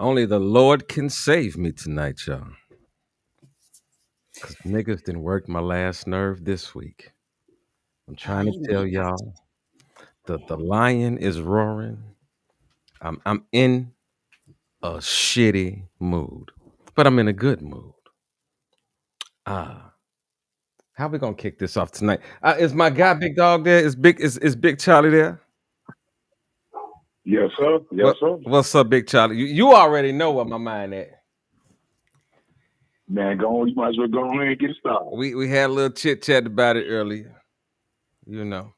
Only the Lord can save me tonight, y'all. Because niggas done worked my last nerve this week. I'm Oh, trying to you know tell you got y'all the lion is roaring. I'm in a shitty mood, but I'm in a good mood. Ah, how we gonna kick this off tonight? Is my guy Big Dog there? Is Big Charlie there? Yes, sir. Yes, What sir. what's up, Big Charlie? You already know where my mind at. Man, go on. You might as well go on and get it started. We had a little chit chat about it earlier. You know,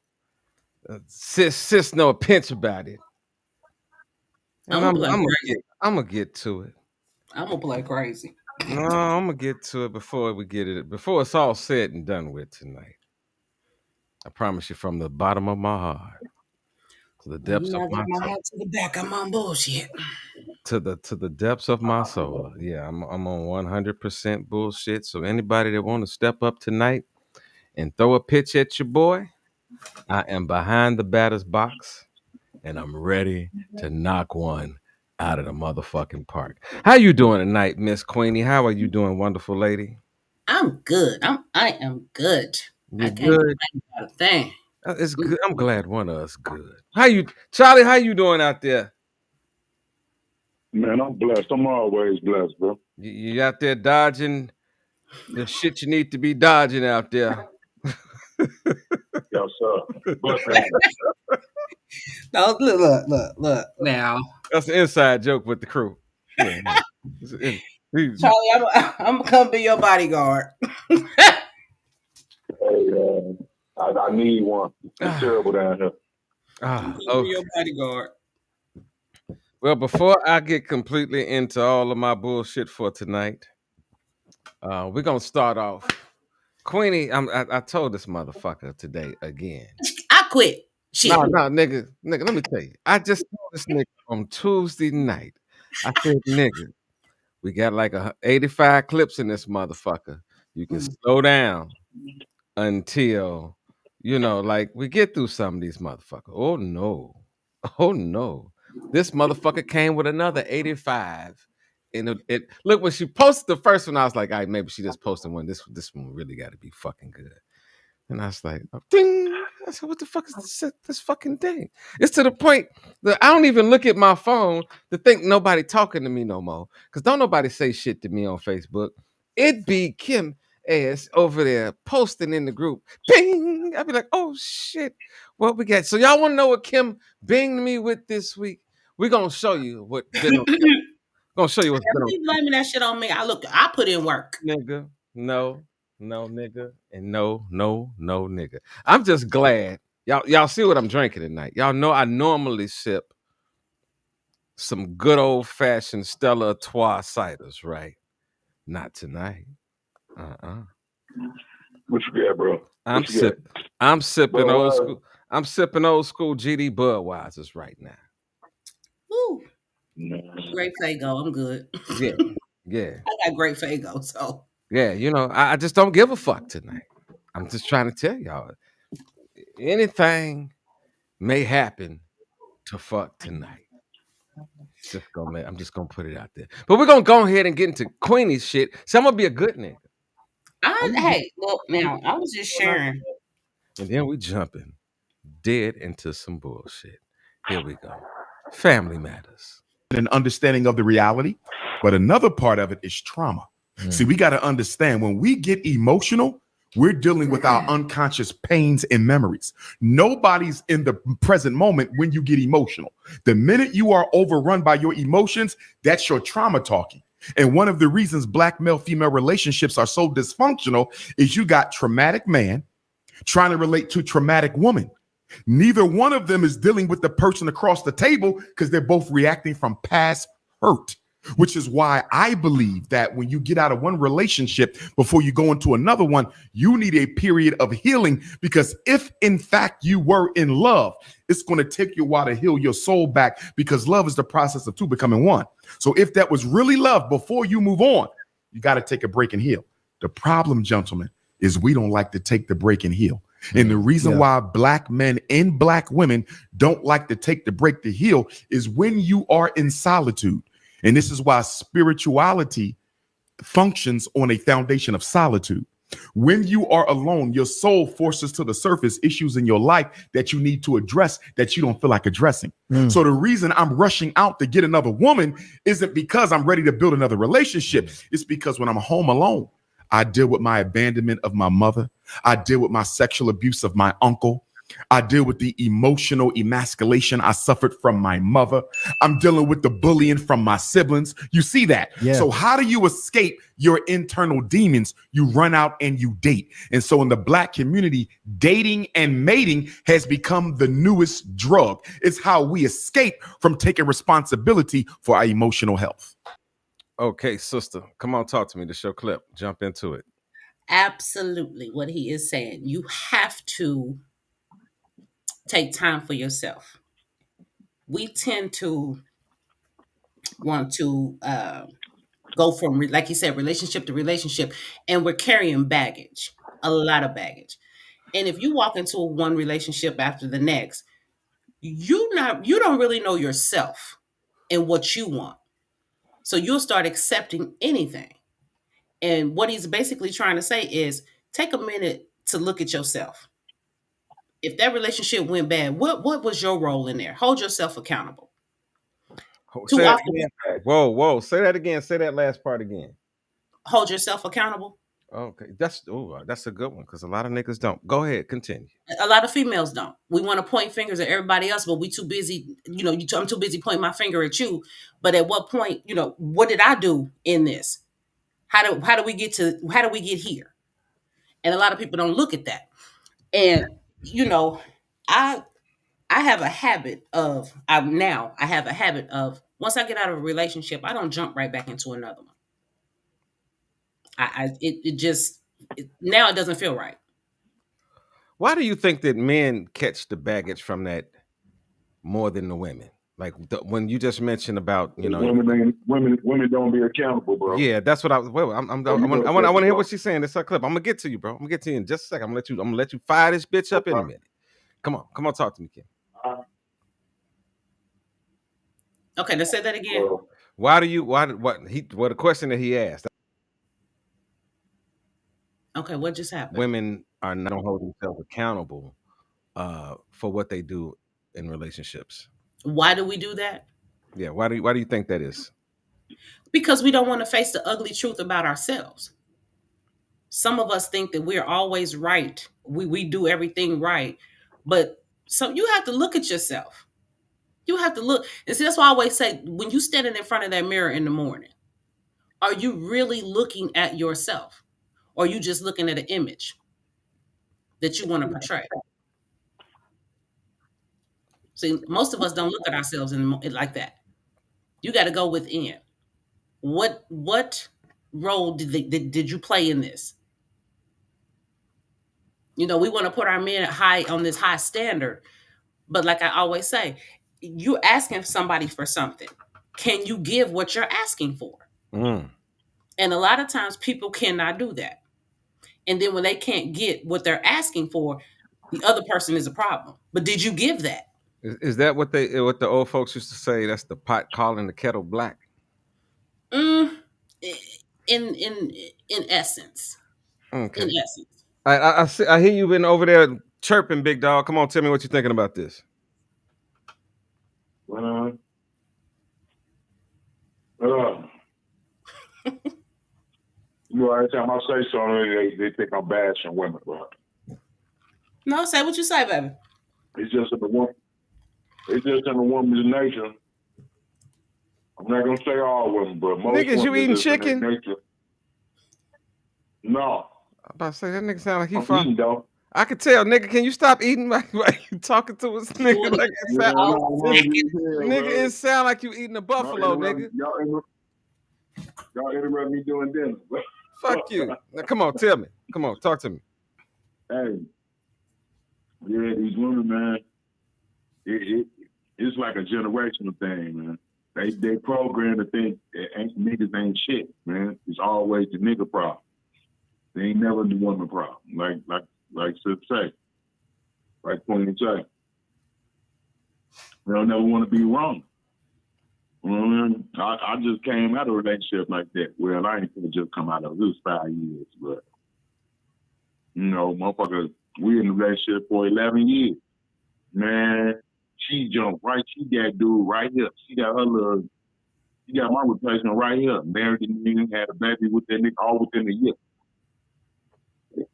sis know a pinch about it, and I'm gonna play crazy. I'm gonna get to it. I'm gonna play crazy. No, I'm gonna get to it before it's all said and done with tonight. I promise you, from the bottom of my heart to the Well, you depths know, of I my get my soul, hat to the back. I'm on bullshit. to the depths of my soul. Yeah, I'm on 100% bullshit. So anybody that want to step up tonight and throw a pitch at your boy, I am behind the batter's box and I'm ready to knock one out of the motherfucking park. How you doing tonight, Miss Queenie? How are you doing, wonderful lady? I'm good. I am good. You I can't good? complain about a thing. It's Mm. good. I'm glad one of us good. How you, Charlie? How you doing out there? Man, I'm blessed. I'm always blessed, bro. You out there dodging the shit you need to be dodging out there? Yes, sir. But man, No, look. Now, That's an inside joke with the crew. Yeah. Charlie, I'm gonna come be your bodyguard. hey, I need one. It's terrible down here. Come be Okay. your bodyguard. Well, before I get completely into all of my bullshit for tonight, we're gonna start off. Queenie, I told this motherfucker today again. I quit. No, Shit. no, nigga, let me tell you. I just told this nigga on Tuesday night. I said, nigga, we got like 85 clips in this motherfucker. You can Mm. slow down until, like we get through some of these motherfuckers. Oh no. Oh no. This motherfucker came with another 85. And it look, when she posted the first one, I was like, all right, maybe she just posted one. This one really got to be fucking good. And I was like, oh, ding. I said, what the fuck is this fucking thing? It's to the point that I don't even look at my phone to think nobody talking to me no more. Because don't nobody say shit to me on Facebook. It be Kim ass over there posting in the group. Bing! I'd be like, oh shit. What we got? So y'all want to know what Kim binged me with this week? We're gonna show you what been on, gonna show you what's been on. Keep blaming that shit on me. I put in work. Nigga. No, no, nigga, and no, no, no, nigga. I'm just glad y'all see what I'm drinking tonight. Y'all know I normally sip some good old fashioned Stella Artois ciders, right? Not tonight. Uh-uh. What you got, bro? I'm What you got? sip. I'm sipping old Budweiser. school. I'm sipping old school GD Budweisers right now. Woo. Man. Great Fago. I'm good. Yeah, yeah, I got great Fago, so yeah. I just don't give a fuck tonight. I'm just trying to tell y'all anything may happen to fuck tonight. I'm just gonna put it out there. But we're gonna go ahead and get into Queenie's shit. So I'm gonna be a good nigga. hey, look now. I was just sharing. And then we jumping dead into some bullshit. Here we go. Family matters. An understanding of the reality, but another part of it is trauma. See, we got to understand when we get emotional, we're dealing with our unconscious pains and memories. Nobody's in the present moment when you get emotional. The minute you are overrun by your emotions, that's your trauma talking. And one of the reasons black male-female relationships are so dysfunctional is you got traumatic man trying to relate to traumatic woman. Neither one of them is dealing with the person across the table because they're both reacting from past hurt, which is why I believe that when you get out of one relationship before you go into another one, you need a period of healing, because if in fact you were in love, it's going to take you a while to heal your soul back, because love is the process of two becoming one. So if that was really love before you move on, you got to take a break and heal. The problem, gentlemen, is we don't like to take the break and heal. And the reason why black men and black women don't like to take the break to heal is when you are in solitude, And this is why spirituality functions on a foundation of solitude. When you are alone, your soul forces to the surface issues in your life that you need to address that you don't feel like addressing. So the reason I'm rushing out to get another woman isn't because I'm ready to build another relationship. It's because when I'm home alone, I deal with my abandonment of my mother. I deal with my sexual abuse of my uncle. I deal with the emotional emasculation I suffered from my mother. I'm dealing with the bullying from my siblings. You see that? Yeah. So how do you escape your internal demons? You run out and you date. And so in the Black community, dating and mating has become the newest drug. It's how we escape from taking responsibility for our emotional health. Okay, sister, come on, talk to me. The show clip. Jump into it. Absolutely, what he is saying. You have to take time for yourself. We tend to want to go from, like you said, relationship to relationship, and we're carrying baggage, a lot of baggage. And if you walk into one relationship after the next, you don't really know yourself and what you want. So you'll start accepting anything. And what he's basically trying to say is take a minute to look at yourself. If that relationship went bad, what was your role in there? Hold yourself accountable. Too Say that often, again. Whoa. Say that again. Say that last part again. hold yourself accountable. Okay. That's a good one because a lot of niggas don't. Go ahead. Continue. A lot of females don't. We want to point fingers at everybody else, but we too busy, I'm too busy pointing my finger at you. But at what point, what did I do in this? How do we get here? And a lot of people don't look at that. And I have a habit of once I get out of a relationship, I don't jump right back into another one. Now it doesn't feel right. Why do you think that men catch the baggage from that more than the women? Like when you just mentioned about women don't be accountable, bro. Yeah, that's what I was. Well, I want to hear what she's saying. This is her clip. I'm gonna get to you, bro. I'm gonna get to you in just a second. I'm gonna let you fire this bitch up in a minute. Come on, talk to me, Kim. Okay, let's say that again. The question that he asked. Okay, what just happened? Women are not holding themselves accountable for what they do in relationships. Why do we do that? Yeah, why do you think that is? Because we don't want to face the ugly truth about ourselves. Some of us think that we're always right. We do everything right. But so you have to look at yourself. You have to look. And see, that's why I always say, when you standing in front of that mirror in the morning, are you really looking at yourself? Or are you just looking at an image that you want to portray? See, most of us don't look at ourselves like that. You got to go within. What role did you play in this? We want to put our men on this high standard, but like I always say, you're asking somebody for something. Can you give what you're asking for? And a lot of times people cannot do that. And then when they can't get what they're asking for, the other person is a problem. But did you give that? Is that what the old folks used to say? That's the pot calling the kettle black. In essence. Okay. In essence. I hear you been over there chirping, big dog. Come on, tell me what you're thinking about this. Every time I say something, they think I'm bashing women, bro. No, say what you say, baby. It's just in the woman's nature. I'm not gonna say all women, but most niggas, you eating chicken? No. I'm about to say that nigga sound like he eating, though. I could tell, nigga. Can you stop eating while you talking to us, nigga? Like it sound like you eating a buffalo, nigga. Y'all interrupt me doing dinner. Fuck you. Now, come on, tell me. Come on, talk to me. Hey, yeah, these women, man. It's like a generational thing, man. They programmed to think niggas ain't shit, man. It's always the nigga problem. They ain't never the woman problem. Like Sid say, like Queen say. They don't never want to be wrong. I just came out of a relationship like that. Well, I ain't gonna just come out of it. It was 5 years, but motherfucker, we in a relationship for 11 years. Man, she jumped right. She got dude right here. She got my replacement right here. Married the nigga, had a baby with that nigga all within a year.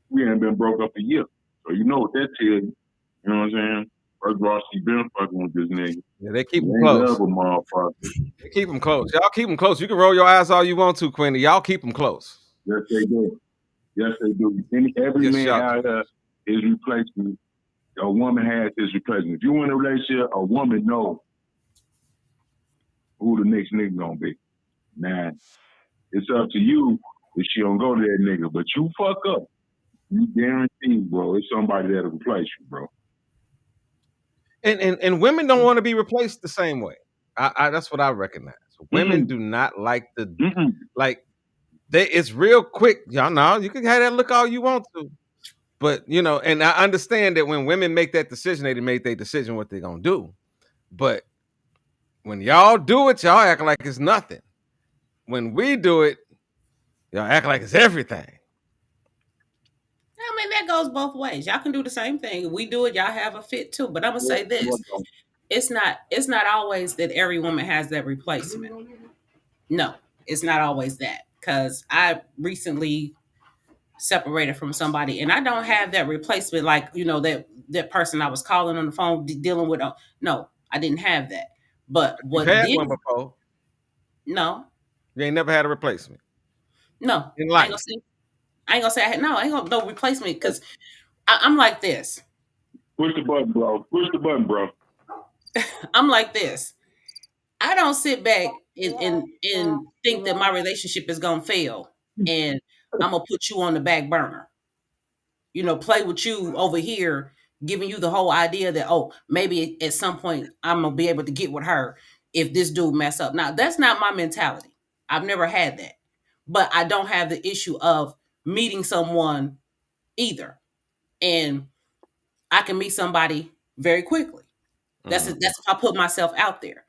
We ain't been broke up a year. So you know what that tells you. You know what I'm saying? First of all, she been fucking with this nigga. Yeah, they keep them close. They keep them close. Y'all keep them close. You can roll your eyes all you want to, Quinny. Y'all keep them close. Yes, they do. Yes, they do. Every man out there is replacement. A woman has his replacement. If you in a relationship, a woman knows who the next nigga gonna be. Now, it's up to you if she don't go to that nigga. But you fuck up, you guarantee, bro, it's somebody that'll replace you, bro. And women don't want to be replaced the same way. I that's what I recognize. Women do not like it's real quick. Y'all know you can have that look all you want to. But and I understand that when women make that decision, they make their decision what they're gonna do. But when y'all do it, y'all act like it's nothing. When we do it, y'all act like it's everything. I mean, that goes both ways. Y'all can do the same thing. We do it, y'all have a fit too. But I'm gonna say this: it's not always that every woman has that replacement. No, it's not always that. Because I recently separated from somebody, and I don't have that replacement. Like that person I was calling on the phone dealing with. No, I didn't have that. But what you had one before? No, you ain't never had a replacement. No, in life. I ain't gonna say I had no. I ain't gonna no replacement because I'm like this. Push the button, bro. Push the button, bro. I'm like this. I don't sit back and think that my relationship is gonna fail and I'm gonna put you on the back burner. Play with you over here, giving you the whole idea that maybe at some point I'm gonna be able to get with her if this dude mess up. Now that's not my mentality. I've never had that, but I don't have the issue of meeting someone either, and I can meet somebody very quickly. That's if I put myself out there.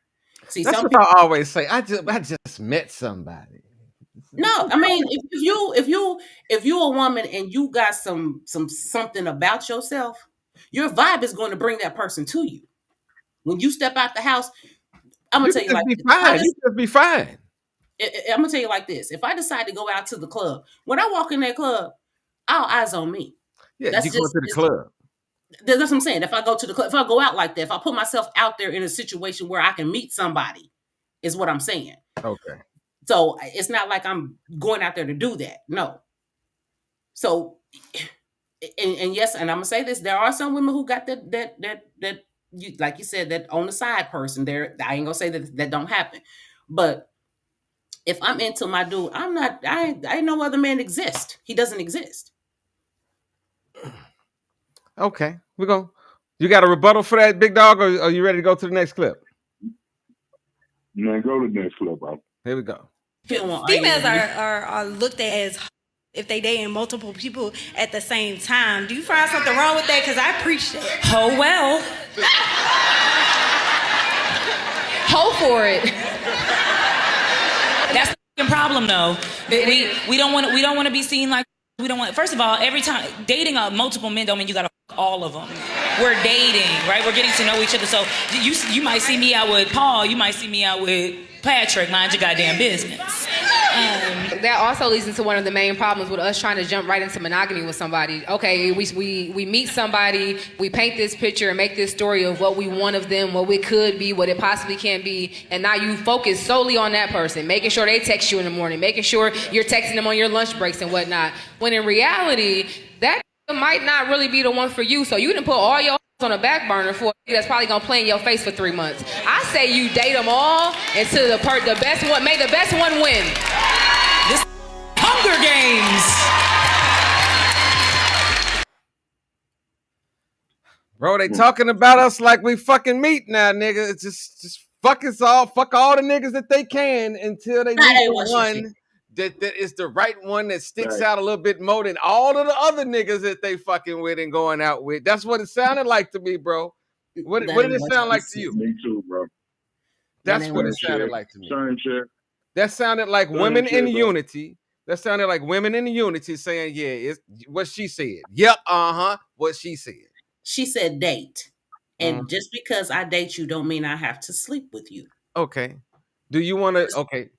See, that's some what people I always say. I just met somebody. No, I mean, if you a woman and you got something about yourself, your vibe is going to bring that person to you. When you step out the house, I'm gonna tell you like this. You just be fine. I'm gonna tell you like this: if I decide to go out to the club, when I walk in that club, all eyes on me. Yeah, you go to the club. That's what I'm saying. If I go to the club, if I go out like that, if I put myself out there in a situation where I can meet somebody, is what I'm saying. Okay. So it's not like I'm going out there to do that. No. So, and yes, and I'm gonna say this: there are some women who got that you, like you said, that on the side person. There, I ain't gonna say that don't happen, but if I'm into my dude, I'm not. I know other men exist. He doesn't exist. Okay, we're going. You got a rebuttal for that, big dog, or are you ready to go to the next clip? Man, go to the next clip, bro. Here we go. Females are looked at as if they dating multiple people at the same time. Do you find something wrong with that? Because I preach that. Oh well. Ho for it. That's the problem, though. We don't want to be seen like we don't want. First of all, every time dating multiple men don't mean you gotta fuck all of them. We're dating, right? We're getting to know each other. So you might see me out with Paul. You might see me out with Patrick. Mind your goddamn business. That also leads into one of the main problems with us trying to jump right into monogamy with somebody. Okay, we meet somebody, we paint this picture and make this story of what we want of them, what it could be, what it possibly can be, and now you focus solely on that person, making sure they text you in the morning, making sure you're texting them on your lunch breaks and whatnot. When in reality, that might not really be the one for you, so you didn't put all your on a back burner for that's probably gonna play in your face for 3 months. I say you date them all until the best one, may the best one win. This Hunger Games. Bro, they talking about us like we fucking meat now, nigga. It's just fuck us all, fuck all the niggas that they can until they meet the one that is the right one that sticks out a little bit more than all of the other niggas that they fucking with and going out with. That's what it sounded like to me, bro. What did it sound like to you? Me too, bro. That's what Same it sounded shit. like to me. Same shit. That sounded like Same women in shit, bro. unity. That sounded like women in unity saying, yeah, it's what she said. Yep, what she said. She said date. Mm, And just because I date you don't mean I have to sleep with you. okay. Do you want to, okay.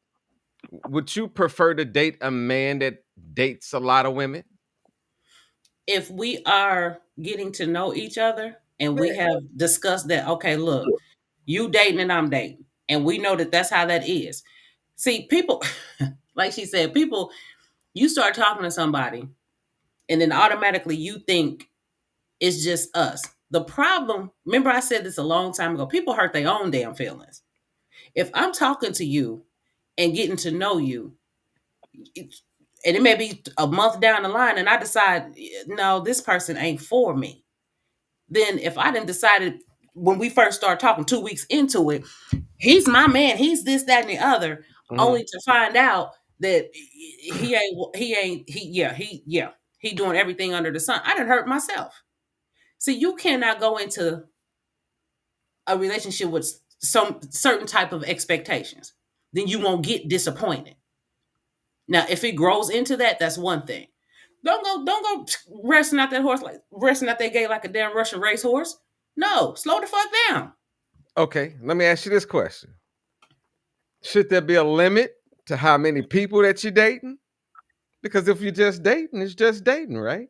Would you prefer to date a man that dates a lot of women? If we are getting to know each other and we Yeah. have discussed that, okay, look, you dating and I'm dating, and we know that that's how that is. See, people, like she said, people, you start talking to somebody and then automatically you think it's just us. The problem, remember I said this a long time ago, people hurt their own damn feelings. If I'm talking to you and getting to know you, and it may be a month down the line, and I decide, no, this person ain't for me. Then if I didn't decided when we first started talking 2 weeks into it, he's my man, he's this, that, and the other, Mhm. only to find out that he doing everything under the sun. I didn't hurt myself. See, you cannot go into a relationship with some certain type of expectations. Then you won't get disappointed. Now, if it grows into that, that's one thing. Don't go resting out that horse like resting out that gate like a damn Russian racehorse. No, slow the fuck down. Okay, let me ask you this question. Should there be a limit to how many people that you're dating? Because if you're just dating, it's just dating, right?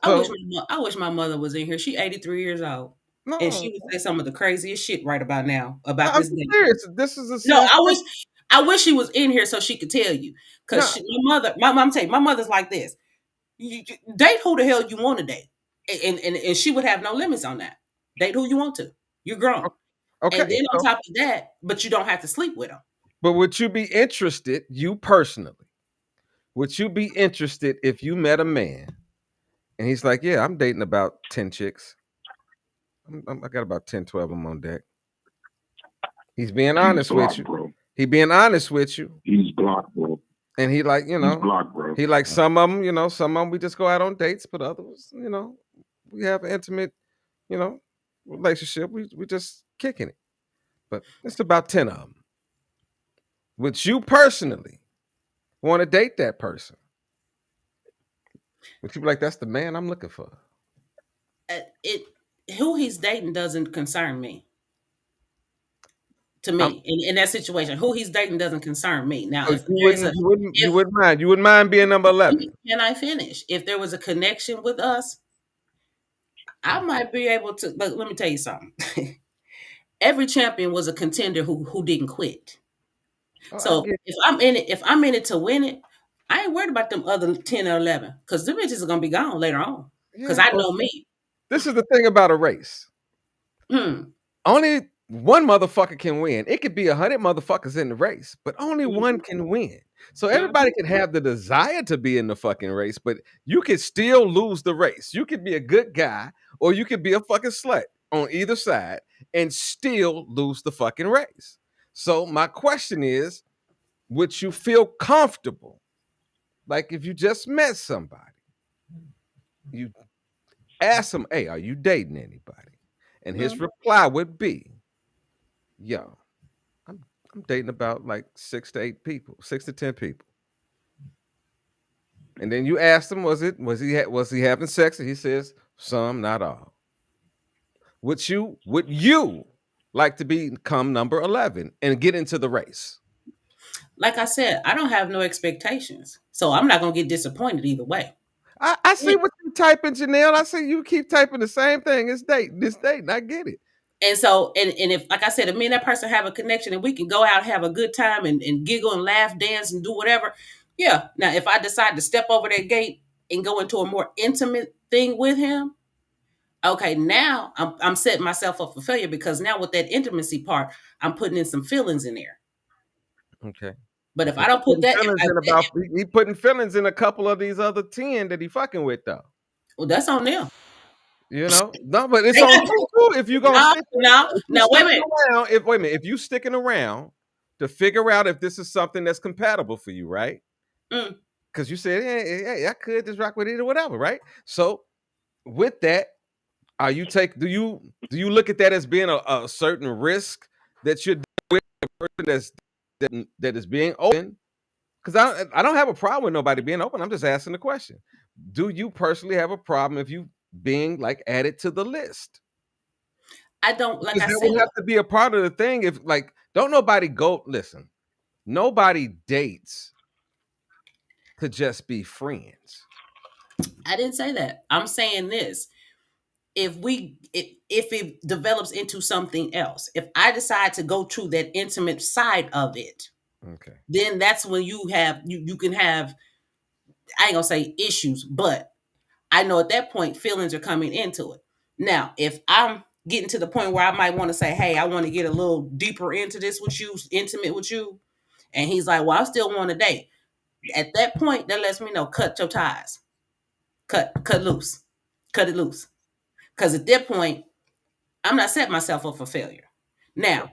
So I wish my mother was in here. She 83 years old. And no, she would say some of the craziest shit right about now about I'm this day. serious. This is a No, serious. I wish she was in here so she could tell you. No, Because my mom tell you, my mother's like this. You date who the hell you want to date. And she would have no limits on that. Date who you want to. You're grown. And okay. then on So, top of that, but you don't have to sleep with them. but would you be interested, you personally? Would you be interested if you met a man and he's like, yeah, I'm dating about 10 chicks. I got about 10, 12 of them on deck. He's being He's honest with blocked, you. bro. He being honest with you. He's blocked, bro. And he like, He's blocked, bro. he like some of them, some of them we just go out on dates, but others, we have intimate, relationship. We just kicking it. But it's about 10 of them. Would you personally want to date that person? Would you be like, that's the man I'm looking for? It Who he's dating doesn't concern me. To Um, me, in that situation, who he's dating doesn't concern me. Now, so if there is a you if wouldn't mind being number 11. can I finish? If there was a connection with us, I might be able to. But let me tell you something. Every champion was a contender who didn't quit. Oh, I So get if I'm in it to win it, I ain't worried about them other 10 or 11 because them bitches are gonna be gone later on. Because yeah, I but know me. this is the thing about a race. Hmm. Only one motherfucker can win. It could be 100 motherfuckers in the race, but only one Mhm. can win. So Mhm. everybody can have the desire to be in the fucking race, but you could still lose the race. You could be a good guy or you could be a fucking slut on either side and still lose the fucking race. So my question is, would you feel comfortable? Like if you just met somebody, you ask them, hey, are you dating anybody? And his Mhm. reply would be, yo, I'm I'm dating about like 6 to 8 people, 6 to 10 people. And then you ask him, was he having sex? And he says, some, not all. Would you like to become number 11 and get into the race? Like I said, I don't have no expectations. So I'm not gonna get disappointed either way. I see what you typing, Janelle. I see you keep typing the same thing. It's dating. This dating. I get it. And so, and if, like I said, if me and that person have a connection and we can go out, have a good time and giggle and laugh, dance and do whatever, yeah. Now, if I decide to step over that gate and go into a more intimate thing with him, okay, now I'm setting myself up for failure because now with that intimacy part, I'm putting in some feelings in there. Okay. But if But I don't put that, he putting feelings in a couple of these other 10 that he fucking with though. well, that's on them. No, but it's on you too. If you gonna No, stick, no, if you no. Wait a sticking minute. around, if you sticking around to figure out if this is something that's compatible for you, right? Mm. Because you said, hey, I could just rock with it or whatever, right? So with that, do you look at that as being a certain risk that you're person that is being open, because I don't have a problem with nobody being open. I'm just asking the question: do you personally have a problem if you being like added to the list? I don't, like Because I that said, would have to be a part of the thing. If like, don't nobody go listen. Nobody dates to just be friends. I didn't say that. I'm saying this. If it develops into something else, if I decide to go to that intimate side of it, Okay. then that's when you can have, I ain't gonna say issues, but I know at that point feelings are coming into it. Now, if I'm getting to the point where I might want to say, hey, I want to get a little deeper into this with you, intimate with you, and he's like, well, I still want to date. At that point, that lets me know, cut your ties. Cut loose. Cut it loose. Because at that point, I'm not setting myself up for failure. Now,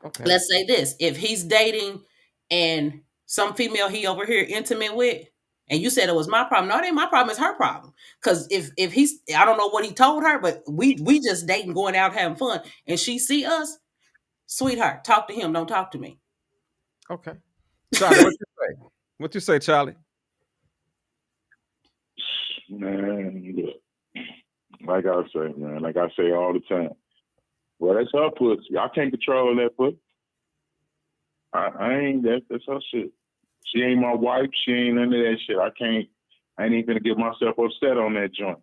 Okay. let's say this. If he's dating and some female he over here intimate with, and you said it was my problem. No, it ain't my problem, it's her problem. Because if he's, I don't know what he told her, but we just dating, going out having fun, and she see us, sweetheart, talk to him, don't talk to me. Okay. Charlie, what you say? What you say, Charlie? Man, look, like I say, man, like I say all the time. Well, that's her pussy. I can't control that pussy. I ain't, that's her shit. She ain't my wife. She ain't none of that shit. I ain't even gonna get myself upset on that joint.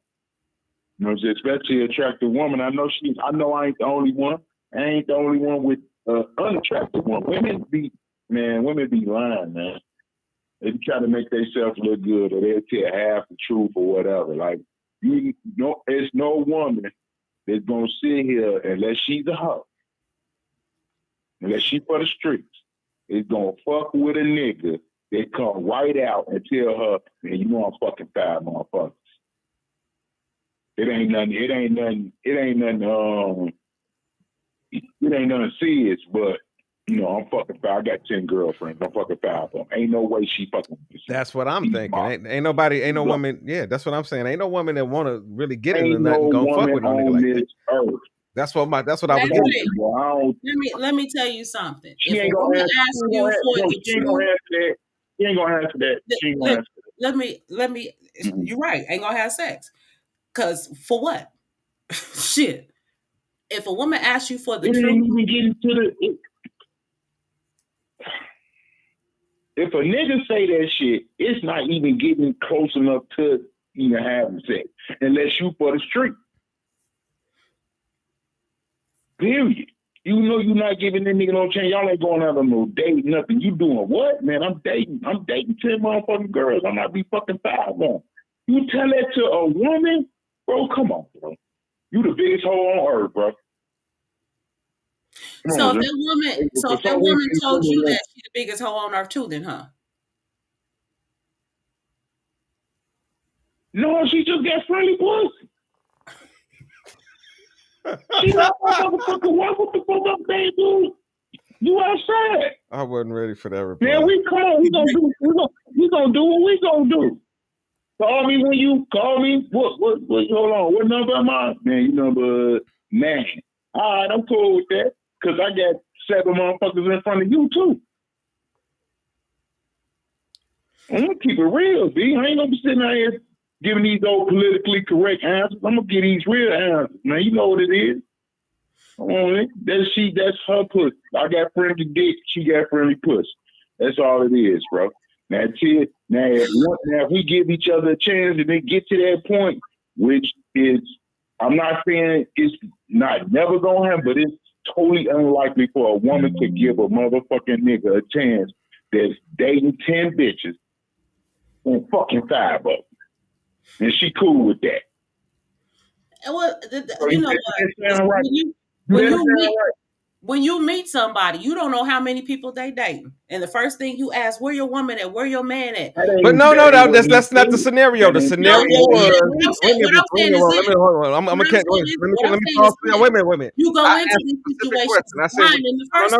You know, especially attractive woman. I know I ain't the only one. I ain't the only one with unattractive one. Women be lying, man. They try to make themselves look good, or they'll tell half the truth or whatever. Like, you know, it's no woman that's gonna sit here unless she's a hoe, unless she for the streets, is gonna fuck with a nigga that come right out and tell her, man, you know I'm fucking five motherfuckers. It ain't nothing serious, but you know, I'm fucking five. I got 10 girlfriends. I'm fucking five of them. Ain't no way she fucking. That's what I'm thinking. Ain't no woman. Yeah, that's what I'm saying. Ain't no woman that want to really get into Ain't nothing no gonna fuck woman with no nigga on like this that. earth. That's what I was getting. Let me tell you something. She If ain't a gonna woman answer. asks you for the She ain't gonna truth, answer that. She ain't gonna answer that. She ain't gonna answer that. let me. You're right. Ain't gonna have sex. Cause for what? Shit. If a woman asks you for the It truth, ain't even getting to the. If a nigga say that shit, it's not even getting close enough to even having sex, unless you for the street. Period. You know you're not giving that nigga no chance. Y'all ain't going out on no date, nothing. You doing what, man? I'm dating 10 motherfucking girls. I'm not be fucking five on. You tell that to a woman, bro, come on, bro. You the biggest hoe on earth, bro. Come so on, if that woman told you that she's the biggest hoe on earth too, then huh? No, she just got friendly pussy. She not motherfucking what the fuck up there, dude? You outside. I wasn't ready for that reply. Yeah, we come on. We gonna do what we gonna do. Call me when you call me. What? Hold on. What number am I? Man, you number 9. All right, I'm cool with that. Cause I got 7 motherfuckers in front of you too. I'm gonna keep it real, B. I ain't gonna be sitting out here giving these old politically correct answers. I'm gonna get these real answers, man. You know what it is. That's her pussy. I got friendly dick. She got friendly pussy. That's all it is, bro. Now, if we give each other a chance and then get to that point, which is, I'm not saying it's not never gonna happen, but it's totally unlikely for a woman to give a motherfucking nigga a chance that's dating 10 bitches and fucking 5 of them. And she cool with that. Well, So you know what? When you meet somebody, you don't know how many people they dating, and the first thing you ask, "Where your woman at? Where your man at?" But no, that's not the scenario. The scenario was. What I'm saying is this. I'm gonna catch. Let me pause. Wait a minute. You go into these situations blind in the first.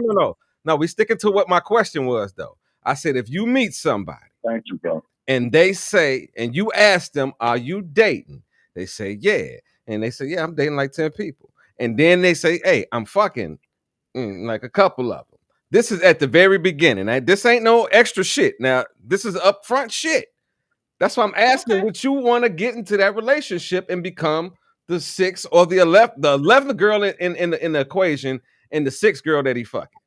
No. We sticking to what my question was though. I said if you meet somebody, thank you, bro, and they say, and you ask them, "Are you dating?" They say, "Yeah," and they say, "Yeah, I'm dating like 10 people," and then they say, "Hey, I'm fucking like a couple of them." This is at the very beginning. This ain't no extra shit. Now, this is upfront shit. That's why I'm asking, Okay. would you want to get into that relationship and become the 6th or the 11th girl in the equation, and the 6th girl that he fucking?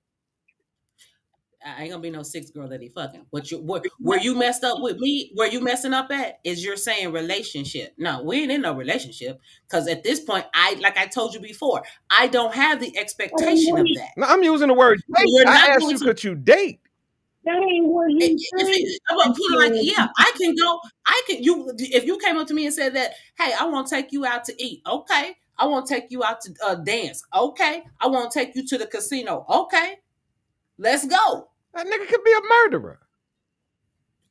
I ain't gonna be no 6th girl that he fucking. What you where you messed up with me? Where you messing up at is you're saying relationship. No, we ain't in no relationship because at this point, like I told you before, I don't have the expectation of that. No, I'm using the word date. We're I not asked going you, to. could you date? That ain't what he I'm gonna put it like, yeah, I can go. I can. You if you came up to me and said that, hey, I want to take you out to eat. Okay. I want to take you out to dance. Okay. I want to take you to the casino. Okay. Let's go. That nigga could be a murderer.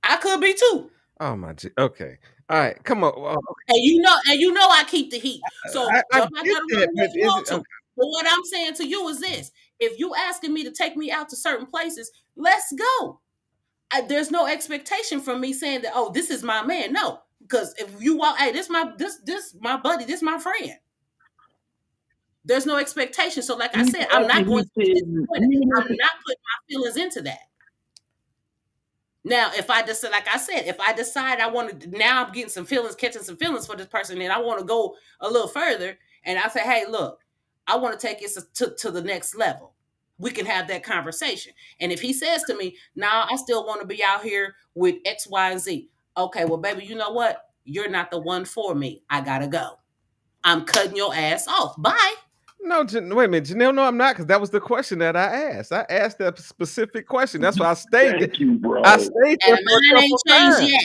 I could be too. Oh my G. Okay. All right. Come on. Well, And you know I keep the heat. So I jump out get that that, room but if you is want it to. okay? But what I'm saying to you is this: if you asking me to take me out to certain places, let's go. There's no expectation from me saying that, oh, this is my man. No, because if you walk, hey, this my buddy, this my friend. There's no expectation. So, like I said, I'm not going to be disappointed. I'm not putting my feelings into that. Now, if I decide, like I said, if I decide I want to, now I'm getting some feelings, catching some feelings for this person, and I want to go a little further, and I say, hey, look, I want to take it to the next level. We can have that conversation. And if he says to me, nah, I still want to be out here with X, Y, and Z. Okay, well, baby, you know what? You're not the one for me. I gotta go. I'm cutting your ass off. Bye. No, wait a minute, Janelle. No, I'm not, because that was the question that I asked. I asked that specific question. That's why I stayed. Thank you, bro. I stayed there And for a mine ain't couple changed times. yet.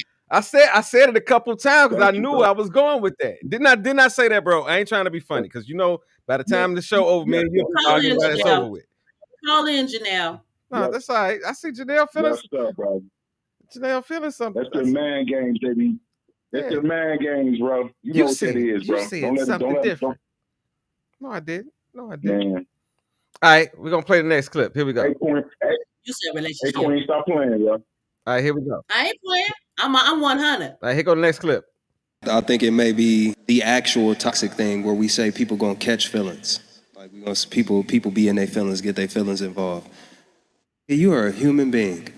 I said it a couple times because I Thank you, knew bro. I was going with that. Didn't I say that, bro? I ain't trying to be funny, because by the time the show over, man, you'll be Call arguing in, about it's Janelle. over with. Call in, Janelle. No, Yep. that's all right. I see Janelle feeling. Yes, sir, bro. Janelle feeling something. That's the man games, baby. That's Yeah. the man games, bro. You know what that is, bro. You see something different. No, I didn't. No, I didn't. Man. All right, we're gonna play the next clip. Here we go. Hey, Queen. You said Hey, relationship. Queen, stop playing, bro. All right, here we go. I ain't playing. I'm 100. All right, here go the next clip. I think it may be the actual toxic thing where we say people gonna catch feelings. Like we gonna people be in their feelings, get their feelings involved. You are a human being.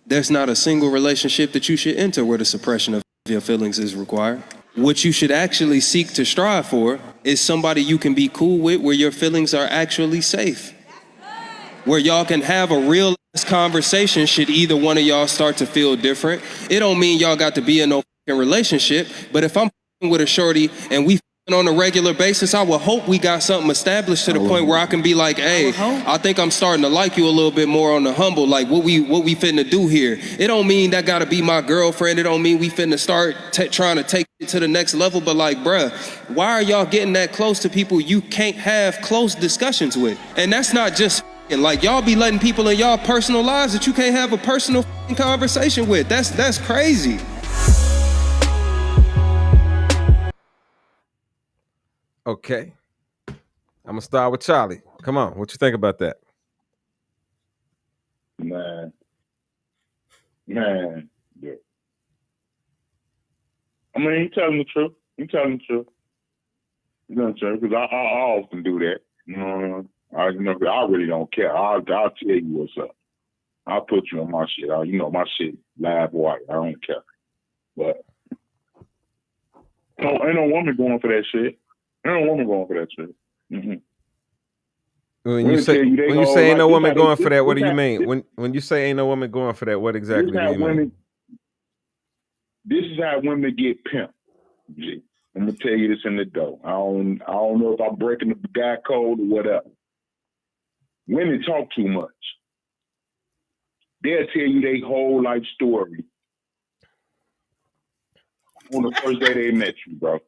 There's not a single relationship that you should enter where the suppression of your feelings is required. What you should actually seek to strive for is somebody you can be cool with, where your feelings are actually safe, where y'all can have a real conversation should either one of y'all start to feel different. It don't mean y'all got to be in no relationship, but if I'm with a shorty and we on a regular basis, I would hope we got something established to the point where I can be like, hey, I think I'm starting to like you a little bit more on the humble, like what we finna do here. It don't mean that gotta be my girlfriend. It don't mean we finna start trying to take it to the next level, but like, bruh, why are y'all getting that close to people you can't have close discussions with? And that's not just like y'all be letting people in y'all personal lives that you can't have a personal conversation with. That's crazy. Okay. I'm gonna start with Charlie. Come on, what you think about that? Man. Yeah. I mean, you telling the truth. You telling the truth. You know what I'm saying? Because I often do that. You know, I really don't care. I'll tell you what's up. I'll put you on my shit. My shit live white. I don't care. But ain't no woman going for that shit. Ain't no woman going for that shit. Mm-hmm. When you say ain't no woman going for that, what do you mean? When you say ain't no woman going for that, what exactly do you mean? This is how women get pimped. I'm gonna tell you this in the dough. I don't know if I'm breaking the guy code or whatever. Women talk too much. They'll tell you their whole life story on the first day they met you, bro.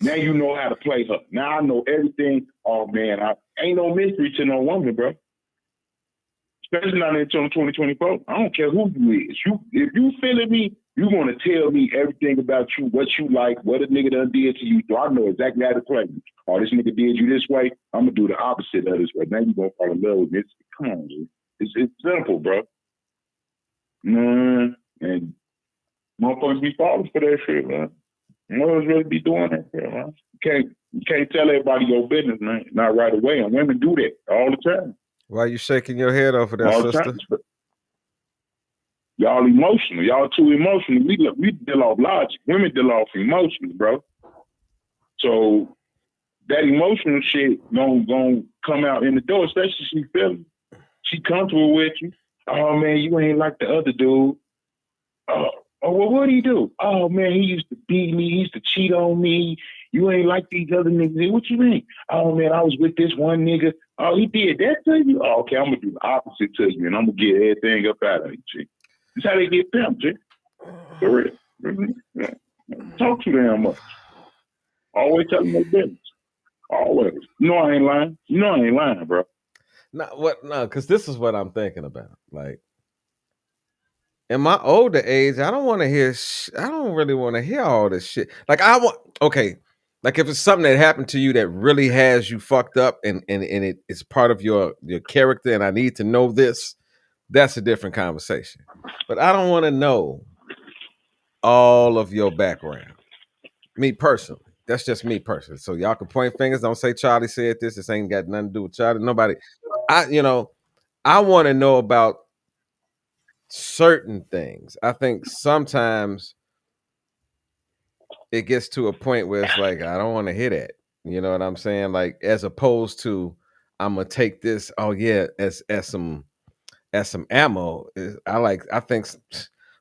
Now you know how to play her. Now I know everything. Oh man, I ain't no mystery to no woman, bro. Especially not until 2024. I don't care who you is. If you feeling me, you gonna tell me everything about you, what you like, what a nigga done did to you. So I know exactly how to play you. Oh, this nigga did you this way. I'm gonna do the opposite of this way. Now you gonna fall in love with me. Come on, dude. It's simple, bro. And motherfuckers be falling for that shit, man. Motherfuckers really be doing that shit, man. You can't tell everybody your business, man. Not right away. And women do that all the time. Why you shaking your head over there, All the sister? time. Y'all emotional. Y'all too emotional. We deal off logic. Women deal off emotions, bro. So that emotional shit gonna come out in the door, especially she feeling. She comfortable with you. Oh man, you ain't like the other dude. Oh well, what did he do? Oh man, he used to beat me. He used to cheat on me. You ain't like these other niggas. What you mean? Oh man, I was with this one nigga. Oh, he did that to you? Oh, okay, I'm gonna do the opposite to you, and I'm gonna get everything up out of you, G. That's how they get pimped, G. For real. Yeah. Talk too damn much. Always tell them their business. Always. You know I ain't lying. You know I ain't lying, bro. No, because this is what I'm thinking about. Like, in my older age, I don't want to hear. I don't really want to hear all this shit. Like, I want. Okay, like if it's something that happened to you that really has you fucked up, and it's part of your character, and I need to know this. That's a different conversation. But I don't want to know all of your background. Me personally. That's just me personally. So y'all can point fingers. Don't say Charlie said this. This ain't got nothing to do with Charlie. Nobody. I want to know about certain things. I think sometimes it gets to a point where it's like, I don't want to hear that. You know what I'm saying? Like, as opposed to, I'm gonna take this, oh yeah, as some ammo. I think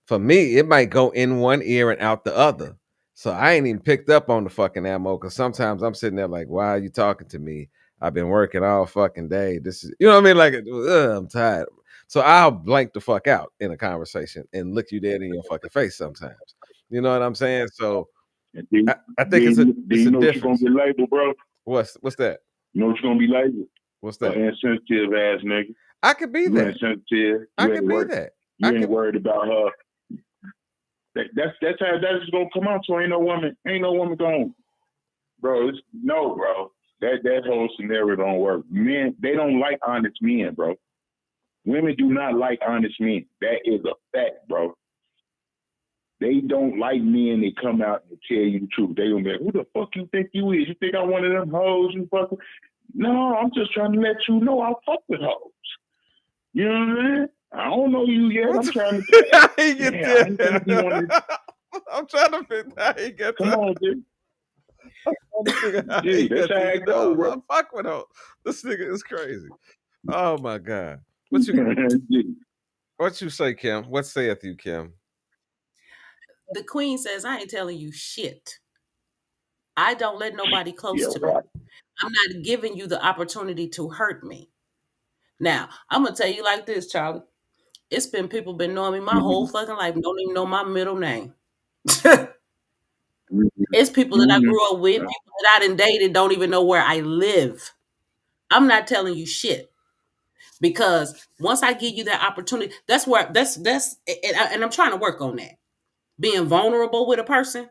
for me, it might go in one ear and out the other. So I ain't even picked up on the fucking ammo, because sometimes I'm sitting there like, why are you talking to me? I've been working all fucking day. This is, you know what I mean? Like, I'm tired. So I'll blank the fuck out in a conversation and look you dead in your fucking face sometimes. You know what I'm saying? So And then, I think it's you a know what you're gonna difference. get labeled, bro? What's that? You know what you're gonna be labeled? What's An that? insensitive ass nigga. I could be You that. insensitive. I You could ain't be worried. that. You ain't worried about her. That's how that's gonna come out. So ain't no woman going, bro. No, bro. That whole scenario don't work. Men, they don't like honest men, bro. Women do not like honest men. That is a fact, bro. They don't like men that come out and tell you the truth. They gonna be like, who the fuck you think you is? You think I'm one of them hoes you fucking? No, I'm just trying to let you know I fuck with hoes. You know what I mean? I don't know you yet. I'm trying to tell you. I ain't get Yeah, I ain't gonna be one of that. I'm trying to figure out how he gets Come on, dude. Dude, that's how it go, bro. I fuck with him. This nigga is crazy. Oh my god. What you say, Kim? What saith you, Kim? The queen says, I ain't telling you shit. I don't let nobody close Yeah, to me. right. I'm not giving you the opportunity to hurt me. Now, I'm gonna tell you like this, Charlie. It's been people been knowing me my whole fucking life, don't even know my middle name. It's people that I grew up with, people that I done dated, don't even know where I live. I'm not telling you shit. Because once I give you that opportunity, and I'm trying to work on that. Being vulnerable with a person,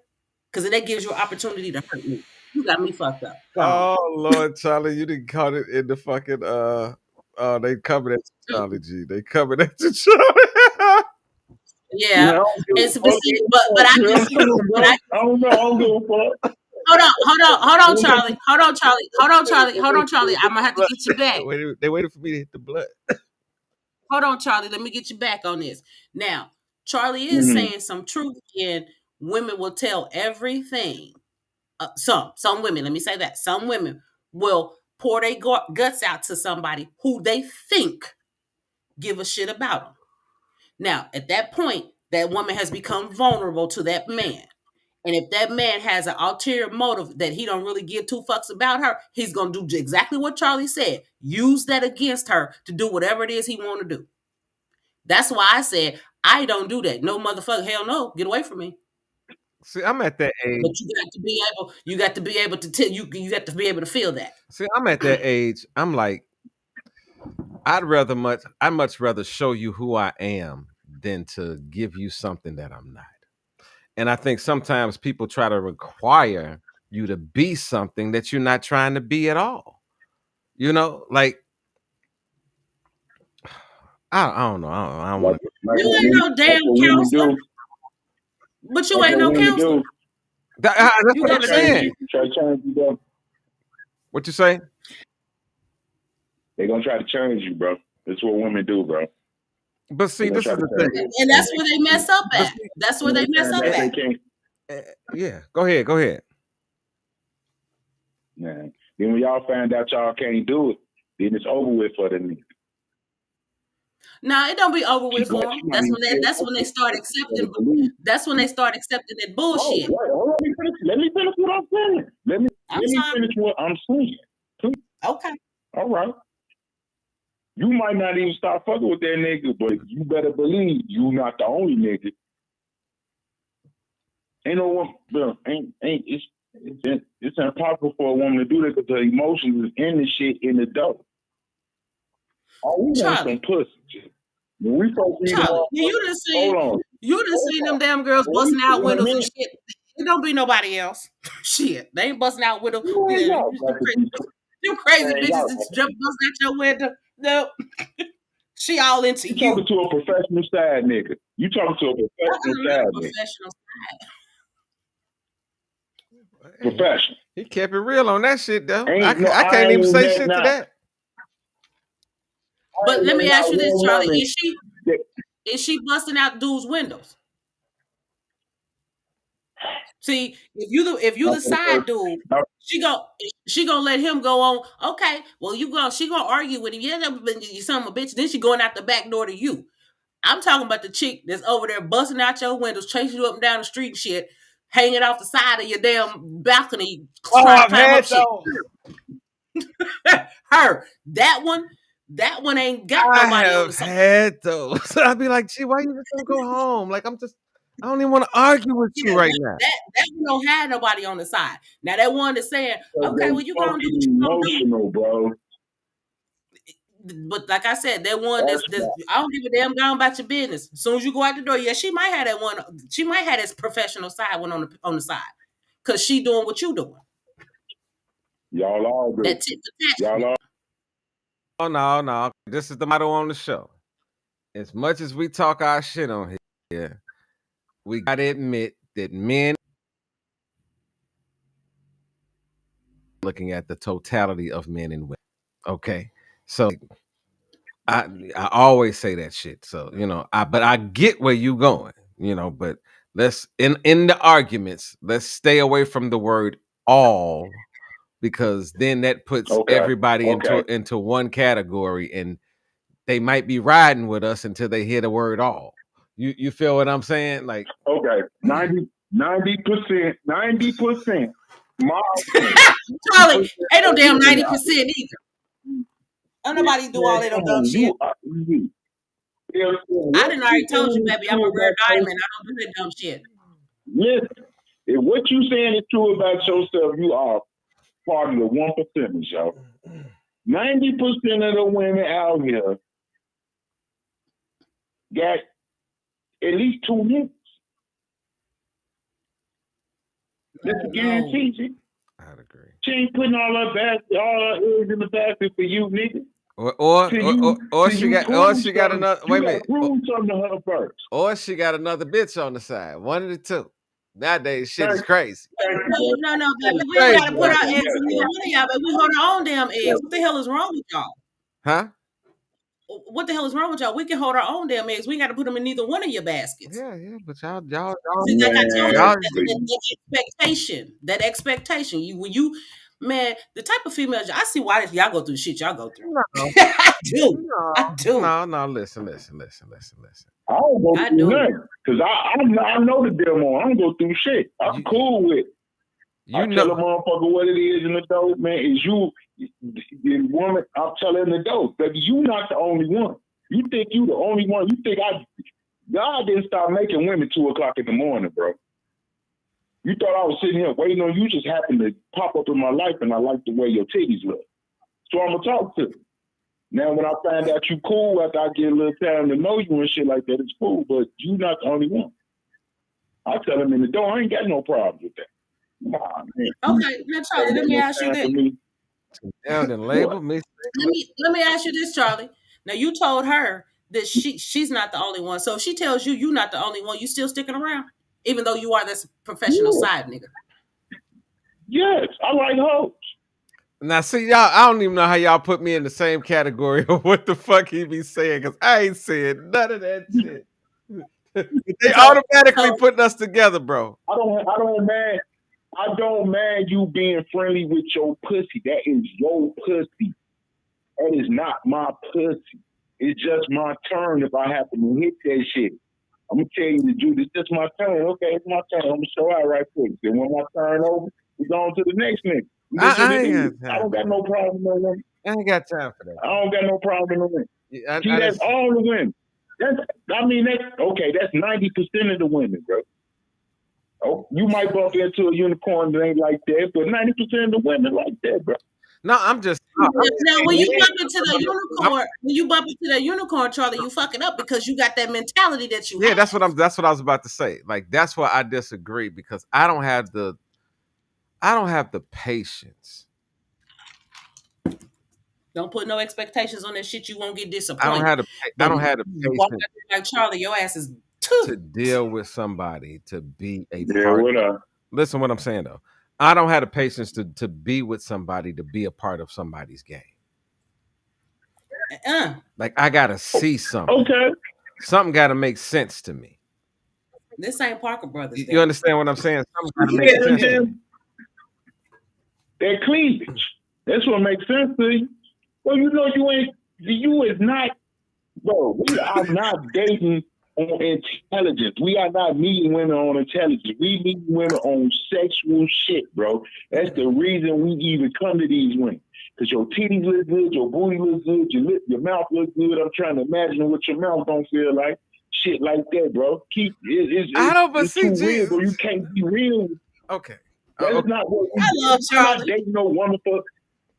because that gives you an opportunity to hurt me. You got me fucked up. Gone. Oh Lord, Charlie, you didn't caught it in the fucking they coming at you, Charlie G. They coming at you, Charlie. Yeah, No, I don't give a it's fuck. but I Yeah, can see, but I don't know. I don't give a fuck. hold on, Charlie, hold on, Charlie. I'm gonna have to get you back. They waited for me to hit the blood. Hold on, Charlie. Let me get you back on this. Now, Charlie is Mm-hmm. saying some truth, and women will tell everything. Some women, let me say that, some women will pour their guts out to somebody who they think give a shit about them. Now, at that point, that woman has become vulnerable to that man. And if that man has an ulterior motive that he don't really give two fucks about her, he's gonna do exactly what Charlie said. Use that against her to do whatever it is he want to do. That's why I said I don't do that. No motherfucker, hell no, get away from me. See, I'm at that age. But you got to be able to tell you got to be able to feel that. See, I'm at that age. I'm like, I'd much rather show you who I am than to give you something that I'm not. And I think sometimes people try to require you to be something that you're not trying to be at all. You know, like I don't know. I don't want to. You ain't no damn Like what women counselor, do. but you Like ain't what no women counselor. do. That's You what got I'm to Change be. saying. you. Try to change you though. What you say? They're gonna try to change you, bro. That's what women do, bro. But see, this is the thing. And that's where they mess up at. That's where they mess up at. Yeah, go ahead. Man. Then when y'all find out y'all can't do it, then it's over with for the nigga. No, it don't be over with for them. That's when they start accepting. That's when they start accepting that bullshit. Oh, let me finish what I'm saying. Let me finish what I'm saying. Please. Okay. All right. You might not even start fucking with that nigga, but you better believe you not the only nigga. Ain't no one, bro. It's impossible for a woman to do that because her emotions is in the shit in the dope. All we want some pussy. When we Charlie, you done seen them damn girls busting out windows and shit. It don't be nobody else. Shit, they ain't busting out windows. Them crazy bitches that jump bust out your window. No, she all into you. You talking to a professional side nigga. You talking to a professional side nigga. Professional. He kept it real on that shit, though. I can't even say shit to that. But let me ask you this, Charlie: is she busting out dudes' windows? See, if you the side dude, she gonna let him go on. Okay, well she gonna argue with him. Yeah, you son of a bitch. Then she going out the back door to you. I'm talking about the chick that's over there busting out your windows, chasing you up and down the street and shit, hanging off the side of your damn balcony. I've had those. Her, that one ain't got nobody on the side. I have had those. I'd be like, gee, why you just don't go home? Like, I don't even want to argue with you right now. That one don't have nobody on the side. Now that one is saying, okay, well you gonna do what you gonna do, bro. But like I said, that one that's I don't give a damn going about your business. As soon as you go out the door, yeah, she might have that one. She might have this professional side one on the side, cause she doing what you doing. Y'all all do. That tit for tat. Y'all all. Oh no. This is the motto on the show. As much as we talk our shit on here, we gotta admit that men looking at the totality of men and women. Okay. So I always say that shit. So, but I get where you going, but let's in the arguments, let's stay away from the word all, because then that puts everybody into one category and they might be riding with us until they hear the word all. You feel what I'm saying? Like, okay, 90%. Charlie, ain't no damn 90% either. Don't nobody do all that dumb shit. I done already told you, baby, I'm a rare diamond. I don't do that dumb shit. Listen, if what you saying is true about yourself, you are part of the 1%, y'all. 90% of the women out here got at least 2 niggas. That's a guarantee. I'd agree. She ain't putting all her eggs in the basket for you, nigga. Or she got another. Wait a minute. Prove something to her first. Or she got another bitch on the side. One of the two. Nowadays, shit is crazy. No, baby. We ain't gotta put our eggs in either one of y'all, but we hold our own damn eggs. What the hell is wrong with y'all? Huh? What the hell is wrong with y'all? We can hold our own damn eggs. We ain't got to put them in neither one of your baskets. Yeah, but y'all. See, like I told you, that expectation. Man, the type of females I see why y'all go through the shit y'all go through. No. I do. No. Listen. I don't go through nothing because I know the demo. I don't go through shit. I'm cool with. I tell a motherfucker what it is in the dope, man. Is you, the woman? I'm telling the dope, baby. You not the only one. You think you the only one? You think God didn't start making women 2:00 in the morning, bro? You thought I was sitting here waiting on you? Just happened to pop up in my life, and I like the way your titties look. So I'm gonna talk to you. Now, when I find out you cool after I get a little time to know you and shit like that, it's cool. But you not the only one. I tell him in the door, I ain't got no problem with that. Nah, man. Okay, now Charlie, let me ask you this. Let me ask you this, Charlie. Now you told her that she's not the only one. So if she tells you you're not the only one, you still sticking around, even though you are this professional side nigga. Yes, I like hoes. Now, see, y'all, I don't even know how y'all put me in the same category of what the fuck he be saying, because I ain't saying none of that shit. They automatically so- putting us together, bro. I don't mind you being friendly with your pussy. That is your pussy. That is not my pussy. It's just my turn if I happen to hit that shit. I'm gonna tell you to do this. It's my turn. Okay, it's my turn. I'm gonna show out right quick. Then when my turn over, we go on to the next nigga. I don't got no problem with no women. I ain't got time for that. I don't got no problem with no women. I See, that's all the women. That's 90% of the women, bro. Oh, you might bump into a unicorn that ain't like that, but 90% of the women like that, bro. No, I'm just. Now, when you bump into the unicorn, Charlie, you fucking up because you got that mentality that you. Yeah, have. that's what I was about to say. Like, that's why I disagree, because I don't have the patience. Don't put no expectations on that shit. You won't get disappointed. I don't have the patience like Charlie. Your ass is to deal with somebody, to be a Yeah, part. what up? Listen, what I'm saying though, I don't have the patience to be with somebody, to be a part of somebody's game. Like, I gotta see something. Okay. Something gotta make sense to me. This ain't Parker Brothers. You understand what I'm saying? Something gotta make sense to me. That cleavage. That's what makes sense to you. Well, you know you is not, bro, we are not dating on intelligence. We are not meeting women on intelligence. We meet women on sexual shit, bro. That's the reason we even come to these women. Because your titties look good, your booty looks good, your mouth looks good. I'm trying to imagine what your mouth don't feel like. Shit like that, bro. It's too real, bro. You can't be real. Okay. That's not what I love Charlie. I'm not dating no woman for.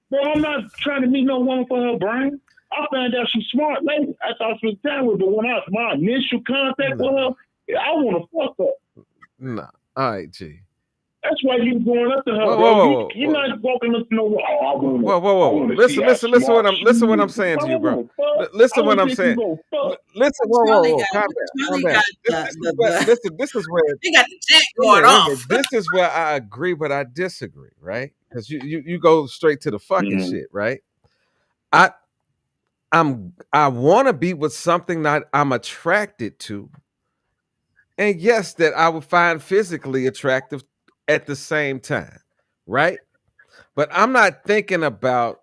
Bro, I'm not trying to meet no woman for her brain. I found out she's smart later. I thought she was talented, but when my initial contact with her, I want to fuck her. No. All right, G. That's why you going up to her, whoa, You're not walking up to no. Whoa. Listen what I'm saying to you, bro. Listen what I'm saying. Listen, whoa. Calm down. This is where they got the jack going off. This is where I agree, but I disagree, right? Because you go straight to the fucking shit, right? I want to be with something that I'm attracted to, and yes, that I would find physically attractive at the same time, right? But I'm not thinking about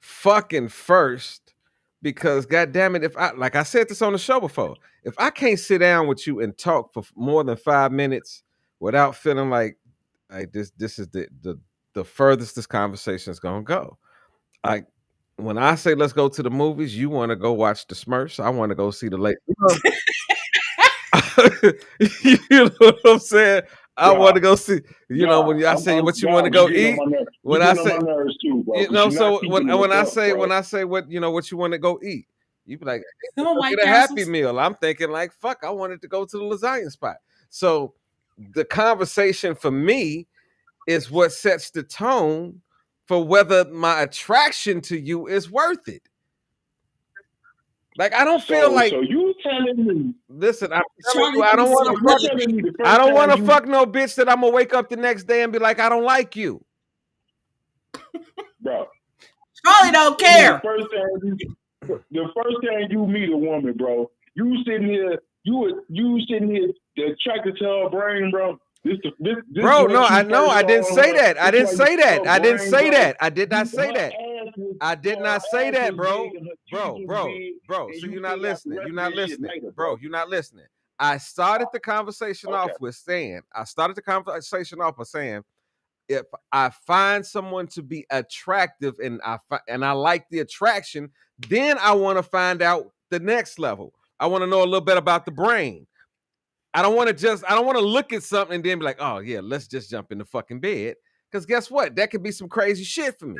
fucking first, because goddamn it, if I said this on the show before, if I can't sit down with you and talk for more than 5 minutes without feeling like this is the furthest this conversation is gonna go. Like, when I say let's go to the movies, you want to go watch the Smurfs. I want to go see the late. You know what I'm saying? I want to go see. You know, when I say what you want to go eat. When I say, you know, so when I say what what you want to go eat, you be like, get a Happy Meal. I'm thinking like, fuck, I wanted to go to the lasagna spot. So the conversation for me is what sets the tone for whether my attraction to you is worth it. Like, I don't feel like. So you telling me? Listen, I'm telling you, I don't want to fuck no bitch that I'm gonna wake up the next day and be like, I don't like you, bro. Charlie don't care. The first time you meet a woman, bro, you sitting here attracted to her brain, bro. Bro, no, I know. I didn't say that. I didn't say that. I didn't say that. I did not say that. I did not say that, bro. Bro. So you're not listening. You're not listening, bro. You're not listening. I started the conversation off with saying, if I find someone to be attractive and I like the attraction, then I want to find out the next level. I want to know a little bit about the brain. I don't want to look at something and then be like, oh yeah, let's just jump in the fucking bed. Because guess what? That could be some crazy shit for me.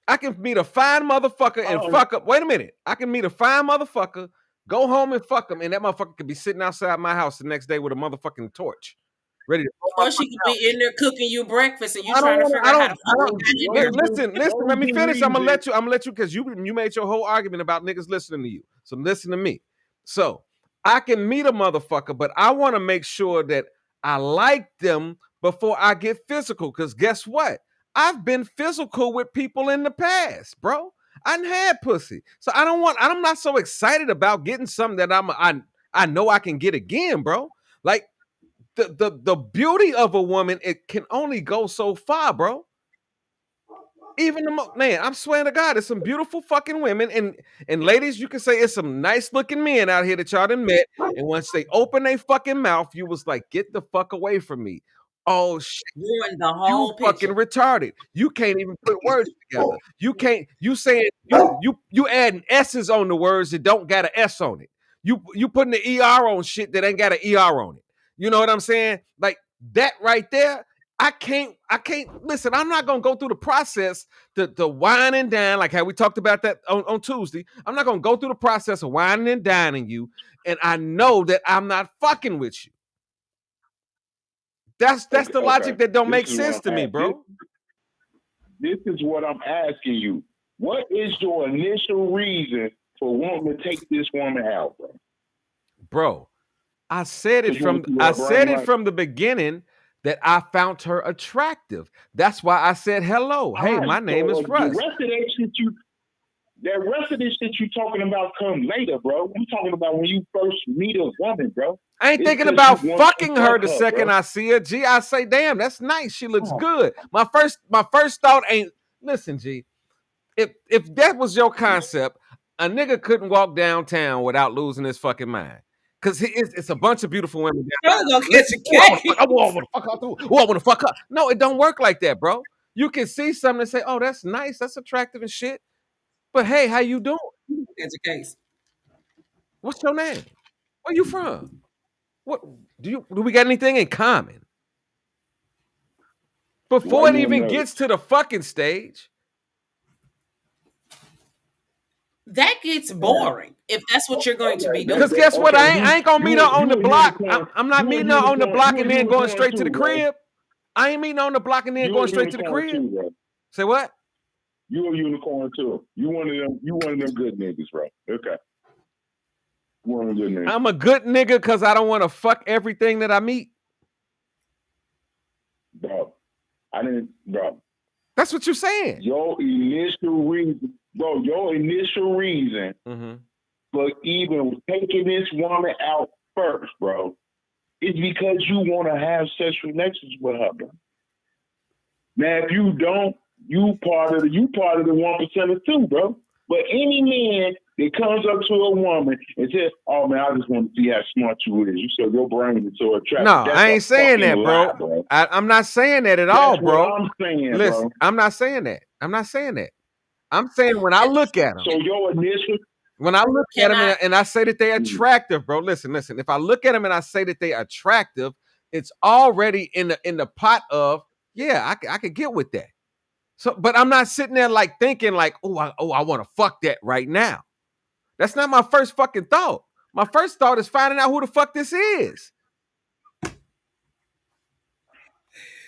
I can meet a fine motherfucker and fuck up. Wait a minute. I can meet a fine motherfucker, go home and fuck him, and that motherfucker could be sitting outside my house the next day with a motherfucking torch. Ready to or she could be in there cooking you breakfast and you trying to figure out how to listen, let me finish. I'm gonna let you because you made your whole argument about niggas listening to you. So listen to me. So I can meet a motherfucker, but I want to make sure that I like them before I get physical. Because guess what? I've been physical with people in the past, bro. I done had pussy. So I'm not so excited about getting something that I know I can get again, bro. Like the beauty of a woman, it can only go so far, bro. Even man, I'm swearing to God, there's some beautiful fucking women and ladies. You can say it's some nice looking men out here that y'all done met, and once they open their fucking mouth, you was like, get the fuck away from me. Oh shit, Ruin the you whole fucking picture. retarded. You can't even put words together. You can't. You saying you adding s's on the words that don't got an s on it. You putting the er on shit that ain't got an er on it. You know what I'm saying? Like that right there. I can't listen. I'm not gonna go through the process to wine and dine like how we talked about that on Tuesday. I'm not gonna go through the process of whining and dining you, and I know that I'm not fucking with you. That's the logic that don't make sense to me, bro. This is what I'm asking you. What is your initial reason for wanting to take this woman out, bro? Bro, I said it from the beginning that I found her attractive. That's why I said hello. Hey, my name is Russ. That rest of this shit you talking about come later, bro. I'm talking about when you first meet a woman, bro. I ain't thinking about fucking her the second I see her. G, I say, damn, that's nice. She looks good. My first thought ain't, listen, G, if that was your concept, a nigga couldn't walk downtown without losing his fucking mind. Because it's a bunch of beautiful women down there. I want to fuck her. No, it don't work like that, bro. You can see something and say, oh, that's nice. That's attractive and shit. But hey, how you doing? That's the case. What's your name? Where you from? What do we got anything in common? Before it even gets to the fucking stage. That gets boring if that's what you're going to be doing. Because guess what? I ain't gonna meet her on the block. I'm not meeting her on the block and then going straight to the crib. I ain't meeting her on the block and then going straight to the crib. Say what? You a unicorn too. You one of them good niggas, bro. Okay. One of them good niggas. I'm a good nigga because I don't want to fuck everything that I meet. Bro. That's what you're saying. Your initial reason for even taking this woman out first, bro, is because you want to have sexual relations with her, bro. Now, if you don't, you part of the 1% too, bro. But any man that comes up to a woman and says, "Oh man, I just want to see how smart you is," you said your brain is so attractive. No, I ain't saying that, bro. I'm not saying that at all, bro. What I'm saying, listen, bro. I'm not saying that. I'm saying when I look at them. So your initial. When I look at them and I say that they're attractive, bro. Listen. If I look at them and I say that they're attractive, it's already in the pot of I could get with that. So, but I'm not sitting there like thinking like, I want to fuck that right now. That's not my first fucking thought. My first thought is finding out who the fuck this is.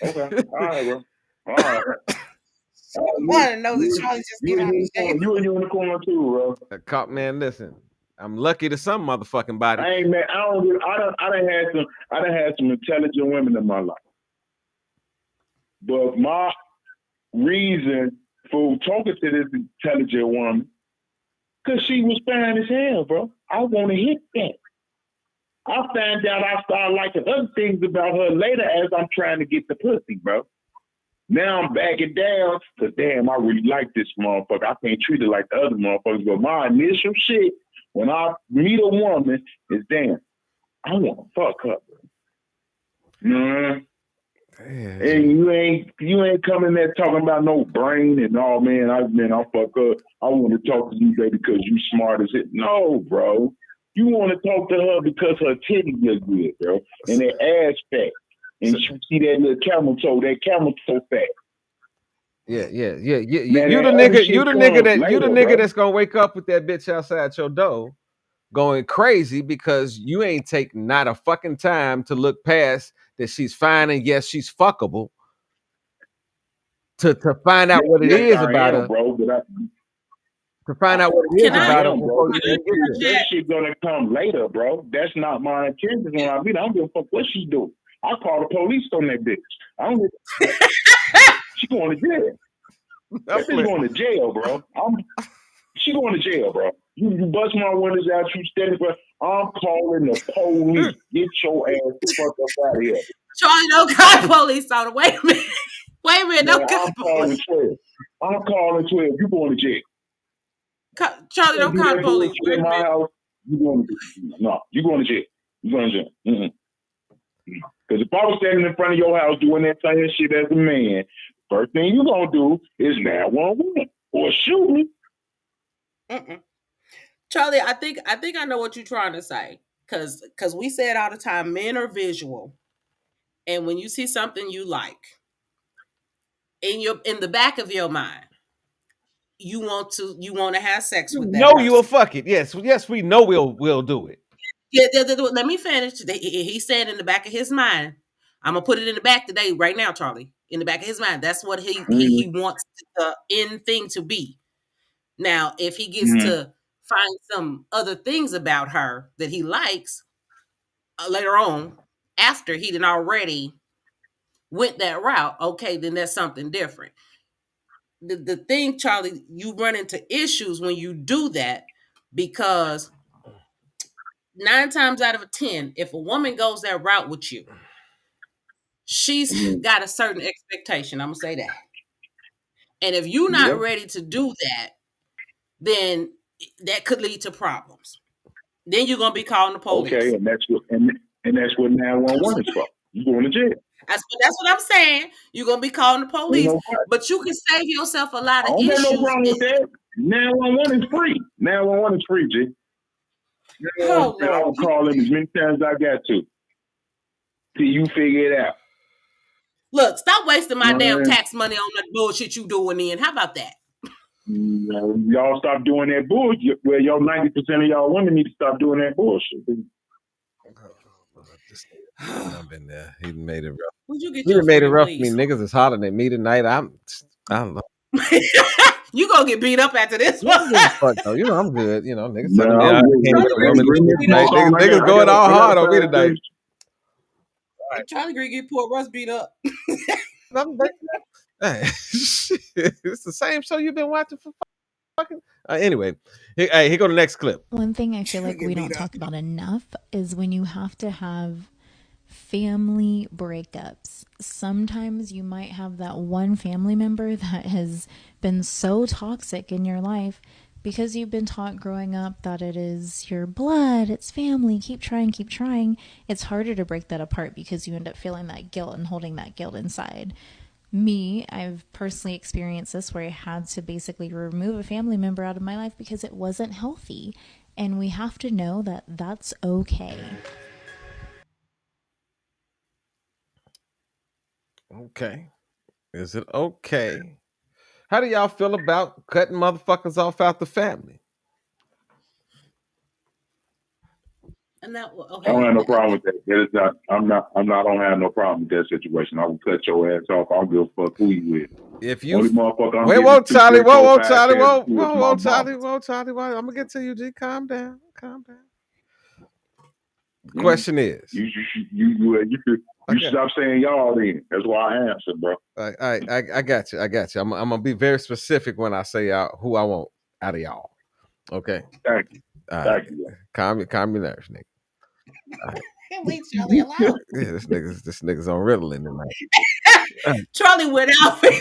Okay, all right, bro. All right. I want to know that Charlie just get out of shape. You a unicorn too, bro. Man, listen. I'm lucky to some motherfucking body. I done had some intelligent women in my life. But my reason for talking to this intelligent woman, because she was fine as hell, bro. I want to hit that. I found out I started liking other things about her later as I'm trying to get the pussy, bro. Now I'm backing down because, damn, I really like this motherfucker. I can't treat her like the other motherfuckers. But my initial shit when I meet a woman is, damn, I want to fuck her, bro. You know what I mean? And you ain't coming there talking about no brain and all, man. I'll fuck her. I want to talk to you, baby, because you smart as it. No, bro. You want to talk to her because her titties look good, bro, and that ass fat, and you see that little camel toe fat. Yeah. Man, you the nigga that's gonna wake up with that bitch outside your door, going crazy because you ain't take not a fucking time to look past that she's fine and yes, she's fuckable. To find out what it is about her, bro. To find out what it is about her, bro. That shit gonna come later, bro. That's not my intention when I meet her. I don't give a fuck what she do. I call the police on that bitch. She going to jail. That bitch going to jail, bro. She going to jail, bro. You bust my windows out, you steady, bro. I'm calling the police. Get your ass the fuck up out of here. Charlie, don't call police on it. Wait a minute. Wait a minute. Man, Don't call I'm calling police. 12. I'm calling 12. You going to jail. Charlie, don't call the police. Wait in my house, you going to no, you going to jail. You going to jail. Because if I was standing in front of your house doing that same shit as a man, first thing you gonna do is 911 or shoot me. Charlie, I think I know what you're trying to say. Cause we say it all the time, men are visual. And when you see something you like, in the back of your mind, you want to have sex with that No, person. you will fuck it. Yes, we know we'll do it. Yeah, let me finish. He said in the back of his mind, I'm gonna put it in the back today, right now, Charlie. In the back of his mind, that's what he wants the end thing to be. Now, if he gets to find some other things about her that he likes later on, after he done already went that route, okay, then that's something different. The thing, Charlie, you run into issues when you do that because 9 times out of 10, if a woman goes that route with you, she's got a certain expectation. I'm gonna say that. And if you're not ready to do that, then that could lead to problems. Then you're gonna be calling the police. Okay, and that's what 911 is for. You going to jail. That's what I'm saying. You're gonna be calling the police, but you can save yourself a lot of issues. I don't got no problem with that. 911 is free. 911 is free, G. Oh, I will call them as many times as I got to till you figure it out. Look, stop wasting my damn tax money on that bullshit you doing in. How about that? Y'all stop doing that bullshit. Well, y'all 90% of y'all women need to stop doing that bullshit. I've been there. He made it rough. Would you get He your made it rough. please? I mean, niggas is hollering at me tonight. I don't know. You gonna get beat up after this one. Fuck though. You know I'm good. You know niggas telling me I came with a woman tonight. Niggas going all hard on me tonight. Charlie Green get poor Russ beat up. Hey, it's the same show you've been watching for fucking. Anyway, here go the next clip. One thing I feel like we don't talk about enough is when you have to have family breakups. Sometimes you might have that one family member that has been so toxic in your life because you've been taught growing up that it is your blood, it's family, keep trying. It's harder to break that apart because you end up feeling that guilt and holding that guilt inside. I've personally experienced this where I had to basically remove a family member out of my life because it wasn't healthy. And we have to know that that's okay. Okay. Is it okay? How do y'all feel about cutting motherfuckers off out the family? And that, okay. I don't have no problem with that. That is not. I'm not. I don't have no problem with that situation. I will cut your ass off. I don't give a fuck who you with. If you only motherfucker I'm whoa, Charlie, whoa, Charlie. I'm gonna get to you, G. Calm down. The question is, you should stop saying y'all then. That's why I answered, bro. I got you. I'm gonna be very specific when I say who I want out of y'all. Okay. Thank you. Thank you. Calm your nerves, nigga. Leave Charlie alone. Yeah, this nigga's on Ritalin tonight. Charlie went out. He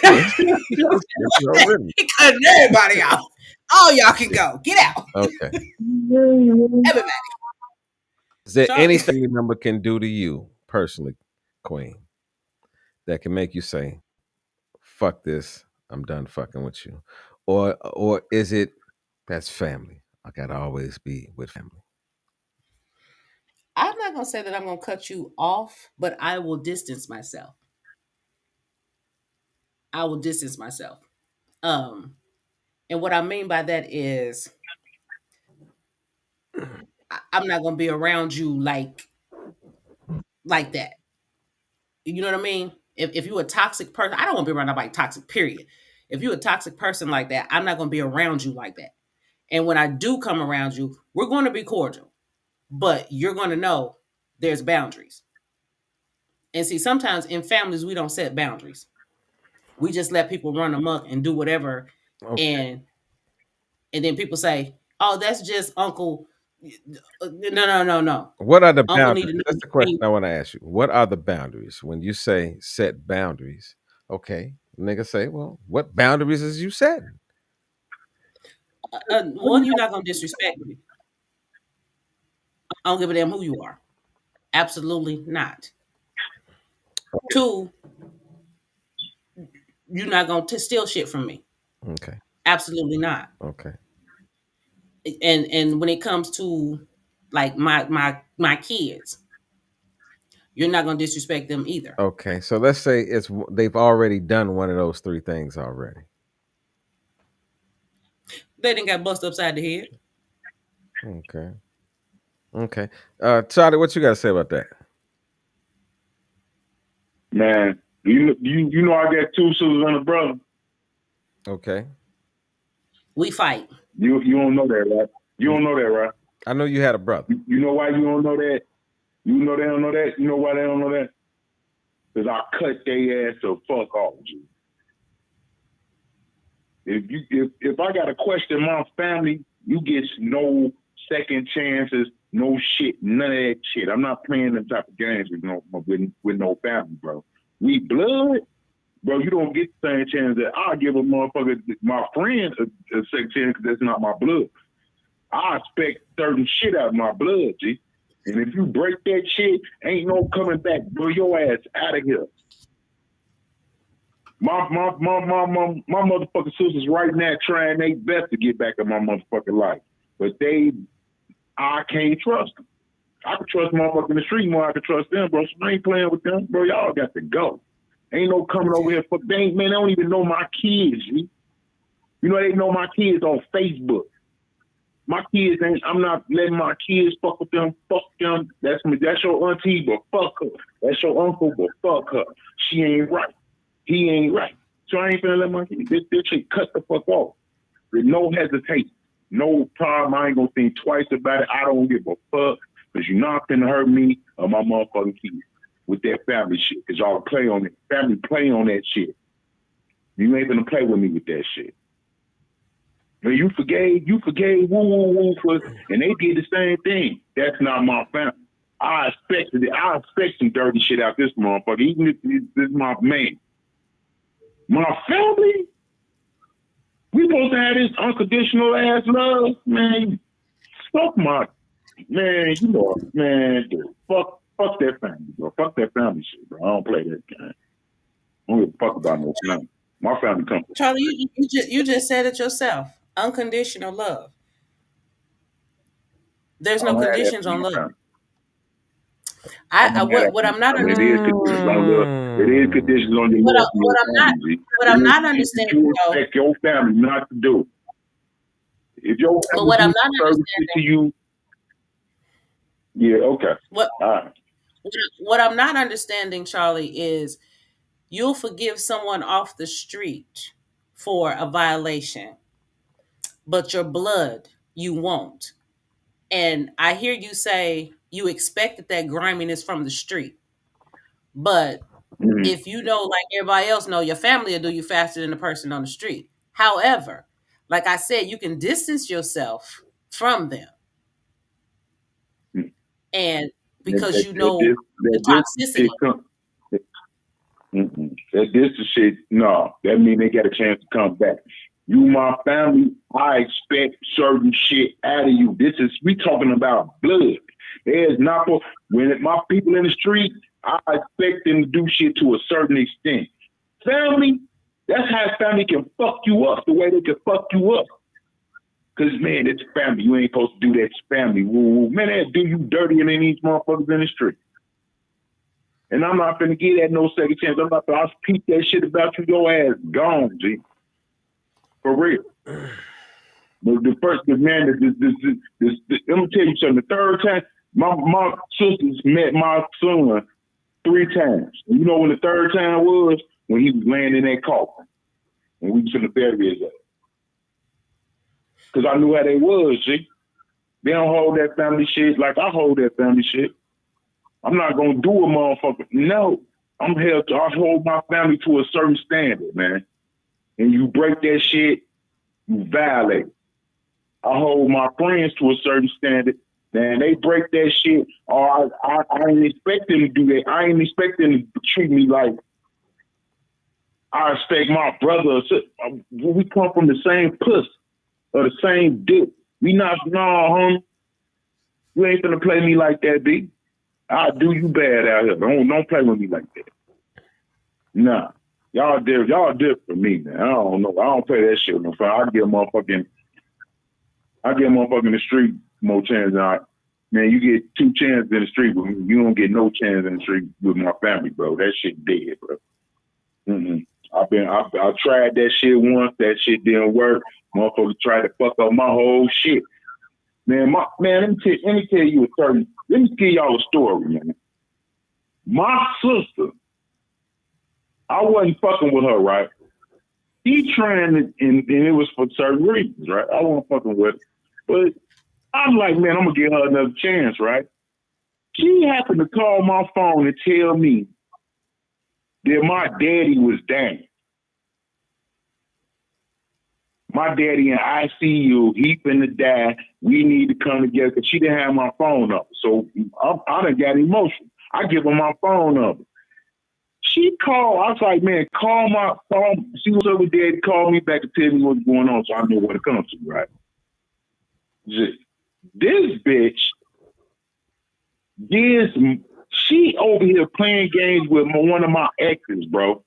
cutting everybody off. All y'all can go. Get out. Okay. Everybody. Is there anything your member can do to you personally, Queen, that can make you say, fuck this, I'm done fucking with you? Or is it that's family? I gotta always be with family. I'm not gonna say that I'm gonna cut you off, but I will distance myself. And what I mean by that is I'm not gonna be around you like that. You know what I mean? If you're a toxic person, I don't want to be around nobody toxic, period. If you're a toxic person like that, I'm not gonna be around you like that. And when I do come around you, we're going to be cordial, but you're going to know there's boundaries. And see, sometimes in families, we don't set boundaries. We just let people run amok and do whatever, Okay. and then people say, "Oh, that's just Uncle." No. What are the Uncle need boundaries? to know That's the the question thing. I want to ask you. What are the boundaries when you say set boundaries? Okay, nigga say, well, what boundaries is you setting? One, you're not gonna disrespect me. I don't give a damn who you are. Absolutely not. Two, you're not gonna steal shit from me. Okay, Absolutely not. okay, And when it comes to like my kids, you're not gonna disrespect them either. okay. So let's say they've already done one of those three things already. They didn't got bust upside the head. Okay, okay. Charlie, what you got to say about that? Man, you know I got 2 sisters and a brother. Okay, We fight. You don't know that, right? You don't know that, right? I know you had a brother. You know why you don't know that? You know they don't know that? You know why they don't know that? Because I cut their ass the fuck off, G. If I got to question my family, you get no second chances, no shit, none of that shit. I'm not playing them type of games with no family, bro. We blood, bro. You don't get the same chance that I give a motherfucker, my friend, a second chance because that's not my blood. I expect certain shit out of my blood, G. And if you break that shit, ain't no coming back, bro. Your ass out of here. My motherfucking sisters right now trying their best to get back in my motherfucking life. But I can't trust them. I can trust motherfuckers in the street more I can trust them, bro. So I ain't playing with them, bro. Y'all got to go. Ain't no coming over here. Man, they don't even know my kids, G. You know, they know my kids on Facebook. My kids I'm not letting my kids fuck with them. Fuck them. That's your auntie, but fuck her. That's your uncle, but fuck her. She ain't right. He ain't right. So I ain't finna let my kids. This shit cut the fuck off. With no hesitation. No problem. I ain't gonna think twice about it. I don't give a fuck. Because you're not finna hurt me or my motherfucking kids with that family shit. Because y'all play on it. Family play on that shit. You ain't gonna play with me with that shit. But you forgave, woo, and they did the same thing. That's not my family. I expect some dirty shit out this motherfucker, even if this is my man. My family? We supposed to have this unconditional ass love, man. Fuck my, man, you know, man, dude, fuck that family, bro. Fuck that family shit, bro. I don't play that game. I don't give a fuck about no family. My family comes from. Charlie, you just said it yourself. Unconditional love. There's I no don't have that conditions for on my love. family. I don't have that What for I'm my not family. It is conditions on love. It is conditions on your love for your family, G. what It I'm is not shit that understanding you though. expect your family not to do. If your But family what I'm do not certain shit to you, yeah, okay. what All right. what I'm not understanding, Charlie, is you'll forgive someone off the street for a violation, but your blood you won't. And I hear you say you expected that griminess from the street, but Mm-hmm. if you know, like everybody else know, your family will do you faster than the person on the street. However, like I said, you can distance yourself from them, and because you know the That toxicity. shit come. That distance shit, no. That mean they got a chance to come back. You, my family, I expect certain shit out of you. We talking about blood. There's not when my people in the street, I expect them to do shit to a certain extent. Family, that's how family can fuck you up the way they can fuck you up. Cause man, it's family. You ain't supposed to do that to family. Woo, man, that do you dirtier than these motherfuckers in the street. And I'm not gonna give that no second chance. I'll speak that shit about you, your ass gone, G. For real. But I'm gonna tell you something. The third time, my sisters met my son 3 times. And you know when the third time was? When he was laying in that coffin. And we was in the bury his ass. Cause I knew how they was, G. They don't hold that family shit like I hold that family shit. I'm not gonna do a motherfucker. No. I'm held to, I hold my family to a certain standard, man. And you break that shit, you violate. I hold my friends to a certain standard. Man, they break that shit, or I ain't expect them to do that. I ain't expect them to treat me like I expect my brother. We come from the same puss or the same dick. We not, no, homie. You ain't gonna play me like that, B. I'll do you bad out here. Don't play with me like that. Nah. Y'all different from me, man. I don't know. I don't play that shit no fun. I give motherfucking the street more chance than man, you get 2 chances in the street with me. You don't get no chance in the street with my family, bro. That shit dead, bro. I tried that shit once. That shit didn't work. Motherfuckers tried to fuck up my whole shit. Man, let me tell you a story. Let me tell y'all a story, man. My sister, I wasn't fucking with her, right? She trying to, and it was for certain reasons, right? I wasn't fucking with her. But I'm like, man, I'm gonna give her another chance, right? She happened to call my phone and tell me that my daddy was dying. My daddy in ICU, he finna die. We need to come together. Cause she didn't have my phone number. So I done got emotional. I give her my phone number. She called. I was like, man, call my phone. See what's up with daddy. Call me back and tell me what's going on so I know what it comes to, right? This bitch, she over here playing games with one of my exes, bro.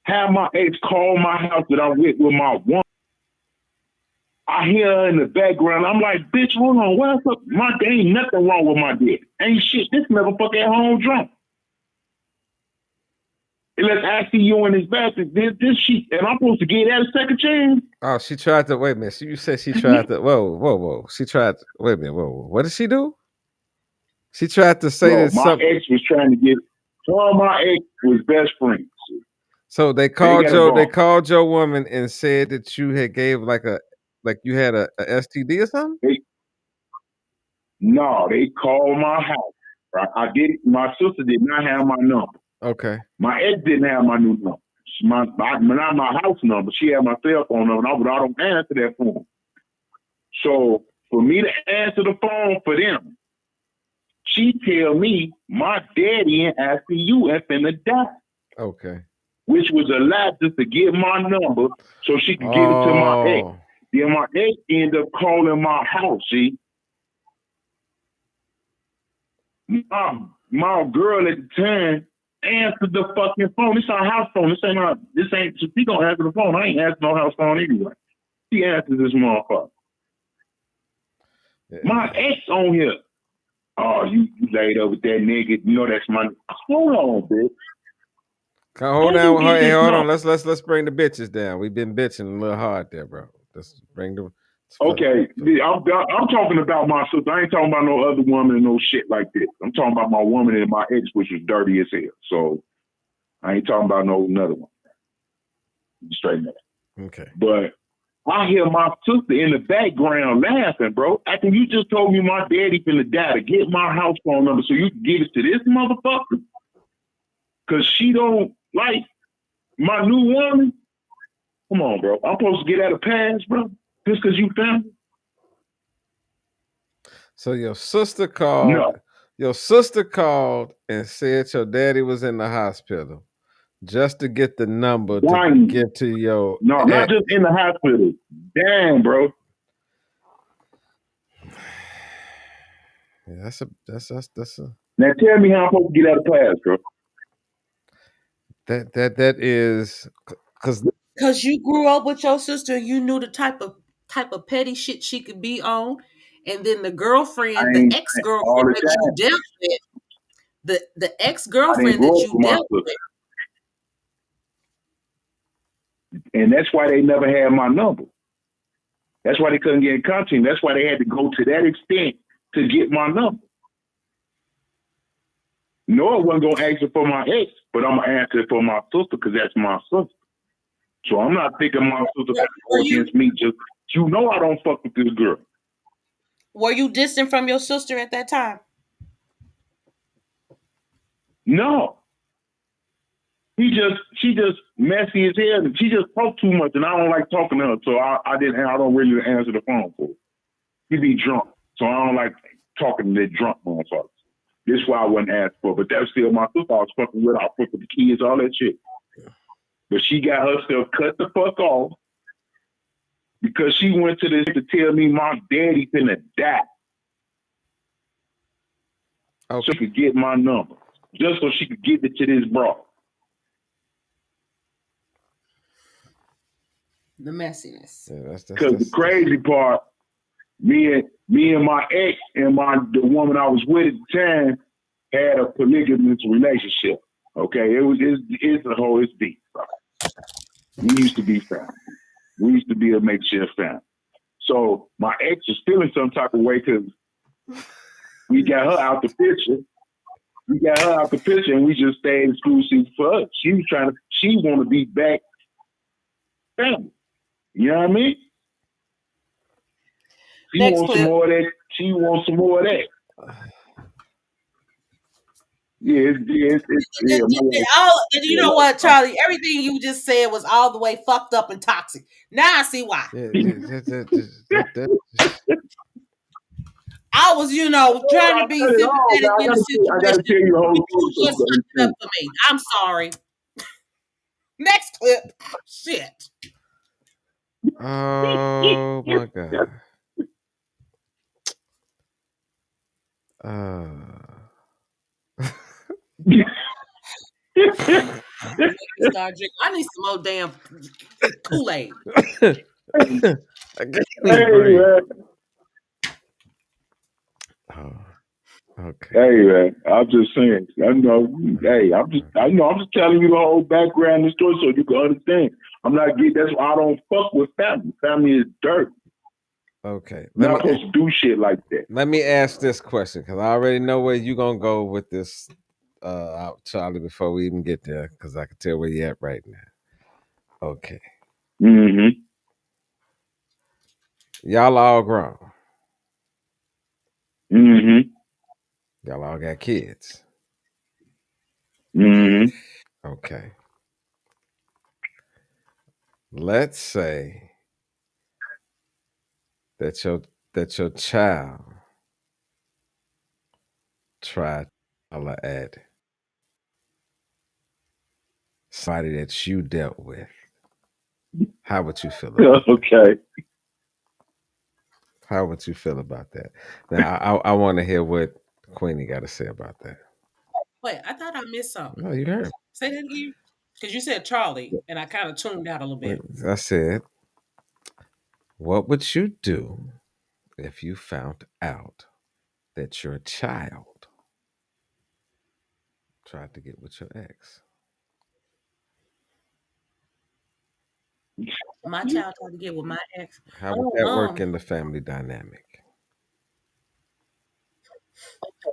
Have my ex call my house that I'm with my woman. I hear her in the background. I'm like, bitch, hold on. What's up? Ain't nothing wrong with my dad. Ain't shit. This motherfucker at home drunk. And let's ask you in his bathroom. This shit, and I'm supposed to get that a second chance. Oh, she tried to wait a minute. You said she tried to. Whoa. She tried. Wait a minute. Whoa. What did she do? She tried to say that my ex was trying to get. All my ex was best friends. So they called your woman and said that you had gave like you had a STD or something. No, they called my house. Right? My sister did not have my number. Okay. My ex didn't have my new number. Not my house number. She had my cell phone number. I don't answer that phone. So for me to answer the phone for them, she tell me my daddy in ICU and finna die. Okay. Which was a lie just to get my number so she could give it to my ex. Then my ex ended up calling my house, see? My girl at the time answered the fucking phone. This our house phone. She gonna answer the phone. I ain't answering no house phone anyway. She answers this motherfucker. Yeah. My ex on here. Oh, you laid up with that nigga. You know that's my. Hold on, bitch. Hold on. Let's bring the bitches down. We've been bitching a little hard there, bro. Let's bring them. Okay, I'm talking about my sister. I ain't talking about no other woman and no shit like this. I'm talking about my woman and my ex, which was dirty as hell. So I ain't talking about no another one. Straight up. Okay. But I hear my sister in the background laughing, bro. After you just told me my daddy finna die, to get my house phone number so you can give it to this motherfucker. Cause she don't like my new woman. Come on, bro. I'm supposed to get out of pass, bro. Just because you family? So your sister called. No. Your sister called and said your daddy was in the hospital just to get the number to get to your. No, not just in the hospital. Damn, bro. Yeah, that's a. Now tell me how I'm supposed to get out of class, bro. That is because you grew up with your sister, you knew the type of petty shit she could be on, and then the girlfriend, the ex-girlfriend that you dealt with, the ex-girlfriend that you dealt with. And that's why they never had my number. That's why they couldn't get in contact. That's why they had to go to that extent to get my number. No, I wasn't going to answer for my ex, but I'm going to answer for my sister because that's my sister. So I'm not thinking my sister against me. Just, you know I don't fuck with this girl. Were you distant from your sister at that time? No. she just messy as hell. She just talk too much, and I don't like talking to her, so I don't really answer the phone for her. She be drunk, so I don't like talking to that drunk motherfuckers. This is why I wasn't asked for, but that's still my sister I was fucking with. I fuck with the kids, all that shit. But she got herself cut the fuck off because she went to this to tell me my daddy finna die. Okay. So she could get my number, just so she could give it to this bro. The messiness. Yeah, Because the crazy part, me and my ex and the woman I was with at the time had a polygamous relationship. Okay, it's deep. Bro. We used to be family. We used to be a makeshift family. So my ex was feeling some type of way because we got her out the picture. And we just stayed exclusive for us. She want to be back family. You know what I mean? She wants some more of that. Yeah, you know what, Charlie? Everything you just said was all the way fucked up and toxic. Now I see why. I was, trying to be sympathetic in the situation. I gotta tell you a whole just fucked it up for me. I'm sorry. Next clip. Shit. Oh my god. I need some more damn Kool-Aid. I can't breathe. Okay. Hey man, I'm just saying. I'm just telling you the whole background of the story so you can understand. I'm not getting. That's why I don't fuck with family. Family is dirt. Okay. You're not supposed to do shit like that. Let me ask this question because I already know where you're gonna go with this, Charlie. Before we even get there, because I can tell where you're at right now. Okay. Mm-hmm. Y'all all grown. Mm-hmm. Y'all all got kids. Mm-hmm. Okay. Let's say that your child tried to at somebody that you dealt with. How would you feel about that? Okay. How would you feel about that? Now, I want to hear what Queenie got to say about that. Wait, I thought I missed something. No, you heard. Say that again. Because you said Charlie, and I kind of tuned out a little bit. I said, what would you do if you found out that your child tried to get with your ex? My child tried to get with my ex. How would that work in the family dynamic?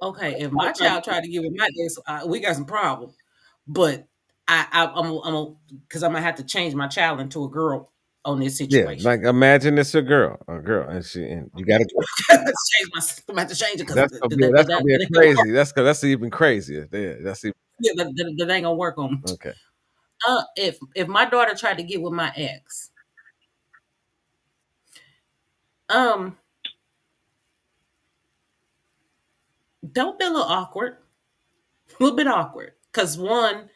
Okay, if my child tried to get with my ex, we got some problems. But I'm because I'm gonna have to change my child into a girl on this situation. Yeah, like imagine it's a girl, and you got to I'm gonna have to change it because that's gonna be crazy. That's even crazier. That ain't gonna work on. Okay. If my daughter tried to get with my ex, don't be a little awkward, a little bit awkward, because one,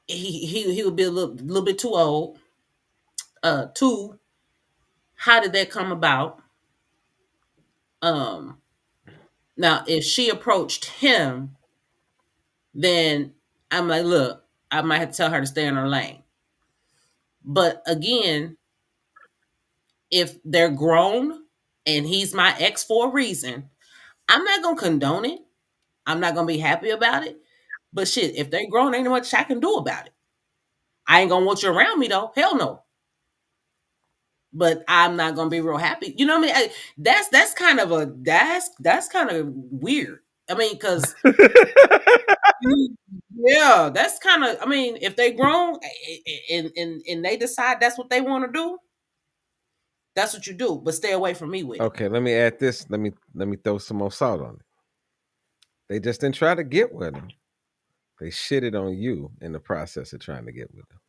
he would be a little bit too old. Two, how did that come about? Now if she approached him, then I'm like, look, I might have to tell her to stay in her lane. But again, if they're grown and he's my ex for a reason, I'm not gonna condone it. I'm not gonna be happy about it. But shit, if they grown, ain't much I can do about it. I ain't gonna want you around me though. Hell no. But I'm not gonna be real happy. You know what I mean? That's kind of that's kind of weird. I mean, because yeah, that's kind of. I mean, if they grown and they decide that's what they want to do, that's what you do. But stay away from me with it. Okay, let me add this. Let me throw some more salt on it. They just didn't try to get with him. They shitted on you in the process of trying to get with them.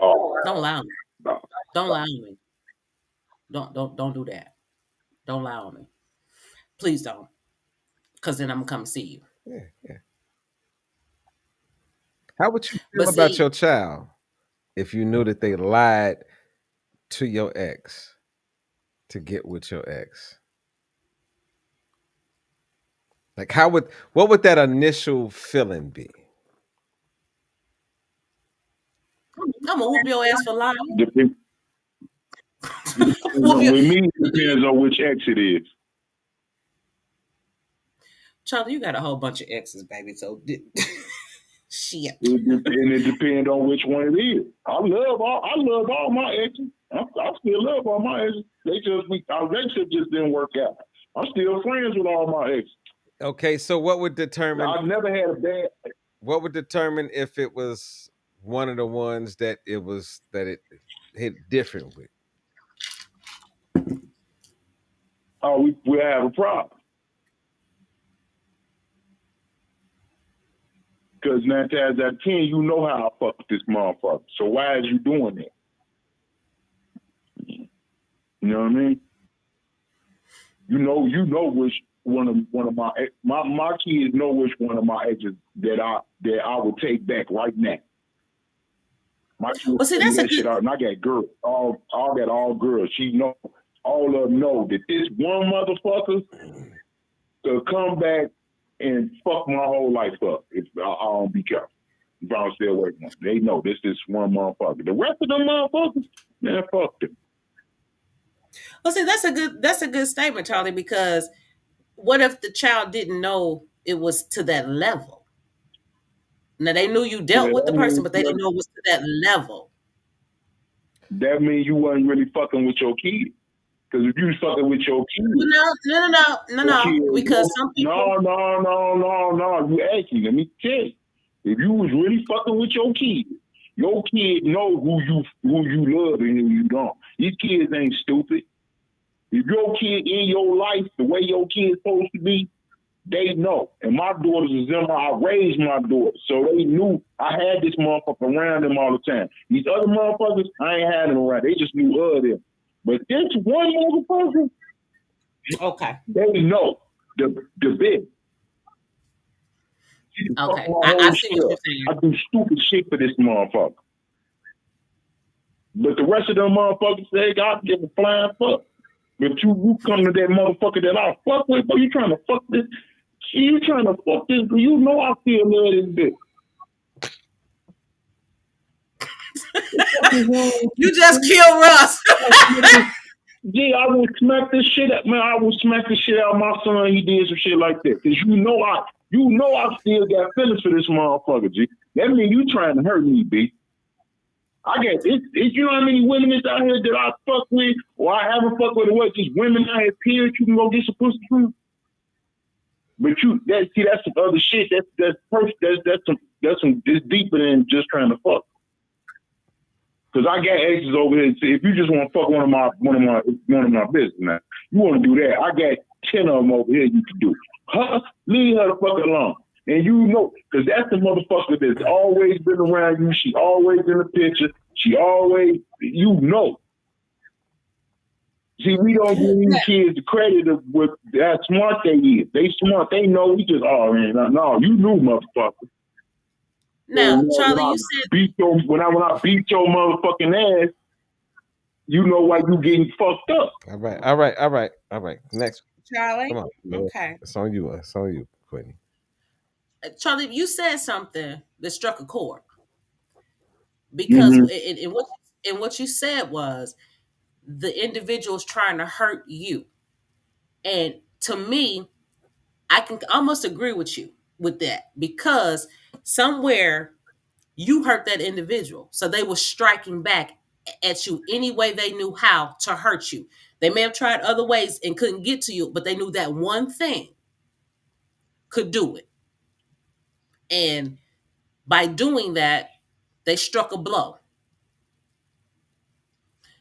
Oh, Don't lie on me. no. Don't lie on me. Don't do that. Don't lie on me. Please don't. Because then I'm gonna come see you. Yeah, yeah. How would you feel But about see, your child if you knew that they lied to your ex to get with your ex? Like, what would that initial feeling be? I'm gonna whoop your ass for lying. Depends, Whoop your, with me, it depends on which ex it is. Charlie, you got a whole bunch of exes, baby. So shit. And it depends on which one it is. I love all my exes. I still love all my exes. Our relationship just didn't work out. I'm still friends with all my exes. Okay, so what would determine I've never had a bad. if it was one of the ones that it hit different with? Oh, we have a problem. Because 9 times out of 10, you know how I fuck with this motherfucker. So why is you doing that? You know what I mean? You know which one of my kids know which one of my exes that I would take back right now. My kids Well, see, that's a that shit good. out, and I got girls. All girls. She know. All of them know that this one motherfucker could come back and fuck my whole life up if I don't be careful. If I don't stay away from them. They know this is one motherfucker. The rest of them motherfuckers, man, fuck them. Well, see, that's a good statement, Charlie. Because what if the child didn't know it was to that level? Now they knew you dealt Yeah, with the person, but they didn't know it was to that level. that means you wasn't really fucking with your kid. Because if you was fucking with your kid, No. Because some people. no. You asking. Let me tell you. If you was really fucking with your kid know who you love and who you don't. These kids ain't stupid. If your kid in your life the way your kid's supposed to be, they know. And my daughters is them. I raised my daughters. So they knew I had this motherfucker around them all the time. These other motherfuckers, I ain't had them around. They just knew of them. But this one motherfucker, Okay. they know the big. Okay. I see what you're saying. I do stupid shit for this motherfucker. But the rest of them motherfuckers say, God give a flying fuck. But you come to that motherfucker that I fuck with, but you trying to fuck this. You trying to fuck this. You know I feel love this bitch. You just killed Russ. Yeah, I would smack this shit up, man. I would smack the shit out of my son. He did some shit like that. Cause you know I still got feelings for this motherfucker, G. That mean you trying to hurt me, B. I got it. You know how many women is out here that I fuck with, or I haven't fucked with, or what? Just women out here, period. You can go get some pussy from. But that's some other shit. It's deeper than just trying to fuck. Cause I got exes over here. If you just want to fuck one of my business, man, you want to do that. I got 10 of them over here. You can do. Leave her the fuck alone. And you know, cause that's the motherfucker that's always been around you. She always in the picture. She always, you know. See, we don't give these kids the credit of what how smart they is. They smart. They know. We just, oh man, no, you knew, motherfucker. Now, So, Charlie, you said when I beat your motherfucking ass, you know why you getting fucked up. All right. Next. Charlie. Come on. Okay. It's on you. It's on you, Quitney. Charlie, you said something that struck a chord because in what you said was the individual's trying to hurt you, and to me, I can almost agree with you with that because somewhere you hurt that individual, so they were striking back at you any way they knew how to hurt you. They may have tried other ways and couldn't get to you, but they knew that one thing could do it, and by doing that, they struck a blow.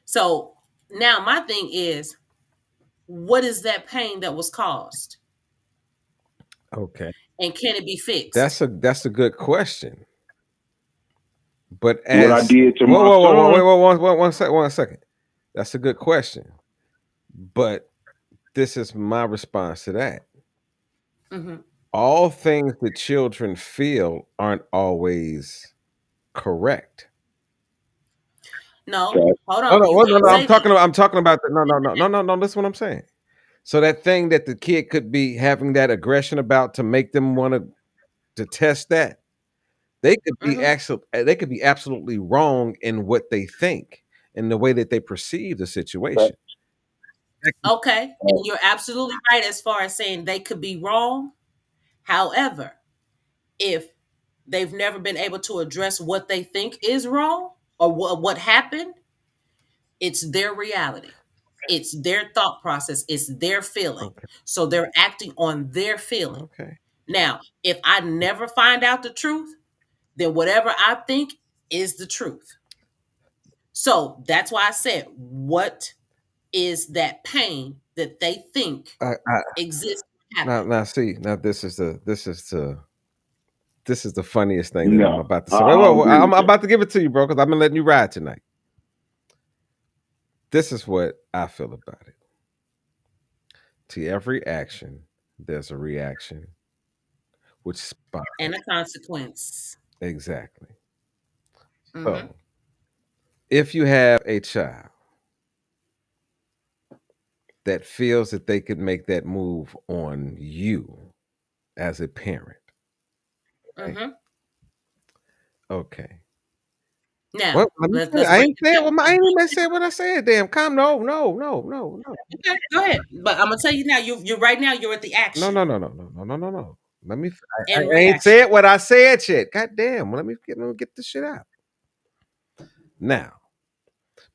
So now my thing is, what is that pain that was caused? Okay. And can it be fixed? That's a good question. But What I as did to whoa, my whoa, whoa, whoa, son. wait, one second. That's a good question. But this is my response to that. Hmm. All things that children feel aren't always correct. No, Okay. hold No, on. no, You well, no, can't no. say that. I'm talking about the, no. Listen what I'm saying. So that thing that the kid could be having that aggression about to make them want to test that, Hmm. they could be absolutely wrong in what they think and the way that they perceive the situation. Okay, and you're absolutely right as far as saying they could be wrong. However, if they've never been able to address what they think is wrong or what happened, it's their reality. It's their thought process. It's their feeling. Okay. So they're acting on their feeling. Okay. Now, if I never find out the truth, then whatever I think is the truth. So that's why I said, what is that pain that they think I exists now happen? now see now this is the funniest thing that I'm No, about to I say. Wait, don't agree I'm with that. about to give it to you, bro, because I've been letting you ride tonight. This is what I feel about it. To every action, there's a reaction, which spot And a consequence. exactly. Hmm. So if you have a child that feels that they could make that move on you as a parent, right? Hmm. Okay. Now, Well, let me let's I break ain't it saying down. what I ain't even said what I said. Damn, calm. No. Okay, go ahead. But I'm gonna tell you now. You're right now. You're at the action No. Let me. and I ain't reaction. said what I said yet. God damn. Well, let me get this shit out. Now,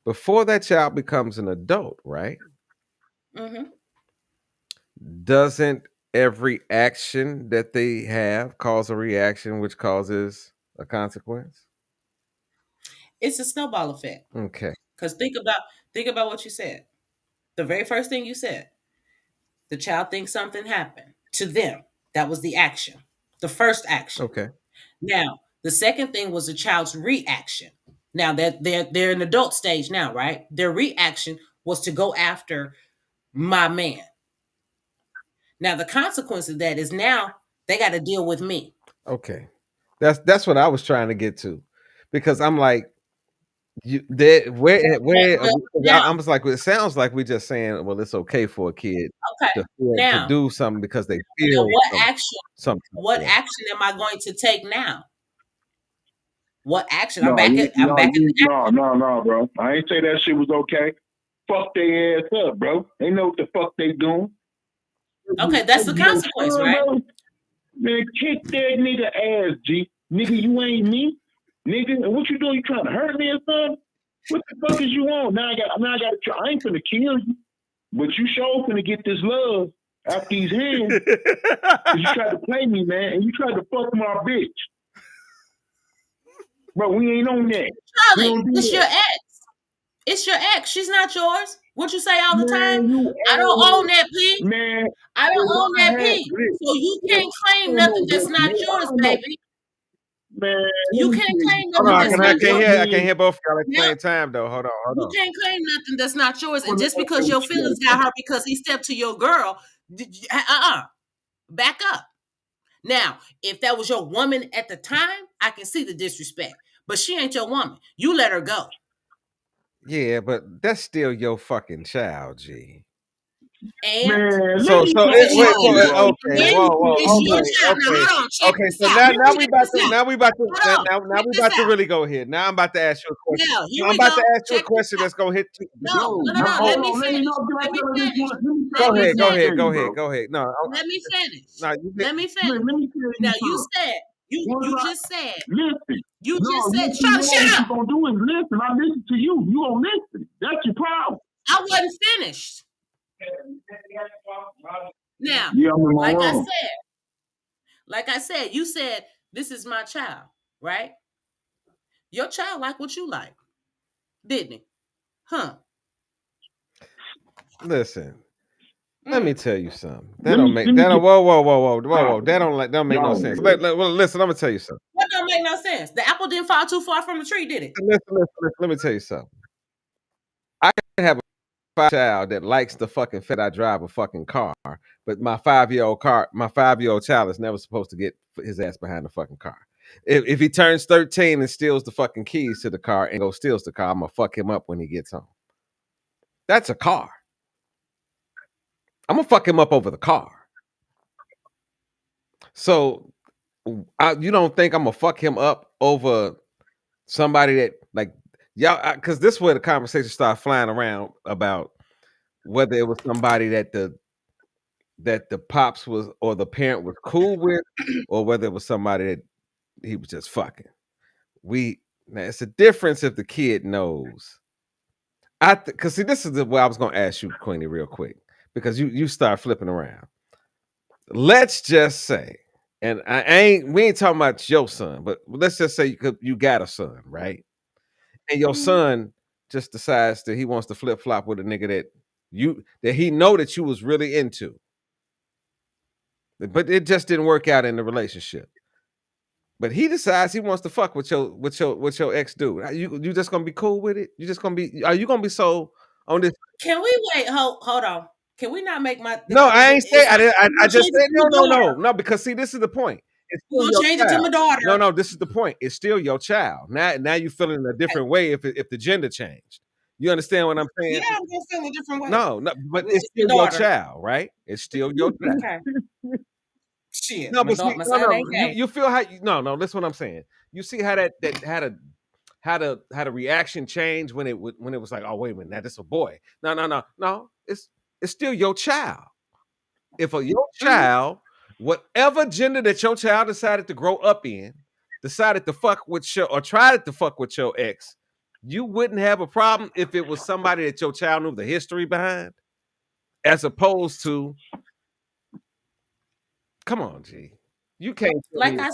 before that child becomes an adult, right? Hmm. Doesn't every action that they have cause a reaction, which causes a consequence? It's a snowball effect. Okay. Because think about what you said. The very first thing you said. The child thinks something happened to them. That was the action. The first action. Okay. Now, the second thing was the child's reaction. Now that they're in adult stage now, right? Their reaction was to go after my man. Now the consequence of that is now they got to deal with me. Okay. That's what I was trying to get to, because I'm like, you there where Now, I'm just like, it sounds like we're just saying, well, it's okay for a kid okay. to Now, do something because they now feel what action? something. What action am I going to take now? What action? I'm No, back you, at. I'm no, back at you, the no, bro. I ain't say that shit was okay. Fuck their ass up, bro. They know what the fuck they doing. Okay, that's the Yo, consequence, son, right? bro, man, kick that nigga ass, G. Nigga, you ain't me. Nigga, and what you doing? You trying to hurt me or something? What the fuck is you on? Now I got to try. I ain't finna kill you, but you sure finna get this love out these hands. Cause you tried to play me, man, and you tried to fuck my bitch. Bro, we ain't on that. We Charlie, don't do it's your that. ex. It's your ex. She's not yours. What you say all the time? Man, you I don't own always, that pig. man, I don't if own I that had pig. this, So you if can't I claim don't know nothing what that's to not do, I yours, don't know. baby. Man, let You me can't tell you claim Hold nothing on, that's something. not yours. I can't hear both of y'all at the No, same time though. Hold you on. can't claim nothing that's not yours. And just because What your you feelings got hurt because he stepped to your girl, back up. Now, if that was your woman at the time, I can see the disrespect. But she ain't your woman. You let her go. Yeah, but that's still your fucking child, G. And Man, let So me so talk it, it's wait, to your so you, it, bro. okay, and it's whoa, your You, child. Now hold on, check okay. this So out. now we Check about this to out. Hold on, now check we this about to out. really go here. Now I'm about to ask you a question. Now, here No, I'm we about go. to ask you a Check this question out. that's gonna hit you. No. Let hold me on, let me finish. know. Can I Let me tell her this finish. one? Let me tell Let her me this one finish. thing, bro. Go ahead. No, Let me finish. no, you Let me Let finish. me tell Now you you something. said Once you I just said listen, you no, just said listen, shut no, what up. you gonna do is listen. I listen to you. You don't listen. That's your problem. I wasn't finished. Now, Yeah, I'm in my like I room. said, you said this is my child, right? Your child like what you like, didn't he? Huh? listen. Let me tell you something. That Let don't me make let me that. get Whoa. That don't make no y'all. sense. Well, listen. I'm gonna tell you something. That don't make no sense. The apple didn't fall too far from the tree, did it? Listen, let me tell you something. I have a child that likes the fucking fact I drive a fucking car, but my 5-year-old child is never supposed to get his ass behind the fucking car. If he turns 13 and steals the fucking keys to the car and go steals the car, I'm gonna fuck him up when he gets home. That's a car. I'm gonna fuck him up over the car. So you don't think I'm gonna fuck him up over somebody that like y'all? Because this is where the conversation started flying around about whether it was somebody that the pops was or the parent was cool with, or whether it was somebody that he was just fucking. Now it's a difference if the kid knows. Because see, this is what I was gonna ask you, Queenie, real quick, because you start flipping around. Let's just say, and we ain't talking about your son, but let's just say you got a son, right? And your son just decides that he wants to flip flop with a nigga that he know that you was really into, but it just didn't work out in the relationship. But he decides he wants to fuck with your ex dude. You just gonna be cool with it? You just gonna be? Are you gonna be so on this? Can we wait? Hold on. Can we not make No, I ain't say. it's my, I just change it said to my daughter. no. Because see, this is the point. It's We're still gonna your change it to child. my daughter. No. This is the point. It's still your child. Now you feeling a different way if the gender changed. You understand what I'm saying? Yeah, I'm gonna feel a different way. No, but it's your still your daughter. child, right? It's still your child. Okay. Shit. No, My but see, son ain't gay. you feel how no. Listen, what I'm saying. You see how that had a reaction change when it was like, oh wait a minute, now this a boy. No. It's still your child. If your child, whatever gender that your child decided to grow up in, decided to fuck with or tried to fuck with your ex, you wouldn't have a problem if it was somebody that your child knew the history behind, as opposed to, come on, G, you can't. Like I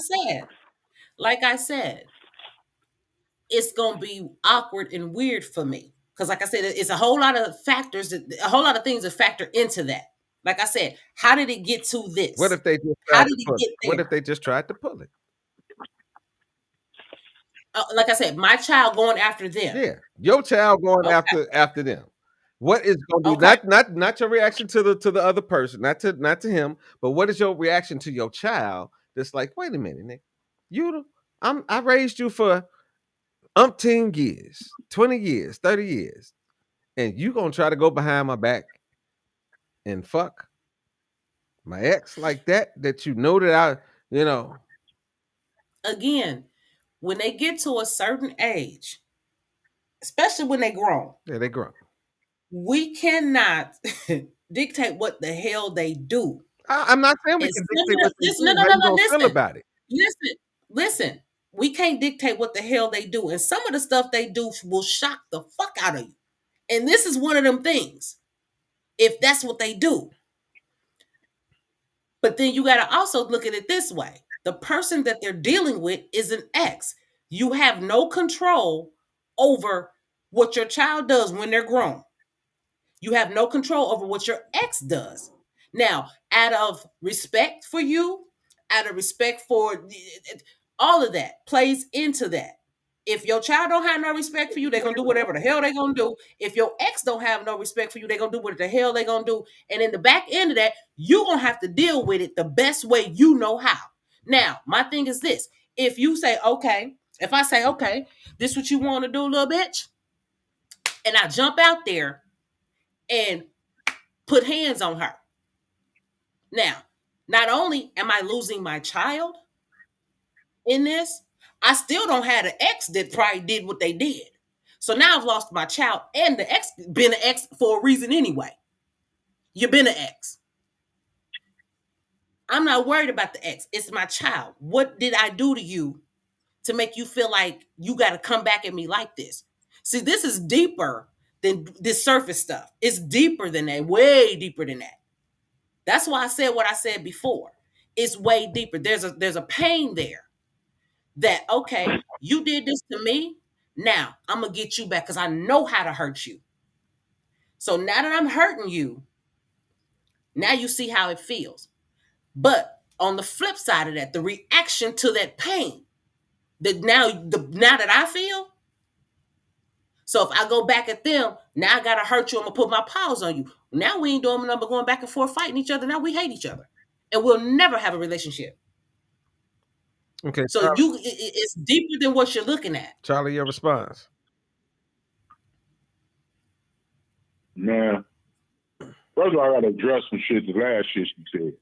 said, it's gonna be awkward and weird for me. Because like I said, it's a whole lot of factors, a whole lot of things that factor into that. Like I said, how did it get to this? What if they just How tried did to it pull it? get there? What if they just tried to pull it? Like I said, my child going after them. Yeah, your child going after them. What is going to be not your reaction to the other person, not to him, but what is your reaction to your child? That's like, wait a minute, Nick, I raised you for umpteen years, 20 years, 30 years, and you gonna try to go behind my back and fuck my ex like that you know that Again, when they get to a certain age, especially when they grown, yeah, they grown. we cannot dictate what the hell they do. I'm not saying we And can some dictate of what the, they listen, do. no, How no, you no, no, gonna feel about it? listen. We can't dictate what the hell they do, and some of the stuff they do will shock the fuck out of you. And this is one of them things. If that's what they do, but then you got to also look at it this way: the person that they're dealing with is an ex. You have no control over what your child does when they're grown. You have no control over what your ex does. Now, out of respect for you, out of respect for all of that plays into that. If your child don't have no respect for you, they're gonna do whatever the hell they're gonna do. If your ex don't have no respect for you, they're gonna do what the hell they're gonna do. And in the back end of that, you're gonna have to deal with it the best way you know how. Now, my thing is this: if you say, okay, if I say, okay, this what you want to do, little bitch, and I jump out there and put hands on her. Now, not only am I losing my child in this, I still don't have an ex that probably did what they did. So now I've lost my child, and the ex been an ex for a reason anyway. You've been an ex. I'm not worried about the ex. It's my child. What did I do to you to make you feel like you got to come back at me like this? See, this is deeper than this surface stuff. It's deeper than that, way deeper than that. That's why I said what I said before. It's way deeper. There's a pain there that, okay, you did this to me. Now I'm gonna get you back because I know how to hurt you. So now that I'm hurting you, Now you see how it feels. But on the flip side of that, the reaction to that pain, that now that I feel, so if I go back at them, now I gotta hurt you, I'm gonna put my paws on you. Now we ain't doing nothing but going back and forth fighting each other. Now we hate each other. And we'll never have a relationship. Okay, So it's deeper than what you're looking at. Charlie, your response. Man, first of all, I gotta address some shit, the last shit she said.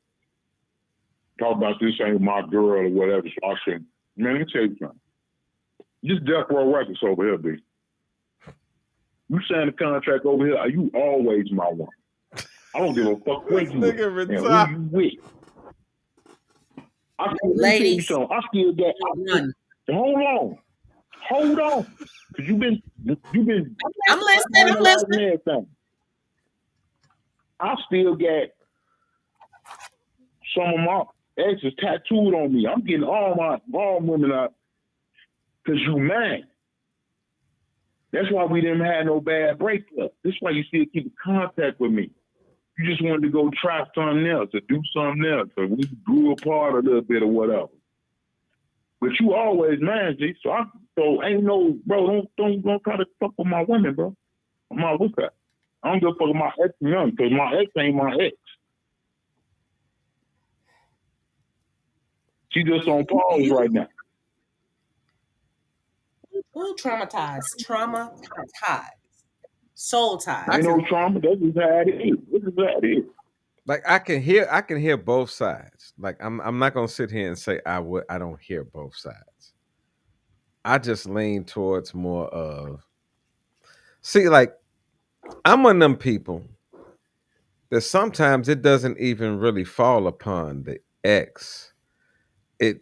Talk about this ain't my girl or whatever. So I said, man, let me tell you something. This Death Row Records over here, B. You sign a contract over here, are you always my one? I don't give a fuck where you with and who you with. Ladies, I still got. Hold on, because you've been. I'm listening. Everything. I still got some of my exes tattooed on me. I'm getting all women out because you mad. That's why we didn't have no bad breakup. That's why you still keep in contact with me. You just wanted to go try something else or do something else, or we grew apart a little bit or whatever. But you always man, G. So ain't no, bro. Don't try to fuck with my women, bro. I'm not with that. I don't give a fuck with my ex young because my ex ain't my ex. She just on pause right now. Ooh, traumatized, soul ties. Ain't no trauma. That's just how it is. This is how it is. Like I can hear both sides. Like I'm not gonna sit here and say I don't hear both sides. I just lean towards more of like I'm one of them people that sometimes it doesn't even really fall upon the ex. It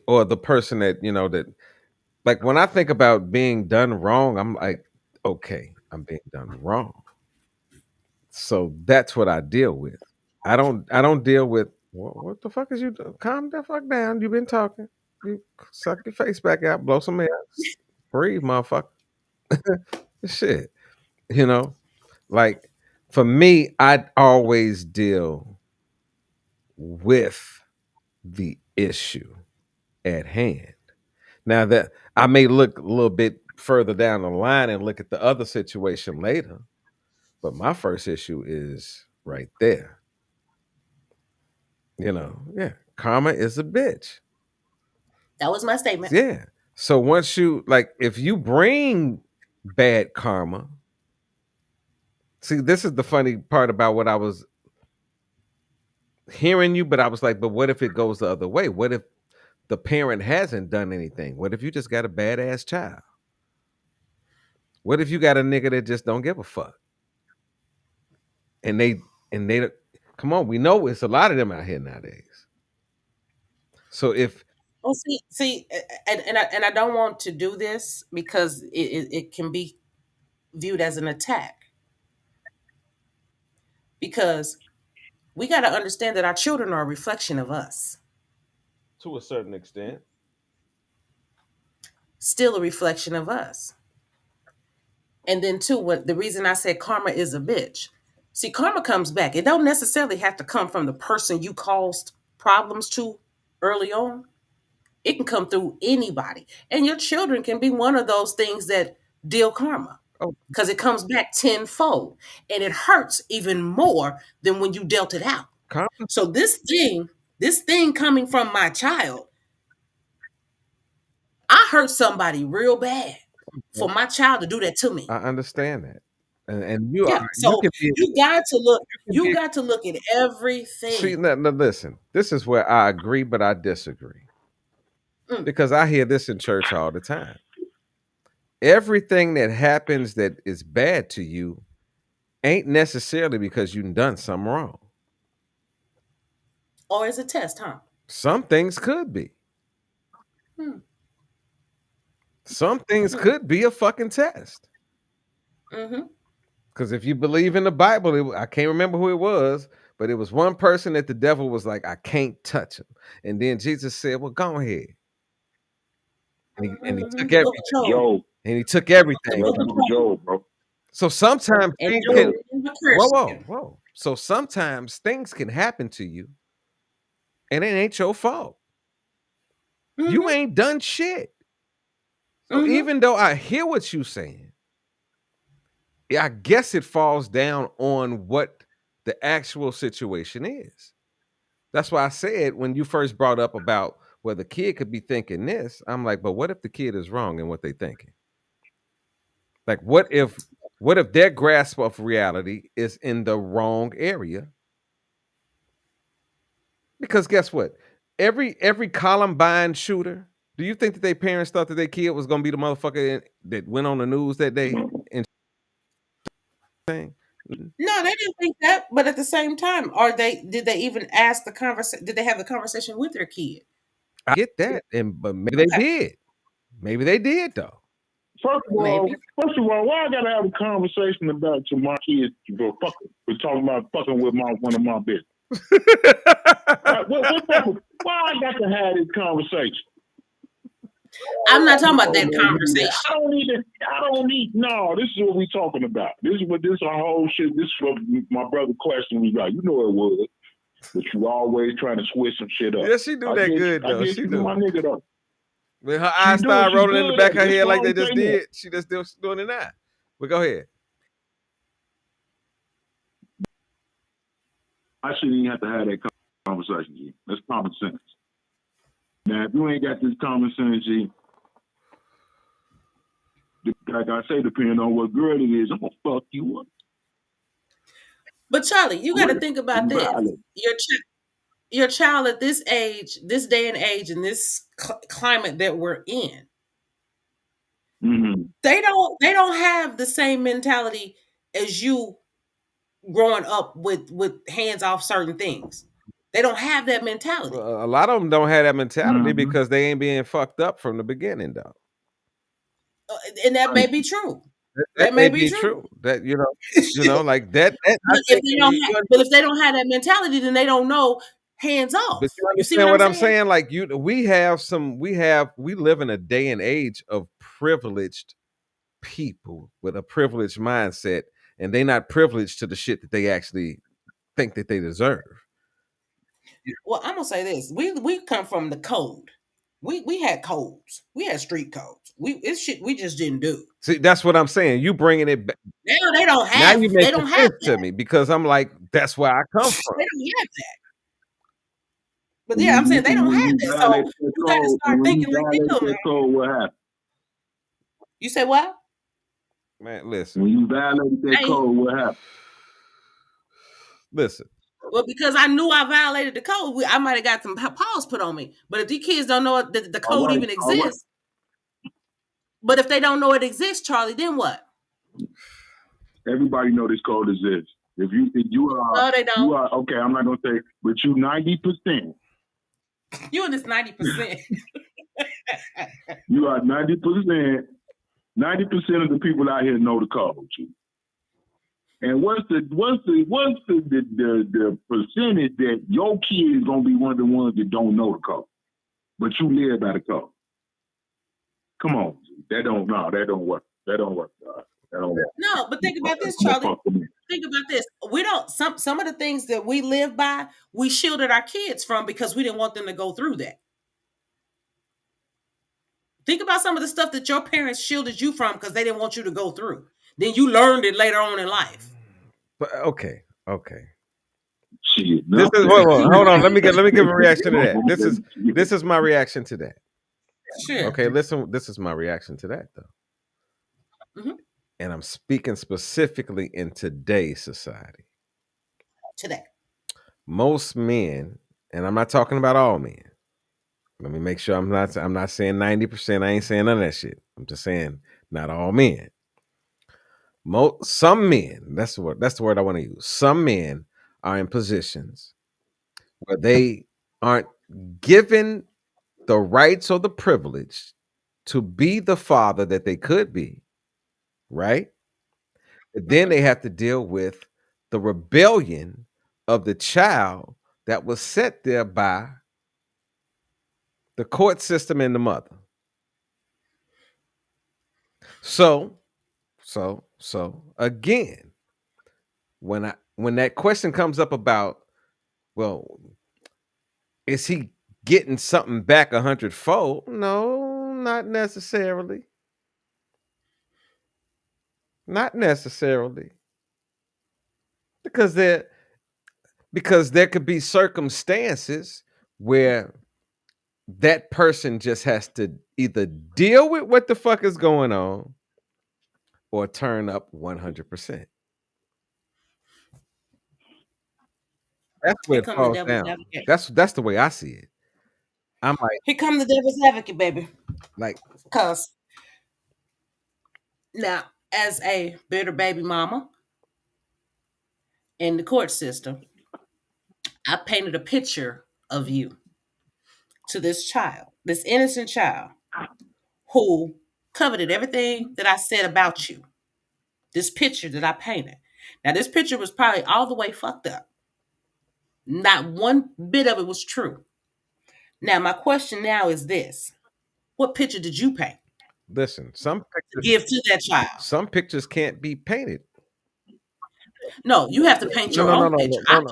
or the person that, that like when I think about being done wrong, I'm like, okay, I'm being done wrong. So that's what I deal with. I don't deal with what the fuck is you doing? Calm the fuck down. You've been talking. You suck your face back out, blow some air. Breathe, motherfucker. Shit. Like for me, I always deal with the issue at hand. Now that I may look a little bit further down the line and look at the other situation later, but my first issue is right there. Yeah, karma is a bitch. That was my statement. Yeah. So once if you bring bad karma, see, this is the funny part about what I was hearing you, but I was like, but what if it goes the other way? What if the parent hasn't done anything? What if you just got a badass child? What if you got a nigga that just don't give a fuck? And they come on, we know it's a lot of them out here nowadays. So if see, and I don't want to do this because it can be viewed as an attack. Because we got to understand that our children are a reflection of us. To a certain extent. Still a reflection of us. And then too, the reason I said karma is a bitch. See, karma comes back. It don't necessarily have to come from the person you caused problems to early on. It can come through anybody. And your children can be one of those things that deal karma. Because it comes back tenfold. And it hurts even more than when you dealt it out. Karma. So this thing coming from my child, I hurt somebody real bad for my child to do that to me. I understand that. And you Yeah, are so you got to look at everything. See, now listen, this is where I agree, but I disagree. Because I hear this in church all the time. Everything that happens that is bad to you ain't necessarily because you've done something wrong. Or is a test, huh? Some things could be. Some things could be a fucking test. Because if you believe in the Bible, I can't remember who it was, but it was one person that the devil was like, I can't touch him. And then Jesus said, well, go ahead. And he took everything. Job. And he took everything. Job, bro. So sometimes whoa. So sometimes things can happen to you and it ain't your fault. You ain't done shit. So even though I hear what you're saying, I guess it falls down on what the actual situation is. That's why I said when you first brought up about well, the kid could be thinking this, I'm like, but what if the kid is wrong in what they thinking? Like, what if their grasp of reality is in the wrong area? Because guess what? Every Columbine shooter, do you think that their parents thought that their kid was gonna be the motherfucker that went on the news that day and thing? No, they didn't think that. But at the same time, did they even ask the conversation? Did they have the conversation with their kid? I get that, but maybe they did. Maybe they did though. First of all, why I gotta have a conversation about my kids for fucking? We're talking about fucking with one of my bitches. Why I got to have this conversation? I'm not talking about that conversation. I don't need. No, this is what we talking about. This our whole shit. This is what my brother questioned me about. You know it was, but you always trying to switch some shit up. Yeah, she do that good though. She do. My nigga though. When her eyes started rolling in the back of her head like they just did, she just still doing it now. But go ahead. I shouldn't even have to have that conversation, G. That's common sense. Now, if you ain't got this common sense, G, like I say, depending on what girl it is, I'm gonna fuck you up. But Charlie, you got to think about this. Your child at this age, this day and age, in this climate that we're in, they don't have the same mentality as you growing up with hands off certain things. They don't have that mentality. Well, a lot of them don't have that mentality because they ain't being fucked up from the beginning, though. And that may be true. That may be true. That you know, like that. But if they don't have that mentality, then they don't know hands off. But you understand what I'm saying? Like we live in a day and age of privileged people with a privileged mindset, and they're not privileged to the shit that they actually think that they deserve. Well, I'm gonna say this: we come from the code. We had codes. We had street codes. It's shit we just didn't do. See, that's what I'm saying. You bringing it back. Now they don't have. Now you make sense to me because I'm like, that's where I come from. They don't have that. But yeah, I'm saying they don't have that. So you got to start thinking like they do. What happened? You say what? Man, listen. When you violated that code, what happened? Listen. Well, because I knew I violated the code, I might have got some pause put on me. But if these kids don't know that the code even exists, but if they don't know it exists, Charlie, then what? Everybody know this code exists. If you are, no, they don't. You are okay. I'm not gonna say, but you 90%. You in this 90%. You are 90%. 90% of the people out here know the code. And what's the percentage that your kid is gonna be one of the ones that don't know the code, but you live by the code? Come on, that don't work. That don't work. That don't work. No, but think about this, Charlie. Think about this. We don't some of the things that we live by, we shielded our kids from because we didn't want them to go through that. Think about some of the stuff that your parents shielded you from because they didn't want you to go through. Then you learned it later on in life. But okay. Shit, this is hold on. Let me give a reaction to that. This is my reaction to that. Sure. Okay, listen. This is my reaction to that, though. Mm-hmm. And I'm speaking specifically in today's society. Today, most men, and I'm not talking about all men. Let me make sure I'm not saying 90%. I ain't saying none of that shit. I'm just saying not all men. Some men, that's the word I want to use. Some men are in positions where they aren't given the rights or the privilege to be the father that they could be, right? But then they have to deal with the rebellion of the child that was set there by the court system and the mother. So again, when when that question comes up about, well, is he getting something back 100-fold? No, not necessarily. Not necessarily. Because there could be circumstances where that person just has to either deal with what the fuck is going on or turn up 100%. That's where Here it come the falls devil's down. advocate. That's the way I see it. I'm Here come the devil's advocate, baby. like, Because now, as a bitter baby mama in the court system, I painted a picture of you to this child, this innocent child, who coveted everything that I said about you. This picture that I painted. Now, this picture was probably all the way fucked up. Not one bit of it was true. Now, my question now is this: what picture did you paint listen, to give to that child? some pictures can't be painted. No, you have to paint No, your no, no, own no, picture. no, no,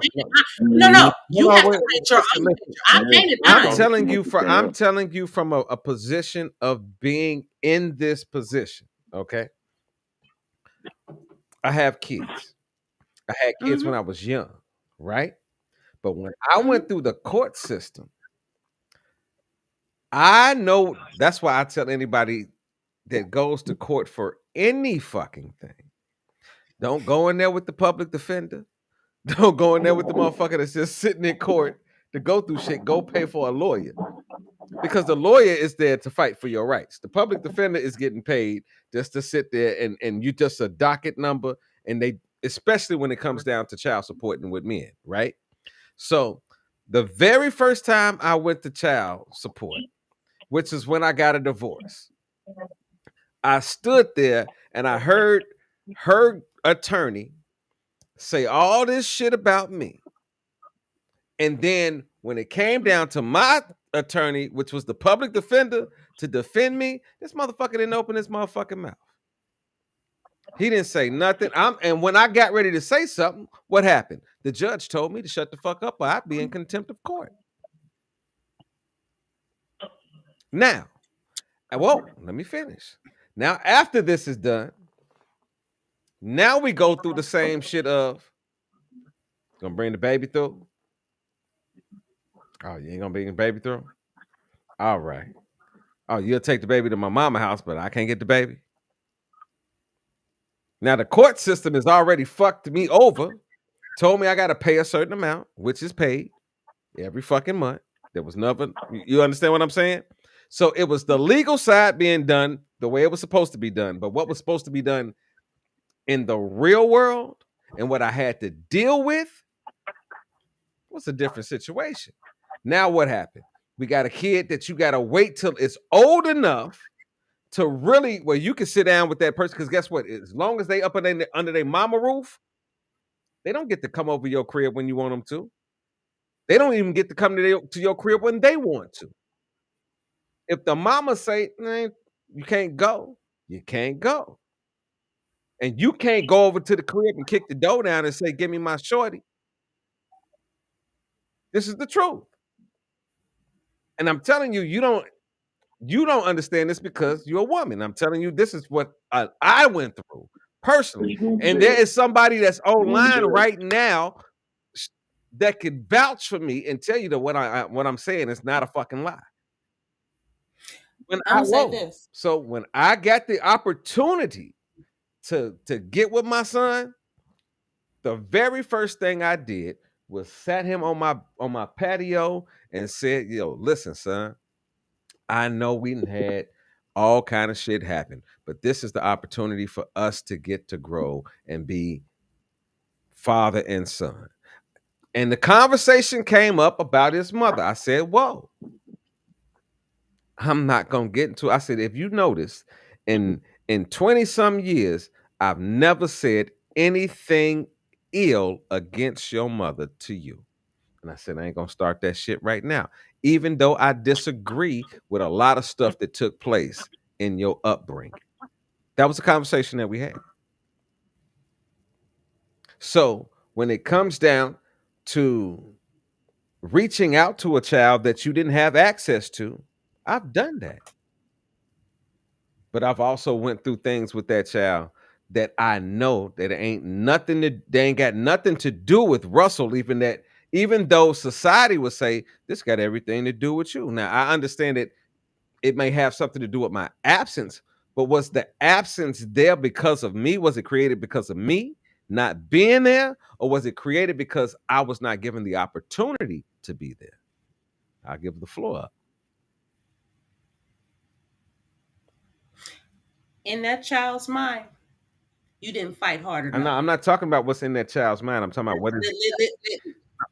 no, No. no, You no, have wait, to paint your listen, own listen. picture. I painted I'm mine. telling you from a position of being in this position. Okay, I have kids. I had kids when I was young, right? But when I went through the court system, I know that's why I tell anybody that goes to court for any fucking thing, don't go in there with the public defender. Don't go in there with the motherfucker that's just sitting in court to go through shit. Go pay for a lawyer. Because the lawyer is there to fight for your rights. The public defender is getting paid just to sit there and you just a docket number, and they, especially when it comes down to child support and with men, right? So the very first time I went to child support, which is when I got a divorce, I stood there and I heard her attorney say all this shit about me. And then when it came down to my attorney, which was the public defender, to defend me, this motherfucker didn't open his motherfucking mouth. He didn't say nothing. And when I got ready to say something, what happened? The judge told me to shut the fuck up or I'd be in contempt of court. Now, whoa, let me finish. Now, after this is done, now we go through the same shit of gonna bring the baby through. Oh, you ain't gonna bring the baby through? All right. Oh, you'll take the baby to my mama house, but I can't get the baby. Now the court system has already fucked me over, told me I gotta pay a certain amount, which is paid every fucking month. There was nothing. You understand what I'm saying? So it was the legal side being done the way it was supposed to be done. But what was supposed to be done in the real world and what I had to deal with was a different situation. Now what happened? We got a kid that you got to wait till it's old enough to really, where you can sit down with that person. Because guess what? As long as they up under their mama roof, they don't get to come over your crib when you want them to. They don't even get to come to your crib when they want to. If the mama say, man, you can't go, you can't go. And you can't go over to the crib and kick the door down and say, give me my shorty. This is the truth. And I'm telling you, you don't understand this because you're a woman. I'm telling you, this is what I went through personally. And there is somebody that's online right now that could vouch for me and tell you that what I'm saying is not a fucking lie. I'm gonna say this. So when I got the opportunity to get with my son, the very first thing I did was sat him on my patio and said, "Yo, listen, son, I know we had all kind of shit happen, but this is the opportunity for us to get to grow and be father and son." And the conversation came up about his mother. I said, "Whoa, I'm not gonna get into." I said, "If you notice, in 20 some years, I've never said anything ill against your mother to you." And I said, I ain't gonna start that shit right now, even though I disagree with a lot of stuff that took place in your upbringing. That was a conversation that we had. So when it comes down to reaching out to a child that you didn't have access to, I've done that. But I've also went through things with that child that I know that it ain't nothing to they ain't got nothing to do with Russell, even though society would say this got everything to do with you. Now I understand that it may have something to do with my absence, but was the absence there because of me? Was it created because of me not being there? Or was it created because I was not given the opportunity to be there? I'll give the floor up. In that child's mind, you didn't fight hard enough. I'm not talking about what's in that child's mind. I'm talking about what is.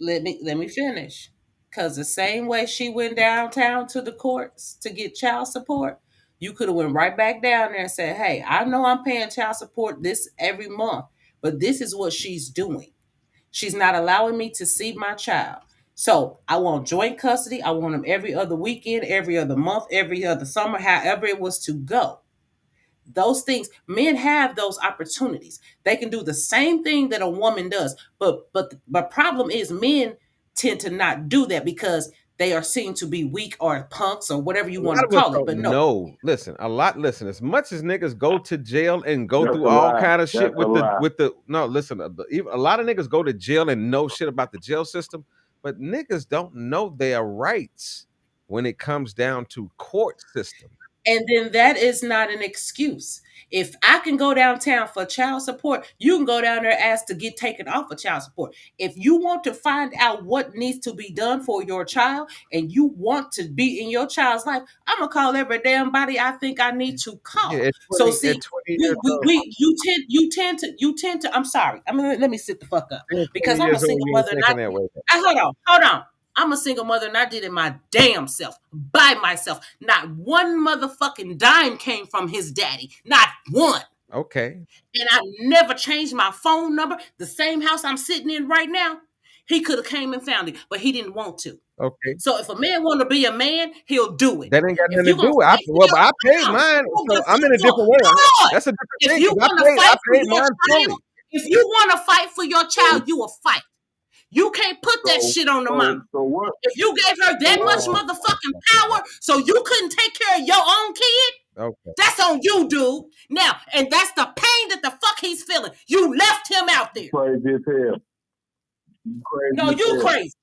Let me finish. Because the same way she went downtown to the courts to get child support, you could have went right back down there and said, hey, I know I'm paying child support this every month, but this is what she's doing. She's not allowing me to see my child. So I want joint custody. I want them every other weekend, every other month, every other summer, however it was to go. Those things, men have those opportunities. They can do the same thing that a woman does. But problem is men tend to not do that because they are seen to be weak or punks or whatever you A want lot to of us call it. But don't no, know. Listen, as much as niggas go to jail and go That's through a all lie. kind of shit That's a lie. with the no, listen, a lot of niggas go to jail and know shit about the jail system, but niggas don't know their rights when it comes down to court system. and then that is not an excuse. If I can go downtown for child support, you can go down there and ask to get taken off of child support. If you want to find out what needs to be done for your child and you want to be in your child's life, I'm gonna call every damn body I think I need to Yeah, call. at So 20 see, at 20 years old, you tend to. I'm sorry. Let me sit the fuck up being because 20 I'm a years old, single you ain't mother. And thinking that way. hold on. I'm a single mother and I did it my damn self, by myself. Not one motherfucking dime came from his daddy. Not one. Okay. And I never changed my phone number. The same house I'm sitting in right now, he could have came and found it, but he didn't want to. Okay. So if a man want to be a man, he'll do it. That ain't got If nothing you're to gonna do with fight for your but I paid hold mine, but so I'm in a hold different way. on. That's a different If thing you because want to I fight for paid your mine child, fully. if you want to fight for your child, So, you will fight. You can't put that so, shit on the mama. so what? If you gave her that much motherfucking power so you couldn't take care of your own kid, Okay. that's on you, dude. Now, and that's the pain that the fuck he's feeling. You left him out there. Crazy as hell. You crazy No, as you hell. crazy.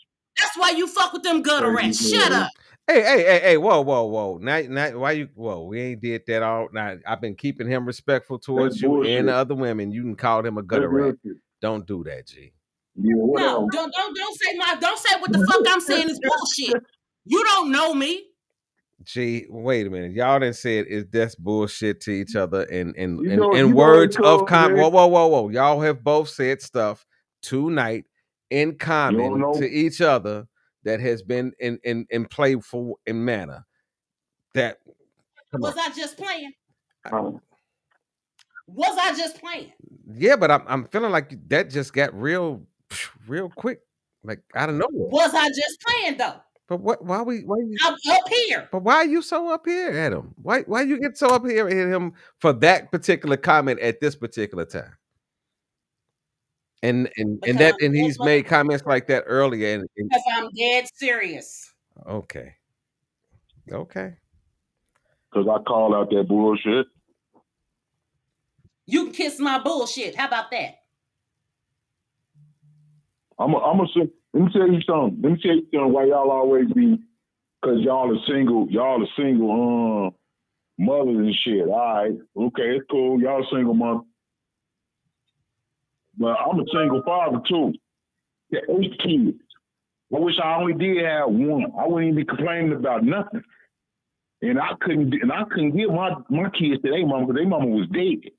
That's why you fuck with them gutter Crazy rats. as Shut hell. up. Hey, whoa. Now, why you, whoa, we ain't did that all. Now, I've been keeping him respectful That's towards you and bullshit. the other women. You can call him a That's gutter rat. bullshit. Don't do that, G. Yeah, whatever. No, don't say what the fuck I'm saying is bullshit. You don't know me. G, wait a minute. Y'all done said is that's bullshit to each other You in know it's words of cool, man. whoa. Y'all have both said stuff tonight in You don't common to know. each other that has been in playful in manner. That come on. Was I just playing? Um, Was I just playing? Yeah, but I'm feeling like that just got real quick, like out of nowhere. Was I just playing though? But why you I'm up here. but why are you so up here at him? Why you get so up here at him for that particular comment at this particular time? Because And he's made comments like that earlier because I'm dead serious. okay. Okay. Cause I call out that bullshit. You can kiss my bullshit. How about that? I'm a let me tell you something. Let me tell you something why y'all always be, cause y'all are single mothers and shit. All right. Okay, it's cool. Y'all single mother. But I'm a single father too. Got 8 kids. I wish I only did have one. I wouldn't even be complaining about nothing. And I couldn't give my kids to their mama because their mama was dead.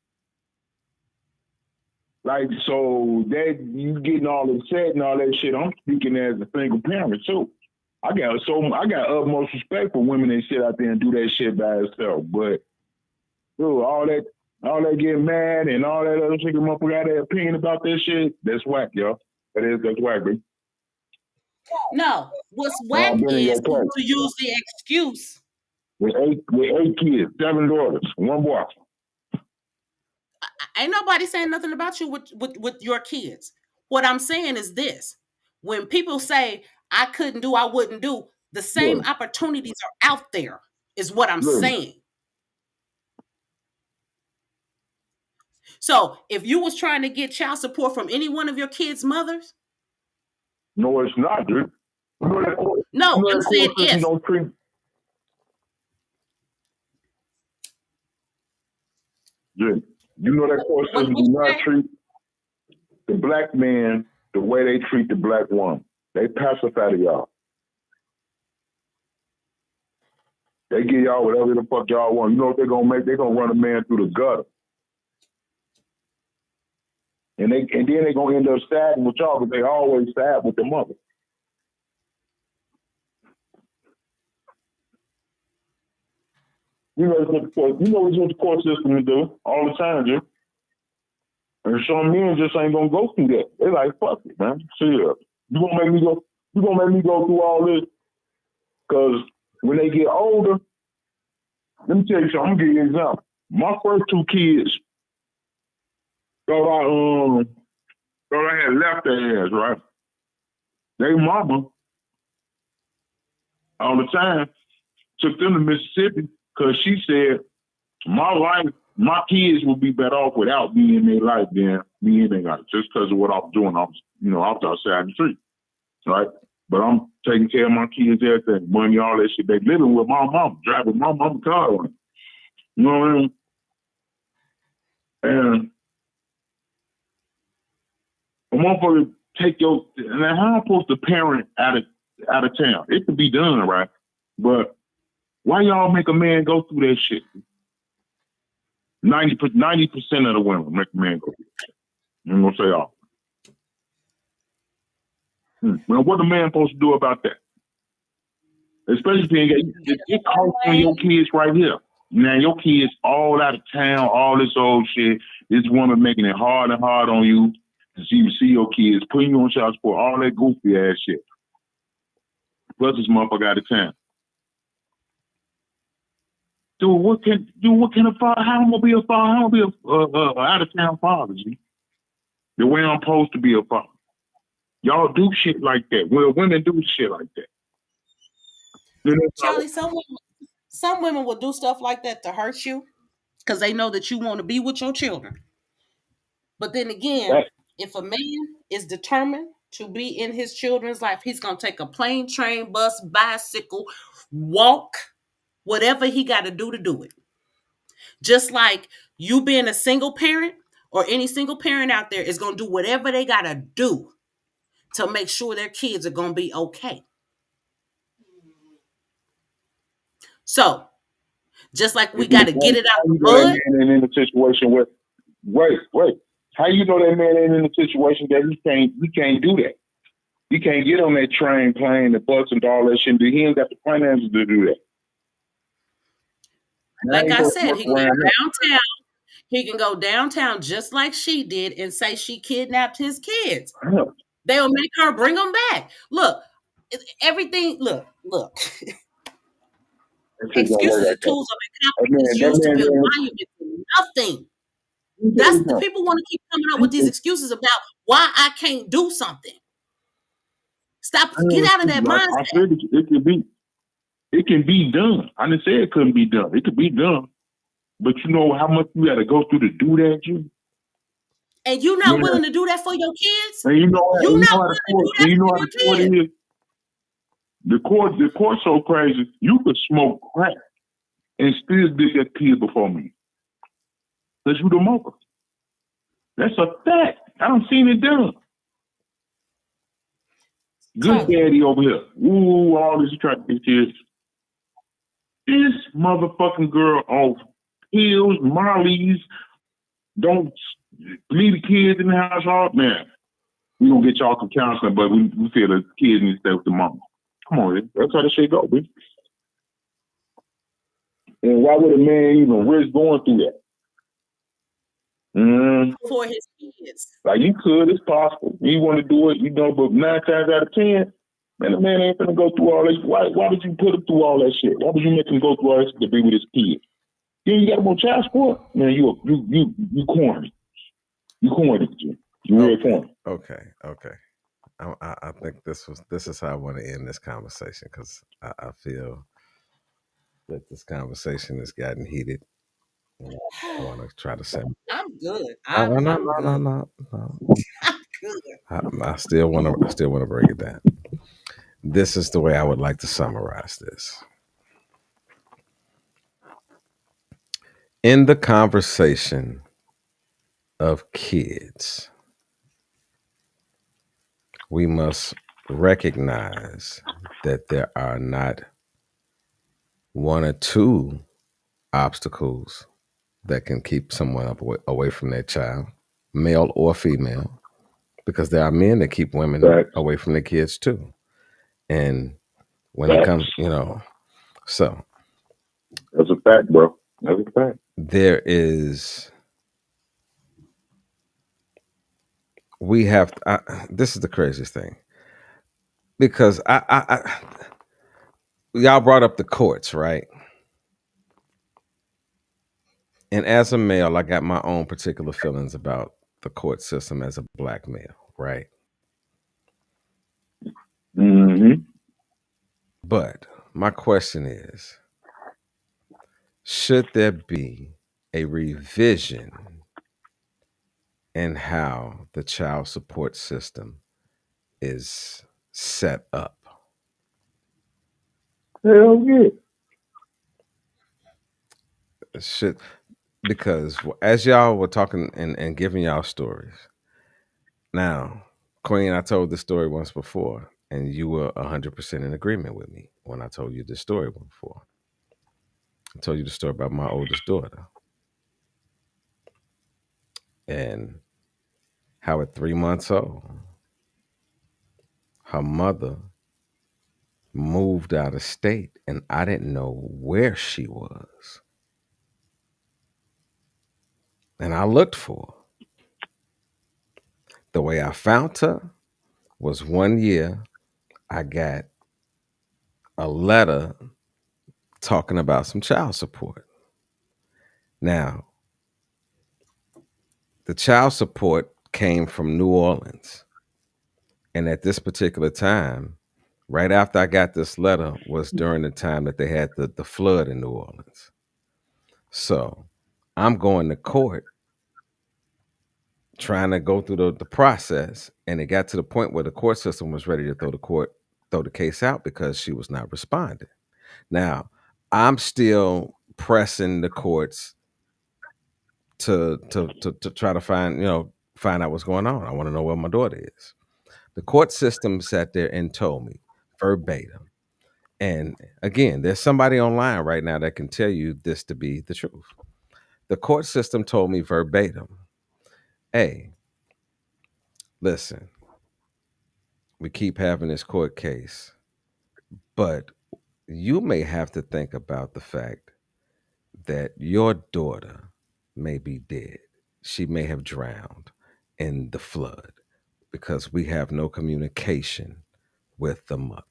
Like, so that you getting all upset and all that shit, I'm speaking as a single parent too. I got utmost respect for women that sit out there and do that shit by herself. But dude, all that getting mad and all that other shit, motherfucker got their opinion about that shit, that's whack, yo. That's whack, bro. No, what's whack I've been in is your place. to use the excuse. With 8 kids, 7 daughters, 1 boy. Ain't nobody saying nothing about you with your kids. What I'm saying is this. When people say, I couldn't do, I wouldn't do, the same opportunities are out there, is what I'm saying. So if you was trying to get child support from any one of your kids' mothers, no, it's not, dude. No, I'm saying if. Don't treat. You know that court system do not treat the black man the way they treat the black woman. They pacify y'all. They give y'all whatever the fuck y'all want. You know what they're gonna make? They're gonna run a man through the gutter. And then they're gonna end up siding with y'all, but they always side with the mother. You know what the court system do all the time, Jim. And some men just ain't gonna go through that. They're like, fuck it, man. See ya. You gonna make me go through all this? Cause when they get older, let me tell you something, I'm gonna give you an example. My first two kids thought I had left their ass, right? They mama all the time took them to Mississippi because she said, my kids would be better off without me in their life than me in their life, just because of what I was doing. I was outside in the street, right? But I'm taking care of my kids, everything, money, all that shit. They living with my mom, driving my mom's car on it. You know what I mean? And a motherfucker take and how I'm supposed to parent out of town? It could be done, right? But why y'all make a man go through that shit? 90% of the women make a man go through that shit. I'm gonna say all. Well, what the man supposed to do about that? Especially if it costs on your kids right here. Now your kids all out of town, all this old shit. This woman making it hard and hard on you to see your kids, putting you on child support, all that goofy ass shit. Plus this motherfucker out of town. Dude, what can a father? How am I gonna be a father? How am I gonna be a out of town father? G? The way I'm supposed to be a father. Y'all do shit like that. Well, women do shit like that. Charlie, some women will do stuff like that to hurt you because they know that you want to be with your children. But then again, if a man is determined to be in his children's life, he's gonna take a plane, train, bus, bicycle, walk, whatever he got to do it. Just like you being a single parent or any single parent out there is going to do whatever they got to do to make sure their kids are going to be okay. So, just like we got to get it out of the mud. And in a situation where, wait. How you know that man ain't in a situation that he can't do that? He can't get on that train, plane, the bus, and all that shit. He ain't got the finances to do that. Like I said, he can go downtown. He can go downtown just like she did and say she kidnapped his kids. They'll make her bring them back. Look, everything. Look. Excuses are tools of incompetence used to build monuments to nothing. That's the people want to keep coming up with these excuses about why I can't do something. Stop. Get out of that mindset. I said it can be done. I didn't say it couldn't be done. It could be done. But you know how much you got to go through to do that, Jim? And you're not willing to do that for your kids? And you know how the court is? The court's so crazy. You could smoke crack and still get that kid before me. Because you the mother. That's a fact. I don't seen it done. Good daddy over here. Ooh, all this attractive kids. This motherfucking girl off pills, Molly's, don't leave the kids in the house all man. We gonna get y'all some counseling, but we feel the kids need to stay with the mama. Come on, man. That's how the shit go, bitch. And why would a man even risk going through that? For his kids. Like you could, it's possible. You want to do it, but 9 times out of 10, man, the man ain't gonna go through all this. Why would you put him through all that shit? Why would you make him go through all this to be with his kids? Then you got him on child support? Man, you corny. You corny, Jim. Real point. Okay. I think this is how I want to end this conversation because I feel that this conversation has gotten heated. And I want to try to say, I'm good. no, no, I'm no, no, good. no, no. I'm good. I still want to break it down. This is the way I would like to summarize this. In the conversation of kids, we must recognize that there are not one or two obstacles that can keep someone away from their child, male or female, because there are men that keep women Facts. away from their kids too. And when it Facts. comes, so That's a fact, bro. That's a fact. there is, we have, this is the craziest thing because y'all brought up the courts, right? And as a male, I got my own particular feelings about the court system as a black male, right? Mm-hmm. But my question is, should there be a revision in how the child support system is set up? Hell yeah. Should Because as y'all were talking and giving y'all stories, now, Queen, I told this story once before, and you were 100% in agreement with me when I told you this story before. I told you the story about my oldest daughter and how at 3 months old, her mother moved out of state and I didn't know where she was. And I looked for her. The way I found her was one year I got a letter talking about some child support. Now, the child support came from New Orleans. And at this particular time, right after I got this letter, was during the time that they had the flood in New Orleans. So I'm going to court trying to go through the process. And it got to the point where the court system was ready to throw the case out because she was not responding. Now, I'm still pressing the courts to try to find out what's going on. I want to know where my daughter is. The court system sat there and told me verbatim. And again, there's somebody online right now that can tell you this to be the truth. The court system told me verbatim, hey, listen, we keep having this court case, but you may have to think about the fact that your daughter may be dead. She may have drowned in the flood because we have no communication with the mother,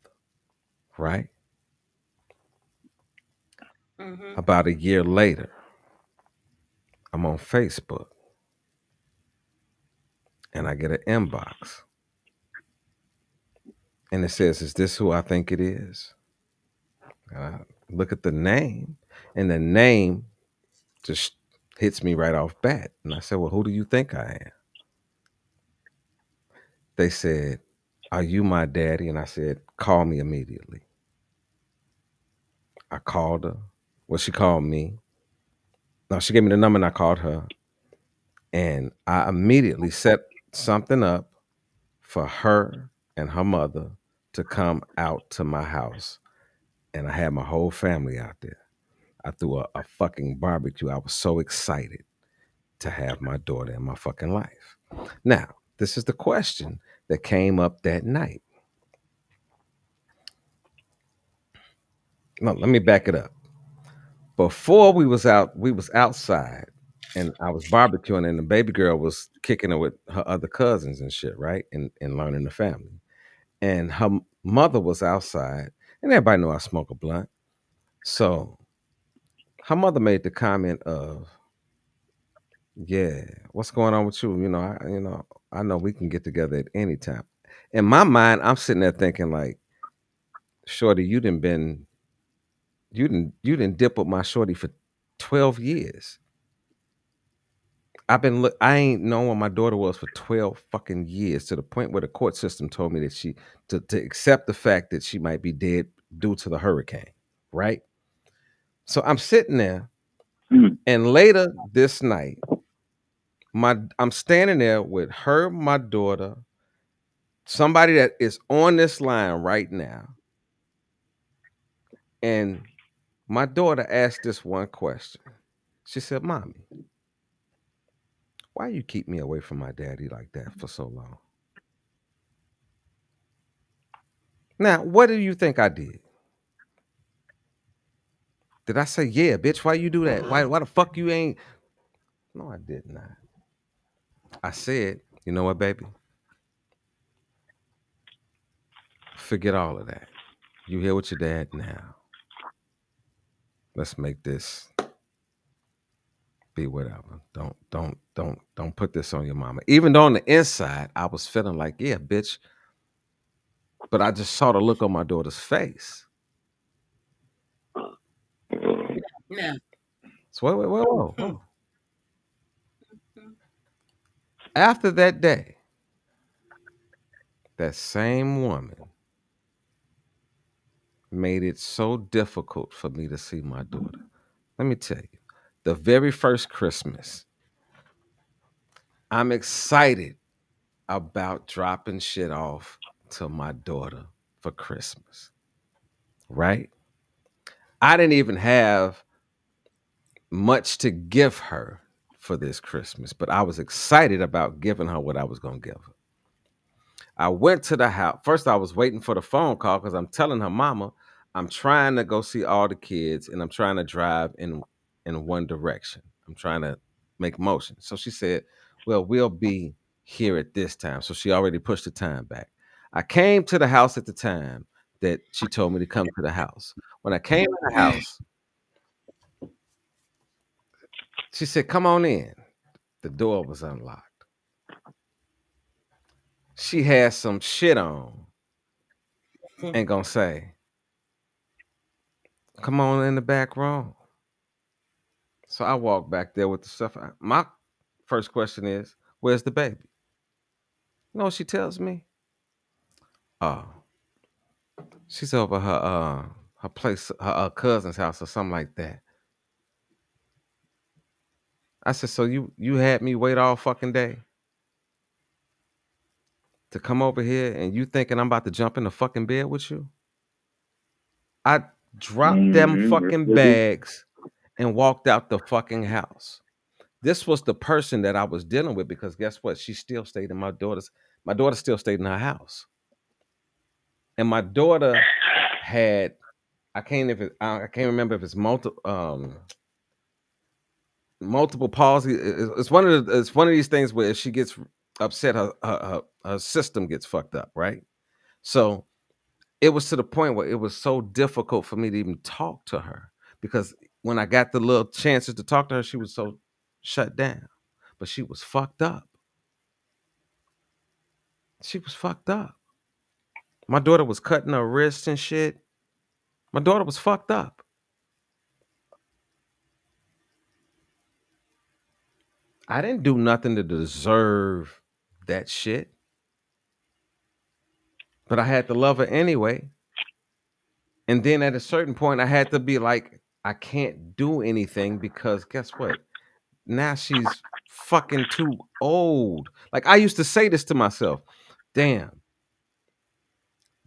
right? Mm-hmm. About a year later, I'm on Facebook and I get an inbox and it says, is this who I think it is? And I look at the name and the name just hits me right off bat. And I said, well, who do you think I am? They said, are you my daddy? And I said, call me immediately. I called her. Well, she called me. No, she gave me the number and I called her. And I immediately set something up for her and her mother to come out to my house. And I had my whole family out there. I threw a fucking barbecue. I was so excited to have my daughter in my fucking life. Now, this is the question that came up that night. No, let me back it up. Before we was outside and I was barbecuing and the baby girl was kicking it with her other cousins and shit, right? And learning the family. And her mother was outside and everybody knew I smoke a blunt. So her mother made the comment of, yeah, what's going on with you? I know we can get together at any time. In my mind, I'm sitting there thinking like, Shorty, you didn't dip with my shorty for 12 years. I ain't known where my daughter was for 12 fucking years, to the point where the court system told me that to accept the fact that she might be dead due to the hurricane, right? So I'm sitting there, Mm. and later this night, I'm standing there with her, my daughter, somebody that is on this line right now, and my daughter asked this one question. She said, "Mommy, why you keep me away from my daddy like that for so long?" Now, what do you think I did? Did I say, "Yeah, bitch, why you do that? Why the fuck you ain't?" No, I did not. I said, "You know what, baby? Forget all of that. You here with your dad now. Let's make this be whatever. Don't put this on your mama." Even though on the inside, I was feeling like, "Yeah, bitch," but I just saw the look on my daughter's face. Yeah. So wait, whoa. After that day, that same woman made it so difficult for me to see my daughter. Let me tell you, the very first Christmas, I'm excited about dropping shit off to my daughter for Christmas, right? I didn't even have much to give her for this Christmas, but I was excited about giving her what I was going to give her. I went to the house. First, I was waiting for the phone call because I'm telling her mama, I'm trying to go see all the kids and I'm trying to drive in one direction. I'm trying to make motion. So she said, "Well, we'll be here at this time." So she already pushed the time back. I came to the house at the time that she told me to come to the house. When I came to the house, she said, "Come on in." The door was unlocked. She had some shit on and gonna say, "Come on in the back room." So I walk back there with the stuff. My first question is, "Where's the baby?" You know what she tells me? Oh, she's over her place, her cousin's house or something like that. I said, "So you had me wait all fucking day to come over here, and you thinking I'm about to jump in the fucking bed with you?" I dropped them fucking Mm-hmm. bags and walked out the fucking house. This was the person that I was dealing with, because guess what? She still stayed in my daughter still stayed in her house. And my daughter had, I can't remember if it's multiple palsy. It's one of these things where if she gets upset, her system gets fucked up, right? So it was to the point where it was so difficult for me to even talk to her, because when I got the little chances to talk to her, she was so shut down. But she was fucked up. She was fucked up. My daughter was cutting her wrists and shit. My daughter was fucked up. I didn't do nothing to deserve that shit, but I had to love her anyway. And then at a certain point, I had to be like, I can't do anything, because guess what? Now she's fucking too old. Like, I used to say this to myself: "Damn,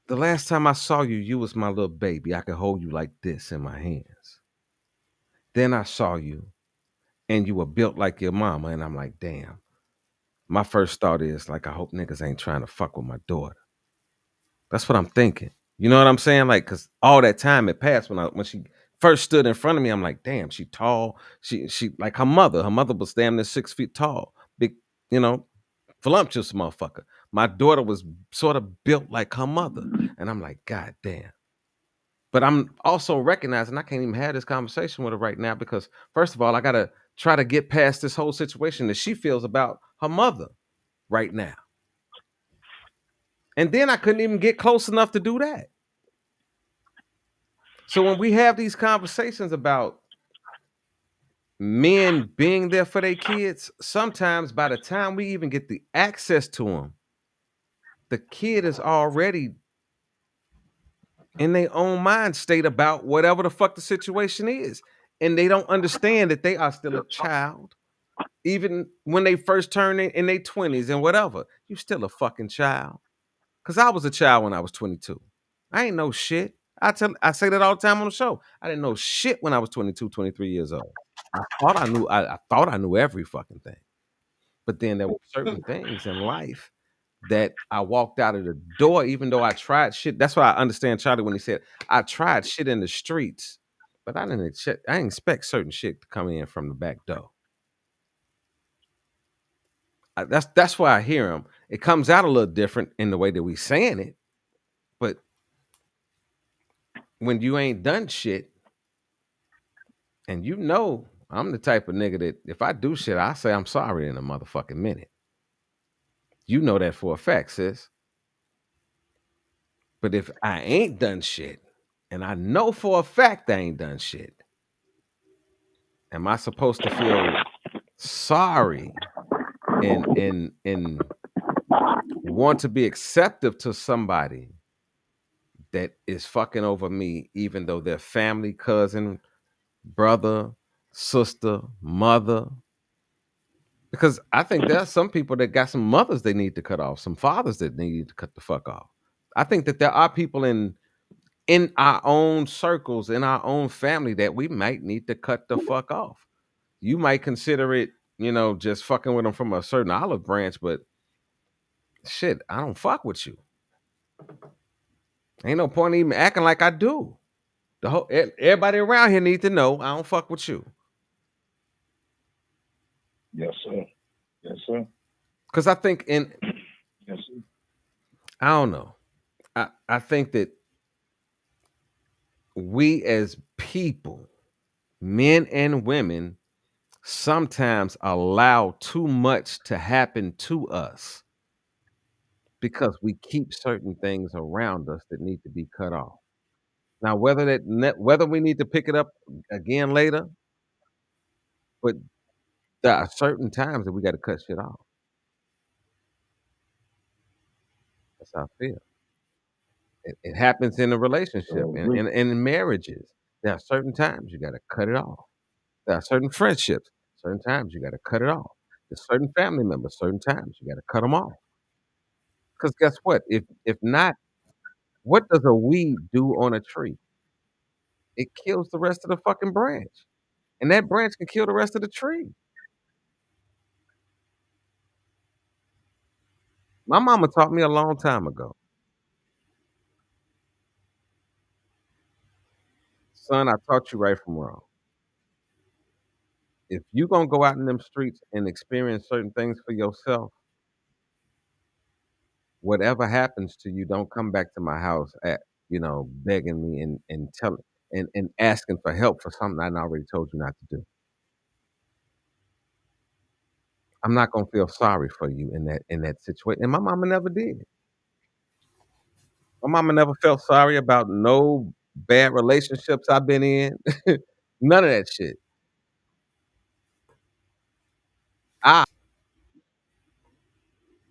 the last time I saw you, you was my little baby. I could hold you like this in my hands. Then I saw you and you were built like your mama." And I'm like, damn. My first thought is like, I hope niggas ain't trying to fuck with my daughter. That's what I'm thinking. You know what I'm saying? Like, cause all that time had passed when she first stood in front of me. I'm like, damn, she tall. She like her mother. Her mother was damn near 6 feet tall. Big, you know, voluptuous motherfucker. My daughter was sort of built like her mother. And I'm like, God damn. But I'm also recognizing I can't even have this conversation with her right now, because first of all, I gotta try to get past this whole situation that she feels about her mother. right now. And then I couldn't even get close enough to do that. So when we have these conversations about men being there for their kids, sometimes by the time we even get the access to them, the kid is already in their own mind state about whatever the fuck the situation is. And they don't understand that they are still a child. Even when they first turn in their 20s and whatever, you still a fucking child. Because I was a child when I was 22. I ain't know shit. I say that all the time on the show. I didn't know shit when I was 22, 23 years old. I thought I knew every fucking thing. But then there were certain things in life that I walked out of the door, even though I tried shit. That's why I understand Charlie when he said, I tried shit in the streets, but I didn't expect certain shit to come in from the back door. That's why I hear him. It comes out a little different in the way that we saying it, but when you ain't done shit, and you know I'm the type of nigga that if I do shit, I say I'm sorry in a motherfucking minute. You know that for a fact, sis. But if I ain't done shit, and I know for a fact I ain't done shit, am I supposed to feel sorry and want to be acceptive to somebody that is fucking over me, even though they're family, cousin, brother, sister, mother? Because I think there are some people that got some mothers they need to cut off, some fathers that they need to cut the fuck off. I think that there are people in our own circles, in our own family, that we might need to cut the fuck off. You might consider it, just fucking with them from a certain olive branch, but shit, I don't fuck with you. Ain't no point even acting like I do. Everybody around here needs to know I don't fuck with you. Yes, sir. Yes, sir. Because I think Yes, sir. I don't know. I think that we as people, men and women, sometimes allow too much to happen to us because we keep certain things around us that need to be cut off. Now, whether we need to pick it up again later, but there are certain times that we got to cut shit off. That's how I feel. It happens in a relationship, in marriages. There are certain times you got to cut it off. There are certain friendships, certain times you got to cut it off. There's certain family members, certain times you got to cut them off. Because guess what? If not, what does a weed do on a tree? It kills the rest of the fucking branch, and that branch can kill the rest of the tree. My mama taught me a long time ago, son. I taught you right from wrong. If you gonna go out in them streets and experience certain things for yourself, whatever happens to you, don't come back to my house begging me and telling and asking for help for something I already told you not to do. I'm not gonna feel sorry for you in that situation. And my mama never did. My mama never felt sorry about no bad relationships I've been in. None of that shit. I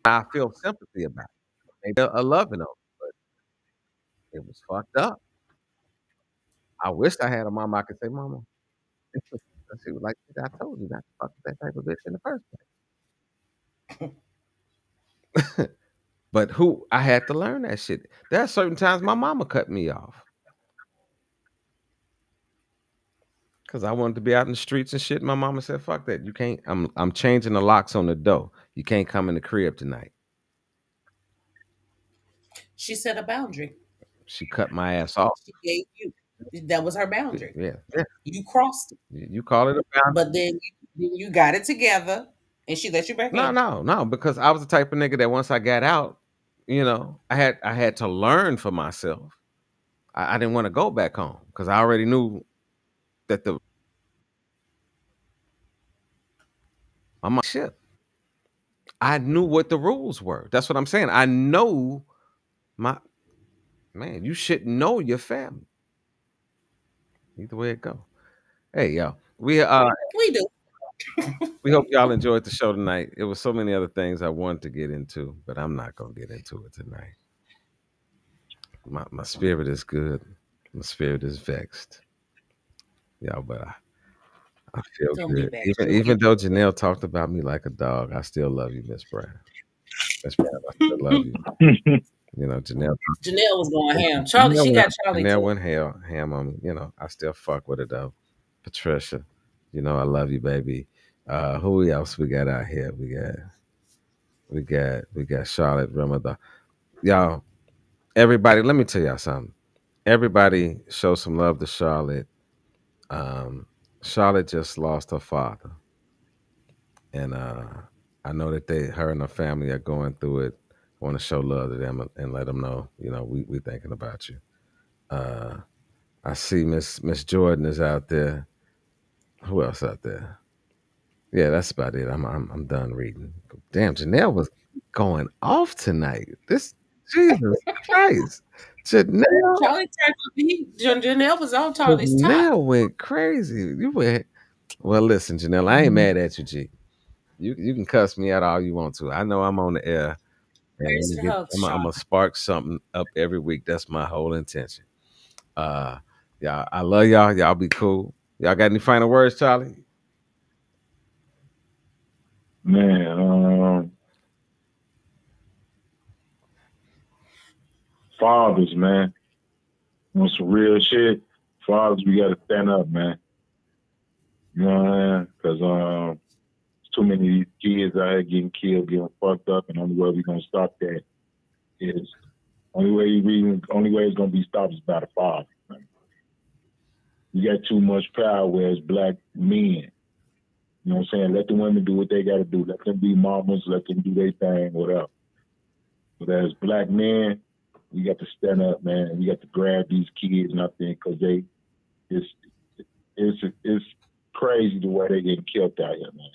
I feel sympathy about it. Maybe a loving them, but it was fucked up. I wish I had a mama I could say, Mama, she was like, I told you not to fuck with that type of bitch in the first place. But I had to learn that shit. There are certain times my mama cut me off. Cause I wanted to be out in the streets and shit. My mama said, fuck that. You can't, I'm changing the locks on the door. You can't come in the crib tonight. She set a boundary. She cut my ass off. She gave you. That was her boundary. Yeah. You crossed it. You call it a boundary. But then you got it together and she let you back in. No, because I was the type of nigga that once I got out, I had to learn for myself. I didn't want to go back home because I already knew that I'm shit. I knew what the rules were. That's what I'm saying. I know my man. You should know your family. Either way it go. Hey, y'all. We do. We hope y'all enjoyed the show tonight. It was so many other things I wanted to get into, but I'm not gonna get into it tonight. My spirit is good. My spirit is vexed. Y'all, but I feel Don't be good. back. Even though Janelle talked about me like a dog, I still love you, Miss Brown. Miss Brown, I still love you. You know, Janelle was going ham. Charlie, she got Charlie Janelle too. went ham on me. You know, I still fuck with it though. Patricia, you know, I love you, baby. Who else we got out here? We got Charlotte Ramadan. Y'all, everybody, let me tell y'all something. Everybody show some love to Charlotte. Um, Charlotte just lost her father. And I know that her and her family are going through it. I want to show love to them and let them know, you know, we thinking about you. Uh, I see Miss Jordan is out there. Who else out there? Yeah, that's about it. I'm done reading. Damn, Janelle was going off tonight. This Jesus Christ, Janelle, Charlie Janelle was on Charlie's top. Janelle went crazy. You went well. Listen, Janelle, I ain't mad at you, G. You can cuss me out all you want to. I know I'm on the air, and Praise the house, I'm Charlie. gonna spark something up every week. That's my whole intention. Uh, yeah, I love y'all. Y'all be cool. Y'all got any final words, Charlie? Man, fathers, man. On some real shit, fathers, we gotta stand up, man. You know what I mean? Because too many kids out here getting killed, getting fucked up, and only way we gonna stop that is only way it's gonna be stopped is by the father. Man. We got too much power as black men. You know what I'm saying? Let the women do what they gotta do. Let them be mamas, let them do their thing, whatever. But as black men, we got to stand up, man. We got to grab these kids and I think because it's it's crazy the way they getting killed out here, man.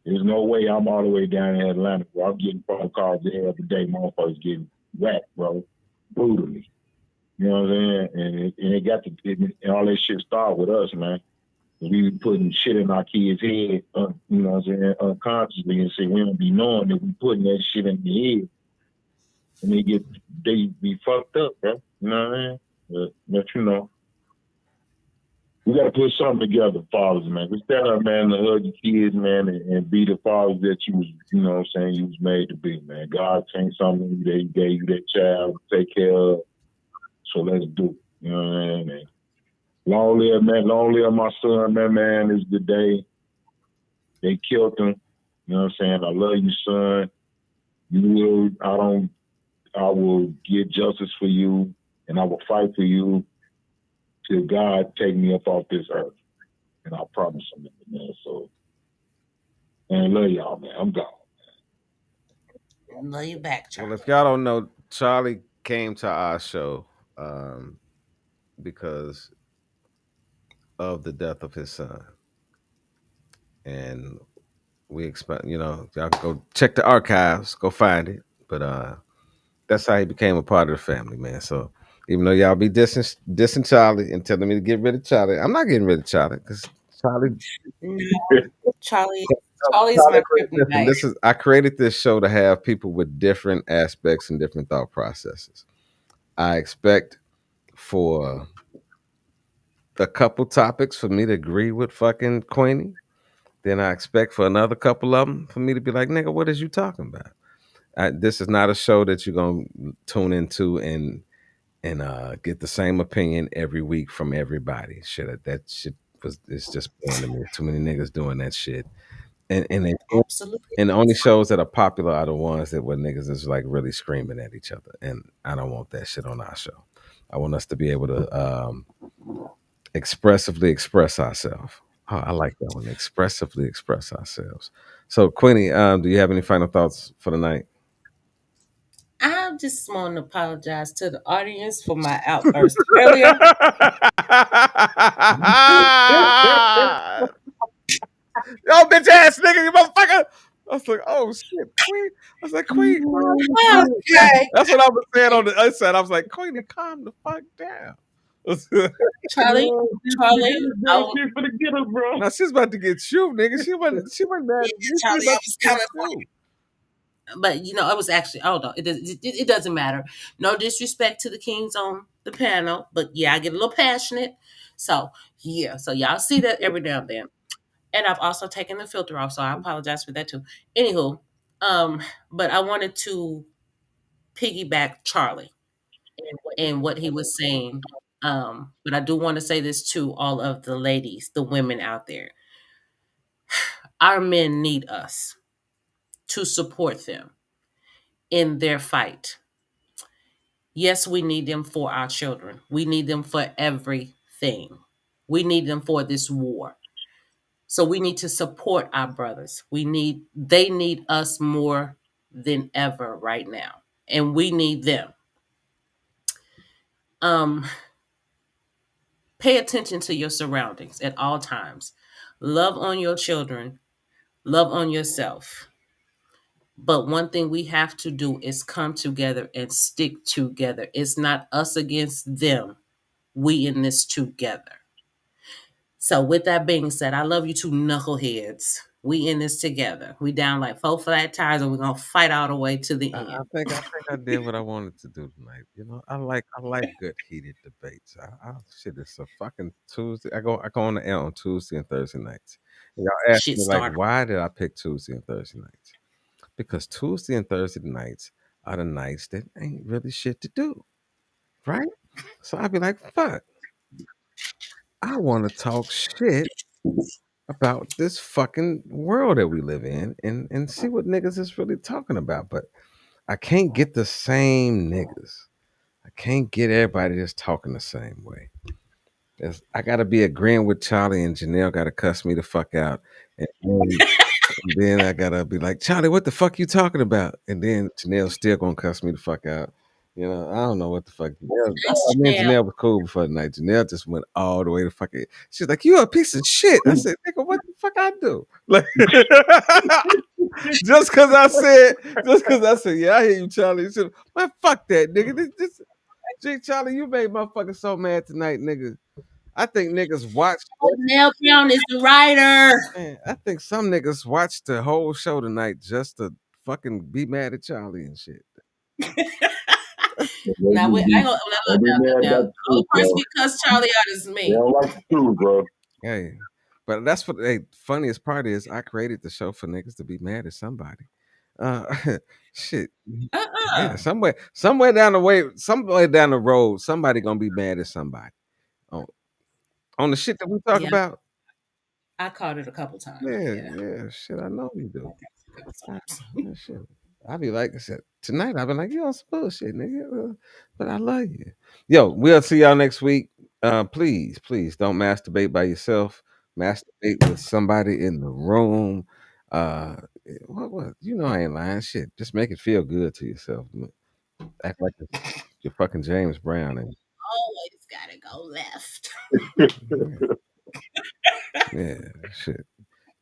There's no way I'm all the way down in Atlanta where I'm getting phone calls every day. Motherfuckers getting whacked, bro, brutally. You know what I'm saying? And it got to and all that shit started with us, man. We putting shit in our kids' head, you know what I'm saying, unconsciously, and say we don't be knowing that we putting that shit in their head, and they be fucked up, bro. You know what I mean? But you know, we got to put something together, fathers, man. We stand up, man, to hug your kids, man, and be the fathers that you know what I'm saying, you was made to be, man. God changed something in you that he gave you that child to take care of. So let's do it. You know what I mean? And long live, man. Long live my son, man. Is the day they killed him. You know what I'm saying? I love you, son. I will get justice for you, and I will fight for you till God take me up off this earth. And I promise him that, man. So, man, love y'all, man. I'm gone. Love you back, Well, Charlie. if y'all don't know, Charlie came to our show because of the death of his son, and we expect y'all can go check the archives, go find it. But that's how he became a part of the family, man. So even though y'all be dissing Charlie and telling me to get rid of Charlie, I'm not getting rid of Charlie because Charlie. No, Charlie. Charlie's Charlie, my listen, kryptonite. I created this show to have people with different aspects and different thought processes. I expect for a couple topics for me to agree with fucking Queenie. Then I expect for another couple of them for me to be like, nigga, what is you talking about? This is not a show that you're gonna tune into and get the same opinion every week from everybody. Shit, that shit it's just boring to me. Too many niggas doing that shit, Absolutely. and the only shows that are popular are the ones that where niggas is like really screaming at each other, and I don't want that shit on our show. I want us to be able to expressively express ourselves. Oh, I like that one. Expressively express ourselves. So, Queenie, do you have any final thoughts for the night? I just want to apologize to the audience for my outburst earlier. Yo, bitch ass nigga, you motherfucker! I was like, like, oh shit, Queen. I was like, Queen, Okay, that's what I was saying on the other side. I was like, Queenie, calm the fuck down. Charlie, Charlie. Bro, Oh, she's finna get us, bro. Now she's about to get you, nigga. She wasn't mad yeah, at me. She was Charlie, I about to was get coming for you. but it was actually oh no, it doesn't matter. No disrespect to the kings on the panel, but yeah, I get a little passionate. So yeah, so y'all see that every now and then. And I've also taken the filter off, so I apologize for that too. Anywho, but I wanted to piggyback Charlie and what he was saying. But I do want to say this to all of the ladies, the women out there. Our men need us to support them in their fight. Yes, we need them for our children. We need them for everything. We need them for this war. So we need to support our brothers. They need us more than ever right now. And we need them. Um Pay attention to your surroundings at all times. Love on your children, love on yourself. But one thing we have to do is come together and stick together. It's not us against them. We in this together. So with that being said, I love you two knuckleheads. We in this together. We down like 4 flat tires and we're gonna fight all the way to the I, end. I think I think I did what I wanted to do tonight. I like good heated debates. Shit, it's a fucking Tuesday. I go on the air on Tuesday and Thursday nights. And y'all ask Shit me like, started. why did I pick Tuesday and Thursday nights? Because Tuesday and Thursday nights are the nights that ain't really shit to do, right? So I'd be like, fuck, I want to talk shit about this fucking world that we live in and see what niggas is really talking about. But I can't get the same niggas. I can't get everybody just talking the same way. I gotta be agreeing with Charlie and Janelle gotta cuss me the fuck out. And then I gotta be like, Charlie, what the fuck you talking about? And then Janelle still gonna cuss me the fuck out. I don't know what the fuck. I Thanks, thought me and Janelle. Janelle was cool before the night. Janelle just went all the way to fucking. She's like, you a piece of shit. I said, nigga, what the fuck I do? Like, just cause I said, yeah, I hear you, Charlie. You said, man, fuck that, nigga. Gee, Charlie, you made motherfuckers so mad tonight, nigga. I think niggas watch. Janelle Brown is the writer. Man, I think some niggas watch the whole show tonight just to fucking be mad at Charlie and shit. Now we I ain't gonna Don't be mad now. about The the only truth, person bro. because Charlie out is They me. don't like the truth, bro. Hey, but that's what. Hey, funniest part is I created the show for niggas to be mad at somebody. Uh, shit. Yeah, Uh-uh. somewhere down the road, somebody gonna be mad at somebody on on the shit that we talk Yeah, about. I caught it a couple times. Yeah, Yeah. yeah, shit. I know you do. A couple Ah, times. yeah, shit. I be like I said tonight. I be like, you on some bullshit, nigga. But I love you. Yo, we'll see y'all next week. Please don't masturbate by yourself. Masturbate with somebody in the room. What? You know I ain't lying. Shit, just make it feel good to yourself. Act like you're fucking James Brown and Always gotta go left. yeah, yeah, shit.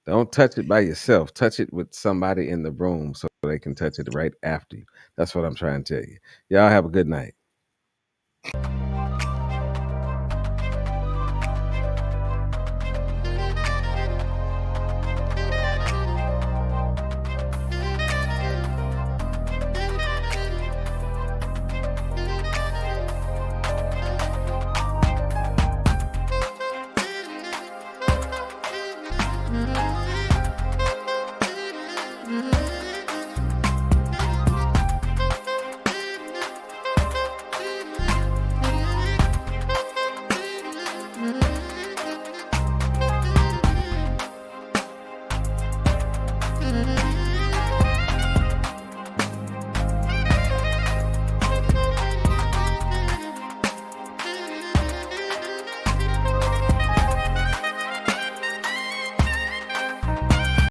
Don't touch it by yourself. Touch it with somebody in the room so they can touch it right after you. That's what I'm trying to tell you. Y'all have a good night.